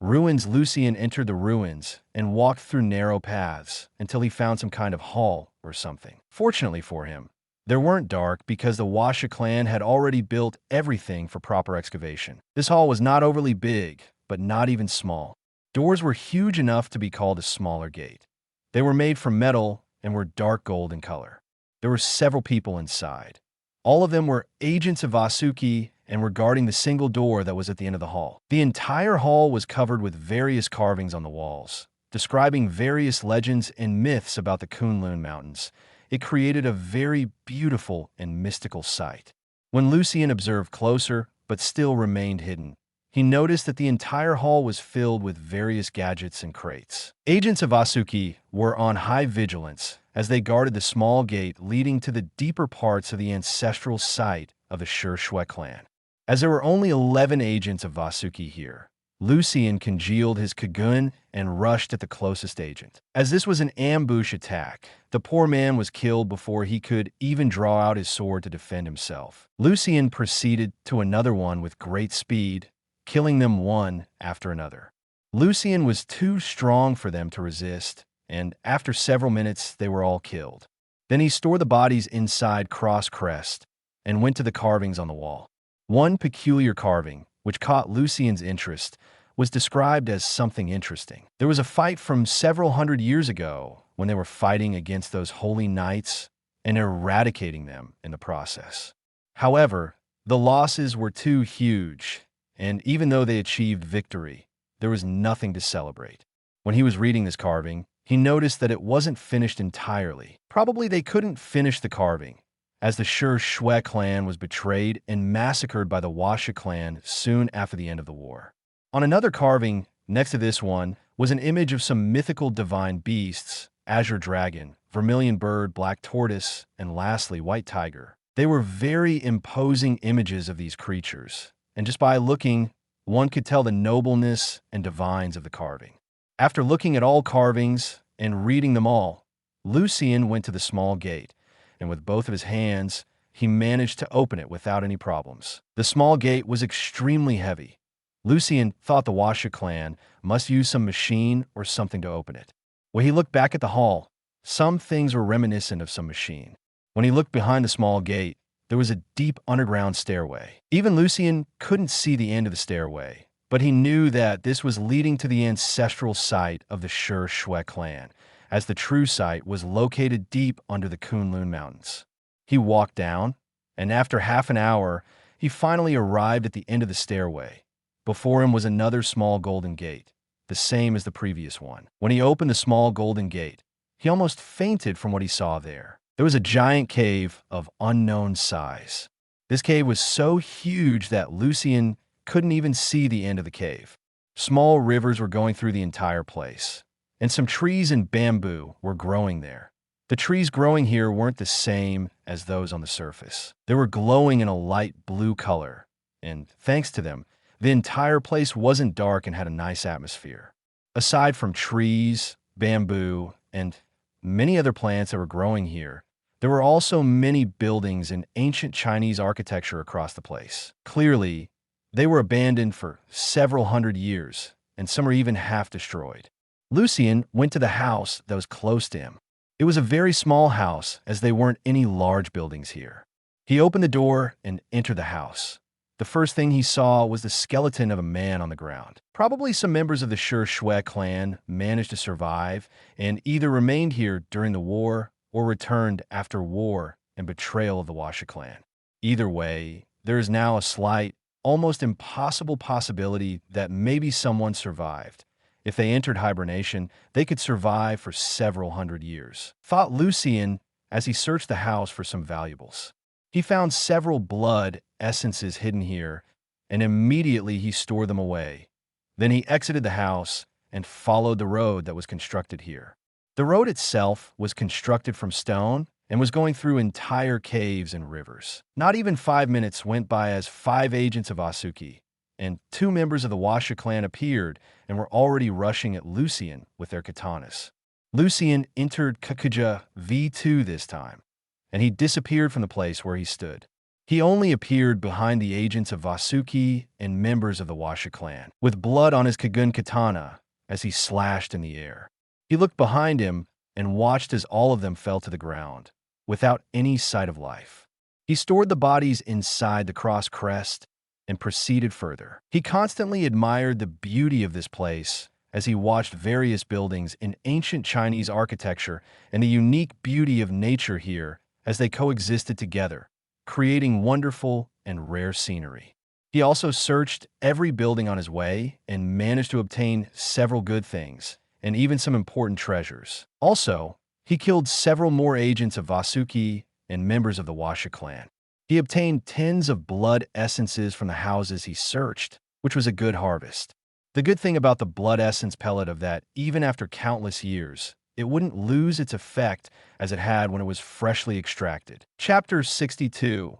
Ruins. Lucian entered the ruins and walked through narrow paths until he found some kind of hall or something. Fortunately for him, they weren't dark because the Washa clan had already built everything for proper excavation. This hall was not overly big, but not even small. Doors were huge enough to be called a smaller gate. They were made from metal and were dark gold in color. There were several people inside. All of them were agents of Vasuki and were guarding the single door that was at the end of the hall. The entire hall was covered with various carvings on the walls, describing various legends and myths about the Kunlun Mountains. It created a very beautiful and mystical sight. When Lucian observed closer, but still remained hidden, he noticed that the entire hall was filled with various gadgets and crates. Agents of Vasuki were on high vigilance as they guarded the small gate leading to the deeper parts of the ancestral site of the Shue clan. As there were only 11 agents of Vasuki here, Lucian congealed his Kagun and rushed at the closest agent. As this was an ambush attack, the poor man was killed before he could even draw out his sword to defend himself. Lucian proceeded to another one with great speed, killing them one after another. Lucian was too strong for them to resist, and after several minutes they were all killed. Then he stored the bodies inside cross crest and went to the carvings on the wall. One peculiar carving, which caught Lucian's interest, was described as something interesting. There was a fight from several hundred years ago when they were fighting against those holy knights and eradicating them in the process. However, the losses were too huge, and even though they achieved victory, there was nothing to celebrate. When he was reading this carving, he noticed that it wasn't finished entirely. Probably they couldn't finish the carving, as the Shue clan was betrayed and massacred by the Washa clan soon after the end of the war. On another carving, next to this one, was an image of some mythical divine beasts: azure dragon, vermilion bird, black tortoise, and lastly, white tiger. They were very imposing images of these creatures, and just by looking, one could tell the nobleness and divines of the carving. After looking at all carvings and reading them all, Lucian went to the small gate, and with both of his hands, he managed to open it without any problems. The small gate was extremely heavy. Lucian thought the Washa clan must use some machine or something to open it. When he looked back at the hall, some things were reminiscent of some machine. When he looked behind the small gate, there was a deep underground stairway. Even Lucian couldn't see the end of the stairway, but he knew that this was leading to the ancestral site of the Shue clan, as the true site was located deep under the Kunlun Mountains. He walked down, and after half an hour, he finally arrived at the end of the stairway. Before him was another small golden gate, the same as the previous one. When he opened the small golden gate, he almost fainted from what he saw there. There was a giant cave of unknown size. This cave was so huge that Lucian couldn't even see the end of the cave. Small rivers were going through the entire place, and some trees and bamboo were growing there. The trees growing here weren't the same as those on the surface. They were glowing in a light blue color, and thanks to them, the entire place wasn't dark and had a nice atmosphere. Aside from trees, bamboo, and many other plants that were growing here, there were also many buildings and ancient Chinese architecture across the place. Clearly, they were abandoned for several hundred years, and some were even half destroyed. Lucian went to the house that was close to him. It was a very small house, as there weren't any large buildings here. He opened the door and entered the house. The first thing he saw was the skeleton of a man on the ground. Probably some members of the Shue clan managed to survive and either remained here during the war or returned after war and betrayal of the Washa clan. Either way, there is now a slight, almost impossible possibility that maybe someone survived. If they entered hibernation, they could survive for several hundred years, thought Lucien as he searched the house for some valuables. He found several blood essences hidden here, and immediately he stored them away. Then he exited the house and followed the road that was constructed here. The road itself was constructed from stone and was going through entire caves and rivers. Not even 5 minutes went by as 5 agents of Asuki and 2 members of the Washa clan appeared and were already rushing at Lucien with their katanas. Lucien entered Kakuja V2 this time, and he disappeared from the place where he stood. He only appeared behind the agents of Vasuki and members of the Washa clan, with blood on his Kagun katana as he slashed in the air. He looked behind him and watched as all of them fell to the ground, without any sight of life. He stored the bodies inside the cross crest and proceeded further. He constantly admired the beauty of this place as he watched various buildings in ancient Chinese architecture and the unique beauty of nature here as they coexisted together, creating wonderful and rare scenery. He also searched every building on his way and managed to obtain several good things and even some important treasures. Also, he killed several more agents of Vasuki and members of the Washa clan. He obtained tens of blood essences from the houses he searched, which was a good harvest. The good thing about the blood essence pellet of that, even after countless years, it wouldn't lose its effect as it had when it was freshly extracted. Chapter 62.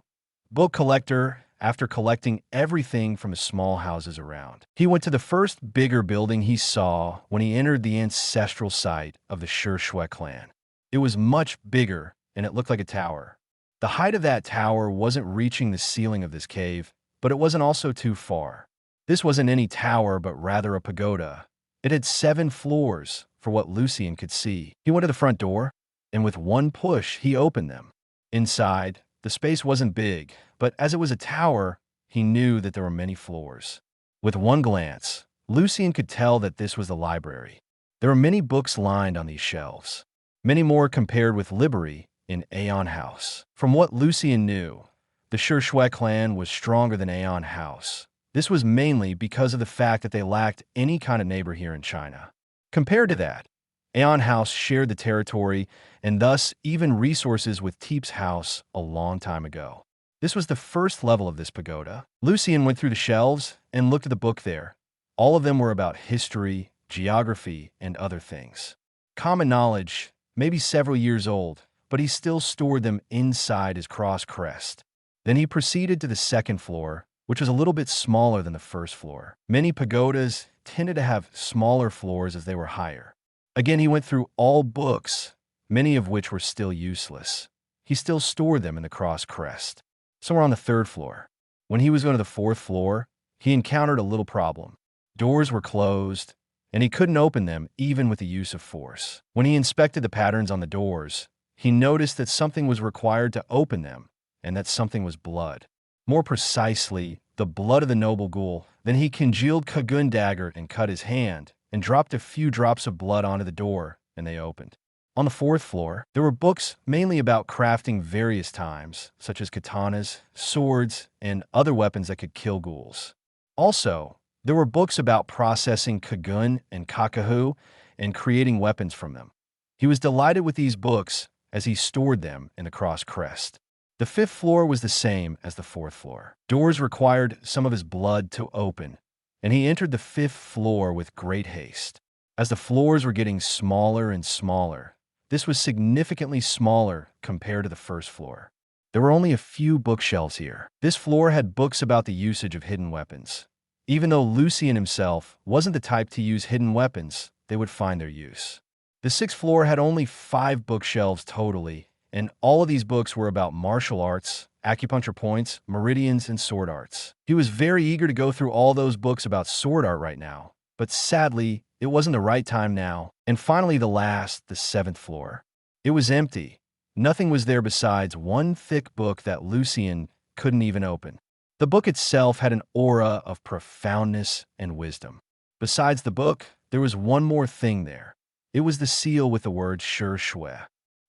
Book Collector. After collecting everything from the small houses around, he went to the first bigger building he saw when he entered the ancestral site of the Shui clan. It was much bigger, and it looked like a tower. The height of that tower wasn't reaching the ceiling of this cave, but it wasn't also too far. This wasn't any tower, but rather a pagoda. It had 7 floors, for what Lucien could see. He went to the front door, and with one push, he opened them. Inside, the space wasn't big, but as it was a tower, he knew that there were many floors. With one glance, Lucien could tell that this was the library. There were many books lined on these shelves, many more compared with Liberty in Aeon House. From what Lucien knew, the Shui clan was stronger than Aeon House. This was mainly because of the fact that they lacked any kind of neighbor here in China. Compared to that, Aeon House shared the territory and thus even resources with Teep's house a long time ago. This was the first level of this pagoda. Lucien went through the shelves and looked at the book there. All of them were about history, geography, and other things. Common knowledge, maybe several years old, but he still stored them inside his cross crest. Then he proceeded to the second floor, which was a little bit smaller than the first floor. Many pagodas tended to have smaller floors as they were higher. Again, he went through all books, many of which were still useless. He still stored them in the cross crest. Somewhere on the 3rd floor. When he was going to the 4th floor, he encountered a little problem. Doors were closed, and he couldn't open them even with the use of force. When he inspected the patterns on the doors, he noticed that something was required to open them, and that something was blood. More precisely, the blood of the noble Ghoul. Then he congealed Kagun dagger and cut his hand, and dropped a few drops of blood onto the door, and they opened. On the 4th floor, there were books mainly about crafting various times, such as katanas, swords, and other weapons that could kill ghouls. Also, there were books about processing Kagun and Kakahu and creating weapons from them. He was delighted with these books as he stored them in the cross crest. The 5th floor was the same as the 4th floor. Doors required some of his blood to open, and he entered the 5th floor with great haste. As the floors were getting smaller and smaller, this was significantly smaller compared to the 1st floor. There were only a few bookshelves here. This floor had books about the usage of hidden weapons. Even though Lucien himself wasn't the type to use hidden weapons, they would find their use. The 6th floor had only 5 bookshelves totally, and all of these books were about martial arts, acupuncture points, meridians, and sword arts. He was very eager to go through all those books about sword art right now, but sadly, it wasn't the right time now. And finally, the 7th floor. It was empty. Nothing was there besides one thick book that Lucien couldn't even open. The book itself had an aura of profoundness and wisdom. Besides the book, there was one more thing there. It was the seal with the word Shui.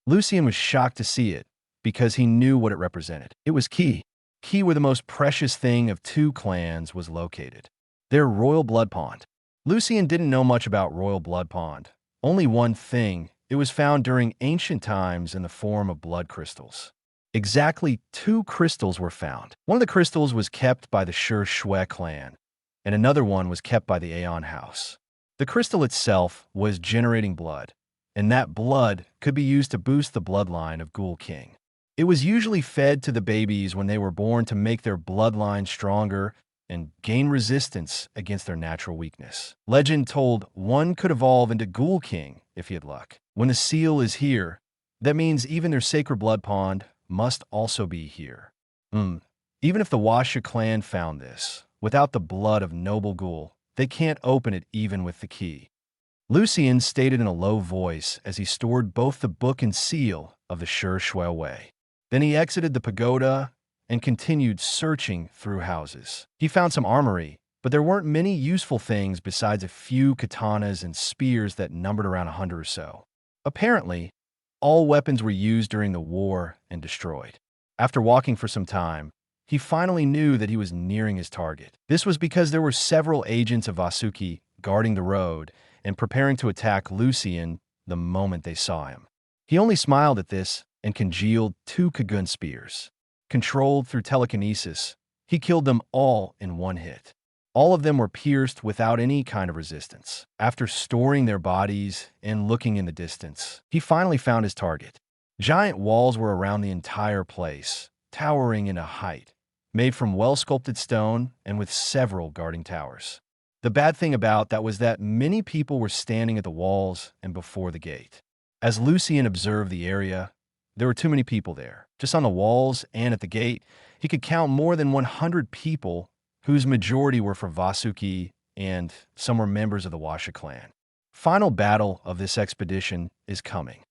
Lucien was shocked to see it, because he knew what it represented. It was key. key where the most precious thing of two clans was located, their royal blood pond. Lucien didn't know much about royal blood pond. Only one thing: it was found during ancient times in the form of blood crystals. Exactly 2 crystals were found. One of the crystals was kept by the Shui clan, and another one was kept by the Aeon house. The crystal itself was generating blood, and that blood could be used to boost the bloodline of Ghoul King. It was usually fed to the babies when they were born to make their bloodline stronger and gain resistance against their natural weakness. Legend told one could evolve into Ghoul King if he had luck. When the seal is here, that means even their sacred blood pond must also be here. Even if the Washa clan found this, without the blood of noble Ghoul, they can't open it even with the key. Lucien stated in a low voice as he stored both the book and seal of the Shui way. Then he exited the pagoda and continued searching through houses. He found some armory, but there weren't many useful things besides a few katanas and spears that numbered around 100 or so. Apparently, all weapons were used during the war and destroyed. After walking for some time, he finally knew that he was nearing his target. This was because there were several agents of Vasuki guarding the road and preparing to attack Lucien the moment they saw him. He only smiled at this and congealed 2 Kagun spears. Controlled through telekinesis, he killed them all in one hit. All of them were pierced without any kind of resistance. After storing their bodies and looking in the distance, he finally found his target. Giant walls were around the entire place, towering in a height, made from well-sculpted stone and with several guarding towers. The bad thing about that was that many people were standing at the walls and before the gate. As Lucien observed the area, there were too many people there. Just on the walls and at the gate, he could count more than 100 people, whose majority were from Vasuki and some were members of the Washa clan. Final battle of this expedition is coming.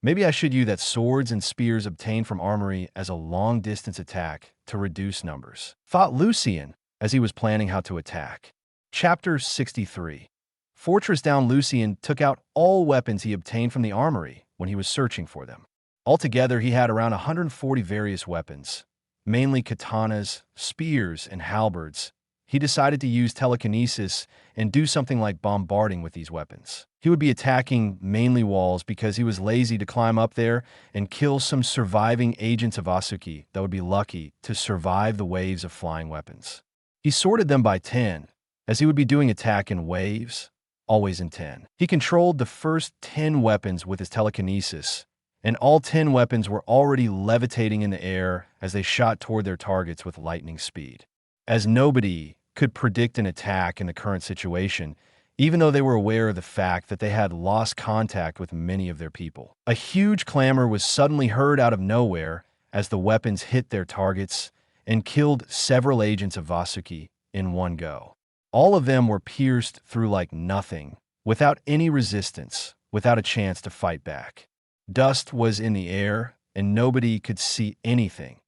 Maybe I should use that swords and spears obtained from armory as a long-distance attack to reduce numbers, thought Lucien as he was planning how to attack. Chapter 63. Fortress Down. Lucien took out all weapons he obtained from the armory when he was searching for them. Altogether, he had around 140 various weapons, mainly katanas, spears, and halberds. He decided to use telekinesis and do something like bombarding with these weapons. He would be attacking mainly walls because he was lazy to climb up there and kill some surviving agents of Vasuki that would be lucky to survive the waves of flying weapons. He sorted them by 10, as he would be doing attack in waves, always in 10. He controlled the first 10 weapons with his telekinesis, and all 10 weapons were already levitating in the air as they shot toward their targets with lightning speed. As nobody could predict an attack in the current situation, even though they were aware of the fact that they had lost contact with many of their people. A huge clamor was suddenly heard out of nowhere as the weapons hit their targets and killed several agents of Vasuki in one go. All of them were pierced through like nothing, without any resistance, without a chance to fight back. Dust was in the air, and nobody could see anything.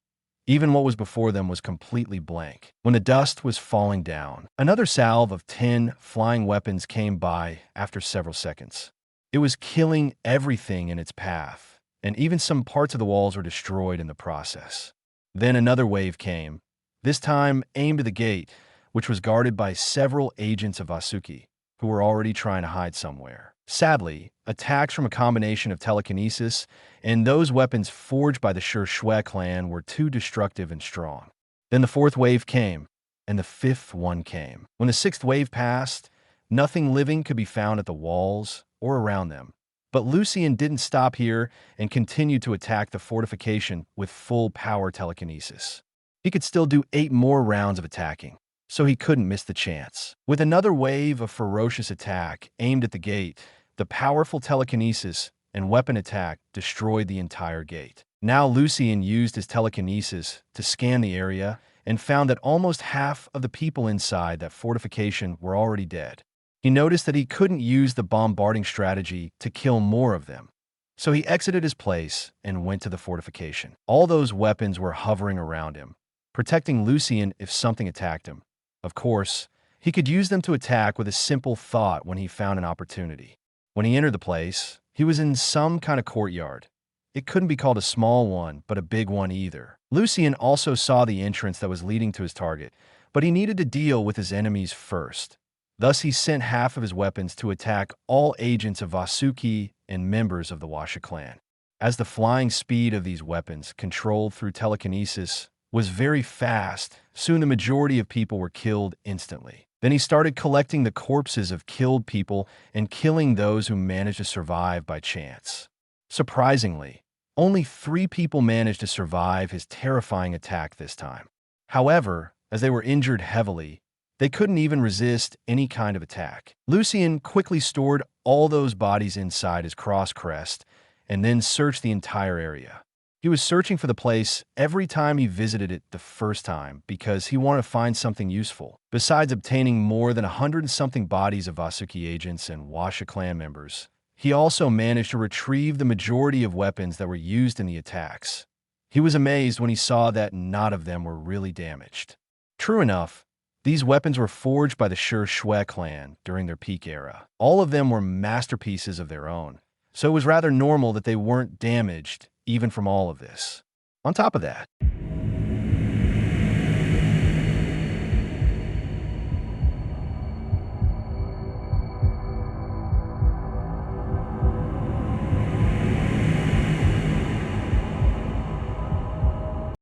Even what was before them was completely blank. When the dust was falling down, another salve of 10 flying weapons came by after several seconds. It was killing everything in its path, and even some parts of the walls were destroyed in the process. Then another wave came, this time aimed at the gate, which was guarded by several agents of Vasuki, who were already trying to hide somewhere. Sadly, attacks from a combination of telekinesis and those weapons forged by the Shui clan were too destructive and strong. Then the 4th wave came, and the 5th one came. When the 6th wave passed, nothing living could be found at the walls or around them. But Lucien didn't stop here and continued to attack the fortification with full power telekinesis. He could still do 8 more rounds of attacking, so he couldn't miss the chance. With another wave of ferocious attack aimed at the gate, the powerful telekinesis and weapon attack destroyed the entire gate. Now Lucien used his telekinesis to scan the area and found that almost half of the people inside that fortification were already dead. He noticed that he couldn't use the bombarding strategy to kill more of them, so he exited his place and went to the fortification. All those weapons were hovering around him, protecting Lucien if something attacked him. Of course, he could use them to attack with a simple thought when he found an opportunity. When he entered the place, he was in some kind of courtyard. it couldn't be called a small one, but a big one either. Lucien also saw the entrance that was leading to his target, but he needed to deal with his enemies first. Thus, he sent half of his weapons to attack all agents of Vasuki and members of the Washa clan. As the flying speed of these weapons, controlled through telekinesis, was very fast, soon the majority of people were killed instantly. Then he started collecting the corpses of killed people and killing those who managed to survive by chance. Surprisingly, only 3 people managed to survive his terrifying attack this time. However, as they were injured heavily, they couldn't even resist any kind of attack. Lucien quickly stored all those bodies inside his cross crest and then searched the entire area. He was searching for the place every time he visited it the first time because he wanted to find something useful. Besides obtaining more than 100-something bodies of Vasuki agents and Washa clan members, he also managed to retrieve the majority of weapons that were used in the attacks. He was amazed when he saw that none of them were really damaged. True enough, these weapons were forged by the Shui clan during their peak era. All of them were masterpieces of their own, so it was rather normal that they weren't damaged even from all of this. On top of that,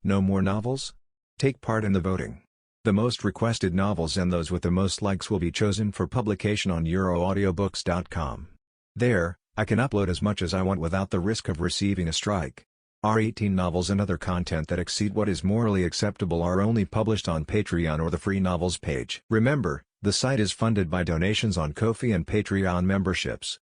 no more novels? Take part in the voting. The most requested novels and those with the most likes will be chosen for publication on euroaudiobooks.com. There, I can upload as much as I want without the risk of receiving a strike. Our 18 novels and other content that exceed what is morally acceptable are only published on Patreon or the free novels page. Remember, the site is funded by donations on Ko-fi and Patreon memberships.